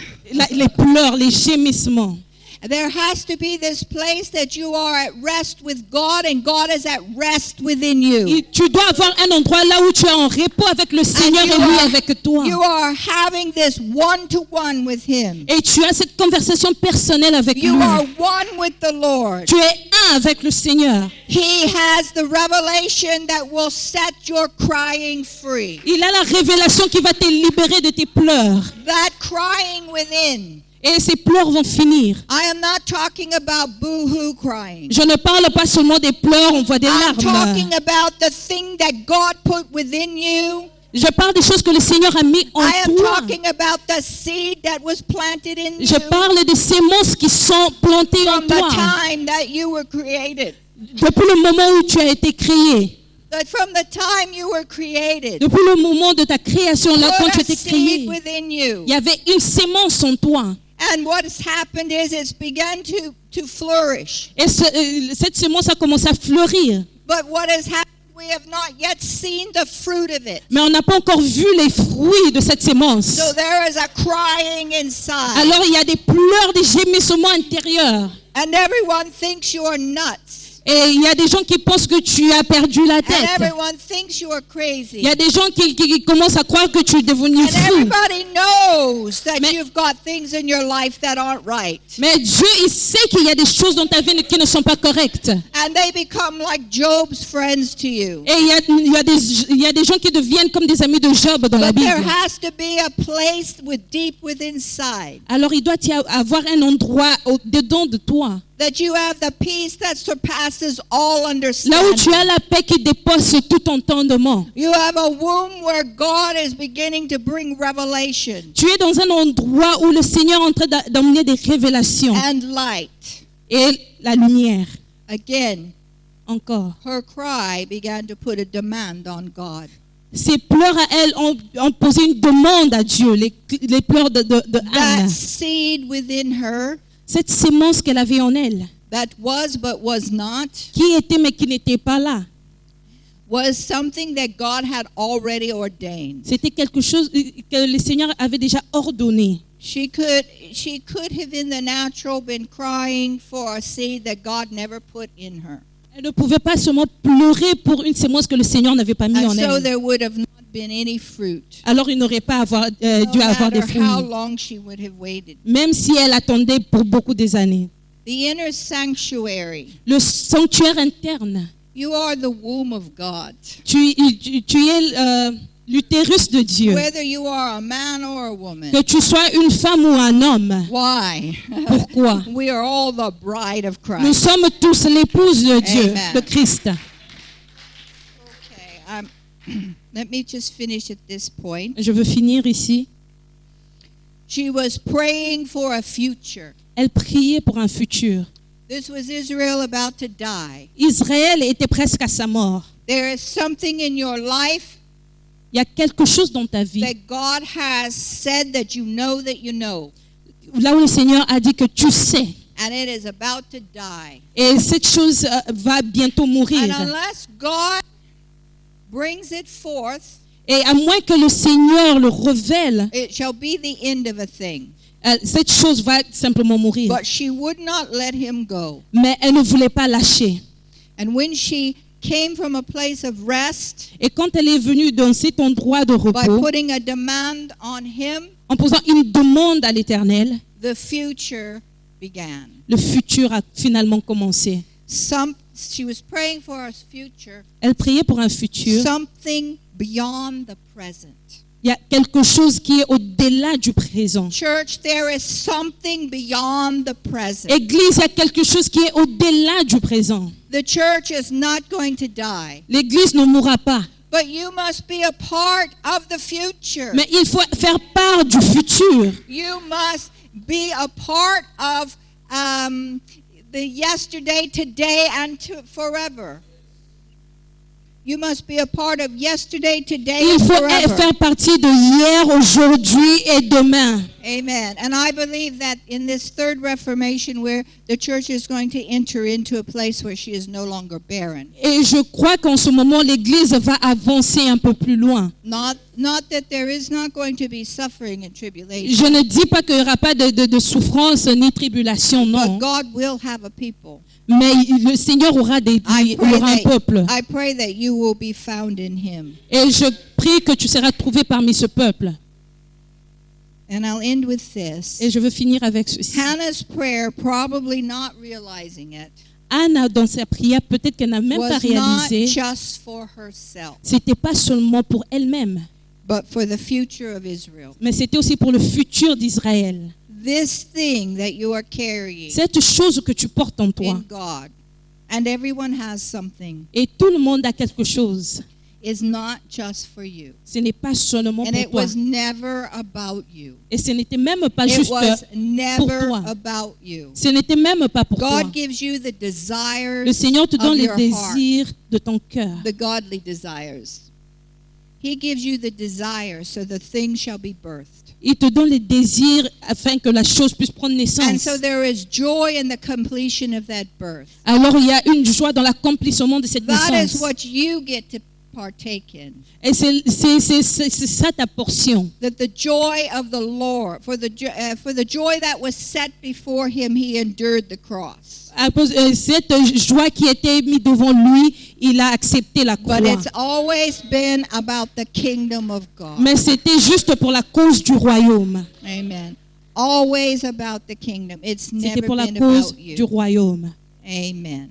[SPEAKER 1] les pleurs, les gémissements.
[SPEAKER 7] There has to be this place that you are at rest with God and God is at rest within you.
[SPEAKER 1] Tu dois avoir un endroit là où tu es en repos avec le Seigneur et lui avec toi.
[SPEAKER 7] You are having this one-to-one with Him.
[SPEAKER 1] Et tu as cette conversation personnelle avec lui.
[SPEAKER 7] You are one with the Lord.
[SPEAKER 1] Tu es un avec le Seigneur.
[SPEAKER 7] He has the revelation that will set your crying free.
[SPEAKER 1] Il a la révélation qui va te libérer de tes pleurs.
[SPEAKER 7] That crying within.
[SPEAKER 1] Et ces pleurs vont finir.
[SPEAKER 7] I am not talking about boo-hoo crying.
[SPEAKER 1] Je ne parle pas seulement des pleurs, on voit des
[SPEAKER 7] I'm
[SPEAKER 1] larmes.
[SPEAKER 7] talking about the thing that God put within you.
[SPEAKER 1] Je parle des choses que le Seigneur a mis en
[SPEAKER 7] I am
[SPEAKER 1] toi.
[SPEAKER 7] talking about the seed that was planted in
[SPEAKER 1] Je
[SPEAKER 7] you
[SPEAKER 1] parle des semences qui sont plantées en
[SPEAKER 7] from the
[SPEAKER 1] toi.
[SPEAKER 7] time that you were created.
[SPEAKER 1] Depuis le moment où tu as été créé.
[SPEAKER 7] That from the time you were created,
[SPEAKER 1] Depuis le moment de ta création, là, quand tu
[SPEAKER 7] put a
[SPEAKER 1] étais
[SPEAKER 7] seed
[SPEAKER 1] créé,
[SPEAKER 7] within you.
[SPEAKER 1] il y avait une sémence en toi.
[SPEAKER 7] And what has happened is it's begun to flourish.
[SPEAKER 1] Et cette sémence a commencé à fleurir.
[SPEAKER 7] But what has happened, we have not yet seen the fruit of it.
[SPEAKER 1] Mais on n'a pas encore vu les fruits de cette sémence.
[SPEAKER 7] So there is a crying inside.
[SPEAKER 1] Alors il y a des pleurs, des gémissements intérieurs.
[SPEAKER 7] And everyone thinks you are nuts.
[SPEAKER 1] Et il y a des gens qui pensent que tu as perdu la
[SPEAKER 7] And
[SPEAKER 1] tête.
[SPEAKER 7] everyone thinks you are crazy.
[SPEAKER 1] Il y a des gens qui commencent à croire que tu es devenu
[SPEAKER 7] And
[SPEAKER 1] fou.
[SPEAKER 7] everybody knows that
[SPEAKER 1] Mais-
[SPEAKER 7] you've got things in your life that aren't right.
[SPEAKER 1] Mais Dieu, il sait qu'il y a des choses dans ta vie qui ne sont pas correctes.
[SPEAKER 7] And they become like Job's friends to you.
[SPEAKER 1] Et il y a des gens qui deviennent comme des amis de Job dans la
[SPEAKER 7] But there
[SPEAKER 1] Bible.
[SPEAKER 7] has to be a place deep within inside.
[SPEAKER 1] Alors il doit y avoir un endroit dedans de toi.
[SPEAKER 7] That you have the peace that surpasses all
[SPEAKER 1] Là où
[SPEAKER 7] understanding.
[SPEAKER 1] tu as la paix qui dépasse tout entendement.
[SPEAKER 7] You have a womb where God is beginning to bring revelation
[SPEAKER 1] Tu es dans un endroit où le Seigneur est en train d'emmener des révélations.
[SPEAKER 7] and light.
[SPEAKER 1] Et la lumière,
[SPEAKER 7] Again,
[SPEAKER 1] encore.
[SPEAKER 7] her cry began to put a demand on God.
[SPEAKER 1] Ses pleurs à elle ont posé une demande à Dieu. Les pleurs de
[SPEAKER 7] That
[SPEAKER 1] Anne.
[SPEAKER 7] seed within her
[SPEAKER 1] Cette sémence qu'elle avait en elle,
[SPEAKER 7] that was but was not
[SPEAKER 1] qui était mais qui n'était pas là.
[SPEAKER 7] was something that God had already ordained.
[SPEAKER 1] C'était quelque chose que le Seigneur avait déjà ordonné.
[SPEAKER 7] She could have in the natural been crying for a seed that God never put in her.
[SPEAKER 1] Elle ne pouvait pas seulement pleurer pour une sémence que le Seigneur n'avait pas mis en
[SPEAKER 7] And so
[SPEAKER 1] elle.
[SPEAKER 7] there would have not been any fruit.
[SPEAKER 1] Alors il n'aurait pas dû
[SPEAKER 7] No
[SPEAKER 1] avoir des
[SPEAKER 7] matter how
[SPEAKER 1] fruits.
[SPEAKER 7] long she would have waited.
[SPEAKER 1] Même si elle attendait pour beaucoup des années.
[SPEAKER 7] The inner sanctuary.
[SPEAKER 1] Le sanctuaire interne.
[SPEAKER 7] You are the womb of God.
[SPEAKER 1] Tu es l'utérus de Dieu.
[SPEAKER 7] Whether you are a man or a woman.
[SPEAKER 1] Que tu sois une femme ou un homme.
[SPEAKER 7] Why?
[SPEAKER 1] Pourquoi?
[SPEAKER 7] We are all the bride of
[SPEAKER 1] Nous
[SPEAKER 7] Christ.
[SPEAKER 1] sommes tous l'épouse de Dieu,
[SPEAKER 7] Amen.
[SPEAKER 1] de Christ.
[SPEAKER 7] Okay, let me just finish at this point.
[SPEAKER 1] Je veux finir ici.
[SPEAKER 7] She was praying for a future.
[SPEAKER 1] Elle priait pour un futur.
[SPEAKER 7] This was Israel about to die.
[SPEAKER 1] Israël était presque à sa mort.
[SPEAKER 7] There is something in your life
[SPEAKER 1] Il y a quelque chose dans ta vie,
[SPEAKER 7] that God has said that you know,
[SPEAKER 1] là où le Seigneur a dit que tu sais.
[SPEAKER 7] and it is about to die.
[SPEAKER 1] Et cette chose va bientôt mourir.
[SPEAKER 7] And unless God brings it forth,
[SPEAKER 1] Et à moins que le Seigneur le révèle,
[SPEAKER 7] it shall be the end of a thing.
[SPEAKER 1] cette chose va simplement mourir.
[SPEAKER 7] But she would not let him go.
[SPEAKER 1] Mais elle ne voulait pas lâcher.
[SPEAKER 7] And when she came from a place of rest
[SPEAKER 1] Et quand elle est venue dans cet endroit de
[SPEAKER 7] by
[SPEAKER 1] repos,
[SPEAKER 7] putting a demand on him,
[SPEAKER 1] en posant une demande à l'Éternel,
[SPEAKER 7] the future began.
[SPEAKER 1] le futur a finalement commencé.
[SPEAKER 7] She was praying for a future,
[SPEAKER 1] Elle priait pour un futur.
[SPEAKER 7] something beyond the present.
[SPEAKER 1] Il y a quelque chose qui est au-delà du présent.
[SPEAKER 7] Church, there is something beyond the present.
[SPEAKER 1] Église, il y a quelque chose qui est au-delà du présent.
[SPEAKER 7] The church is not going to die,
[SPEAKER 1] L'Église ne mourra pas.
[SPEAKER 7] but you must be a part of the future.
[SPEAKER 1] Mais il faut faire part du futur.
[SPEAKER 7] You must be a part of the yesterday, today, and forever. You must be a part of yesterday, today,
[SPEAKER 1] Il
[SPEAKER 7] and
[SPEAKER 1] faut
[SPEAKER 7] forever.
[SPEAKER 1] faire partie de hier, aujourd'hui et demain.
[SPEAKER 7] Amen. And I believe that in this third Reformation, where the church is going to enter into a place where she is no longer barren.
[SPEAKER 1] Et je crois qu'en ce moment, l'Église va avancer un peu plus loin.
[SPEAKER 7] Not that there is not going to be suffering and tribulation,
[SPEAKER 1] Je ne dis pas qu'il n'y aura pas de souffrance ni tribulation,
[SPEAKER 7] but
[SPEAKER 1] non.
[SPEAKER 7] God will have a people.
[SPEAKER 1] Mais le Seigneur aura, il y aura un peuple.
[SPEAKER 7] I pray that you will be found in Him.
[SPEAKER 1] Et je prie que tu seras trouvé parmi ce peuple.
[SPEAKER 7] And I'll end with this.
[SPEAKER 1] Et je veux finir avec ceci.
[SPEAKER 7] Hannah's prayer, probably not realizing it,
[SPEAKER 1] Anne, dans sa prière, peut-être qu'elle n'a même pas
[SPEAKER 7] was not
[SPEAKER 1] réalisé.
[SPEAKER 7] just for herself,
[SPEAKER 1] C'était pas seulement pour elle-même,
[SPEAKER 7] but for the future of Israel.
[SPEAKER 1] mais c'était aussi pour le futur d'Israël.
[SPEAKER 7] This thing that you are carrying
[SPEAKER 1] Cette chose que tu portes en toi,
[SPEAKER 7] in God, and everyone has something,
[SPEAKER 1] et tout le monde a quelque chose,
[SPEAKER 7] is not just for you.
[SPEAKER 1] ce n'est pas seulement
[SPEAKER 7] And
[SPEAKER 1] pour
[SPEAKER 7] it
[SPEAKER 1] toi.
[SPEAKER 7] was never about you.
[SPEAKER 1] Et ce n'était même pas
[SPEAKER 7] It
[SPEAKER 1] juste
[SPEAKER 7] was
[SPEAKER 1] pour
[SPEAKER 7] never
[SPEAKER 1] toi.
[SPEAKER 7] about you.
[SPEAKER 1] Ce n'était même pas pour toi.
[SPEAKER 7] God gives you the desires
[SPEAKER 1] Le Seigneur te donne
[SPEAKER 7] of
[SPEAKER 1] les
[SPEAKER 7] your heart,
[SPEAKER 1] désirs de ton cœur.
[SPEAKER 7] the godly desires. He gives you the desires so the thing shall be birthed.
[SPEAKER 1] Il te donne les désirs afin que la chose puisse prendre
[SPEAKER 7] And
[SPEAKER 1] naissance.
[SPEAKER 7] so there is joy in the completion of that birth.
[SPEAKER 1] Alors il y a une joie dans l'accomplissement de cette
[SPEAKER 7] That is
[SPEAKER 1] naissance.
[SPEAKER 7] what you get to partake in.
[SPEAKER 1] Et c'est ça ta portion.
[SPEAKER 7] That the joy of the Lord, for the joy that was set before him, he endured the cross.
[SPEAKER 1] À cause de cette joie qui était mise devant lui, il a accepté la croix.
[SPEAKER 7] But it's always been about the kingdom of God.
[SPEAKER 1] Mais c'était juste pour la cause du royaume.
[SPEAKER 7] Amen. Always about the kingdom. It's
[SPEAKER 1] C'était
[SPEAKER 7] never
[SPEAKER 1] pour la
[SPEAKER 7] been
[SPEAKER 1] cause
[SPEAKER 7] about you.
[SPEAKER 1] du royaume.
[SPEAKER 7] Amen.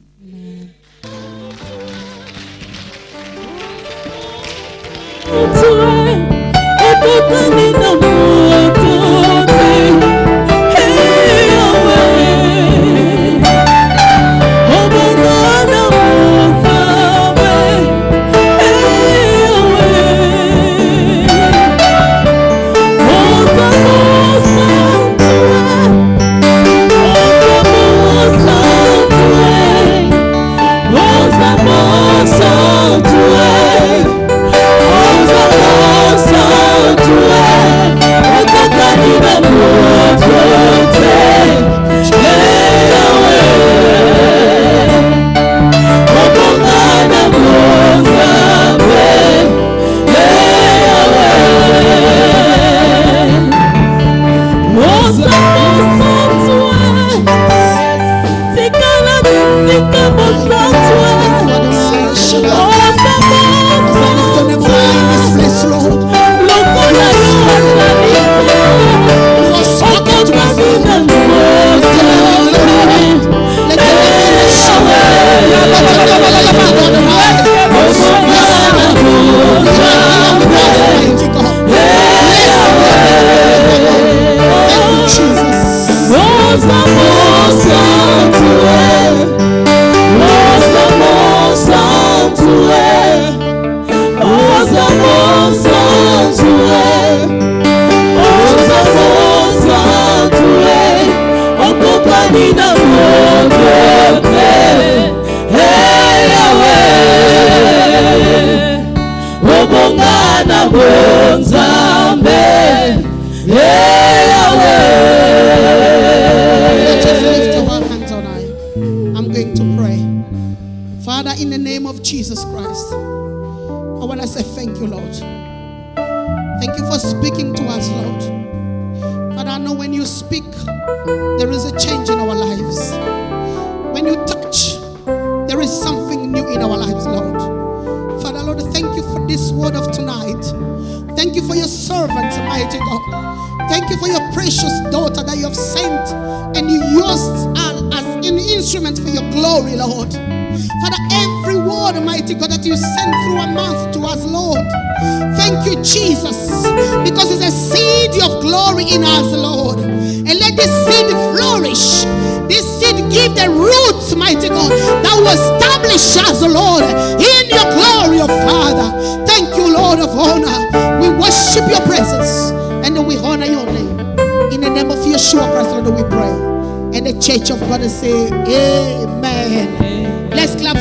[SPEAKER 3] Let's just lift our Father, in the name of Jesus Christ, I want to say thank you, Lord. Thank you for speaking to us, Lord. Father, I know when you speak, there is a change in our lives. When you touch, there is something new in our lives, Lord. Father, Lord, thank you for this word of tonight. Thank you for your servant, mighty God. Thank you for your precious daughter that you have sent and you used as an instrument for your glory, Lord. Father, every word, mighty God, that you send through a mouth to us, Lord. Thank you, Jesus, because it's a seed of glory in us, Lord. And let this seed flourish. This seed give the roots, mighty God, that will establish us, Lord, in your glory, oh Father. Thank you, Lord of honor. We worship your presence and we honor your name. In the name of Yeshua Christ, Lord, we pray. And the church of God say, amen. Let's clap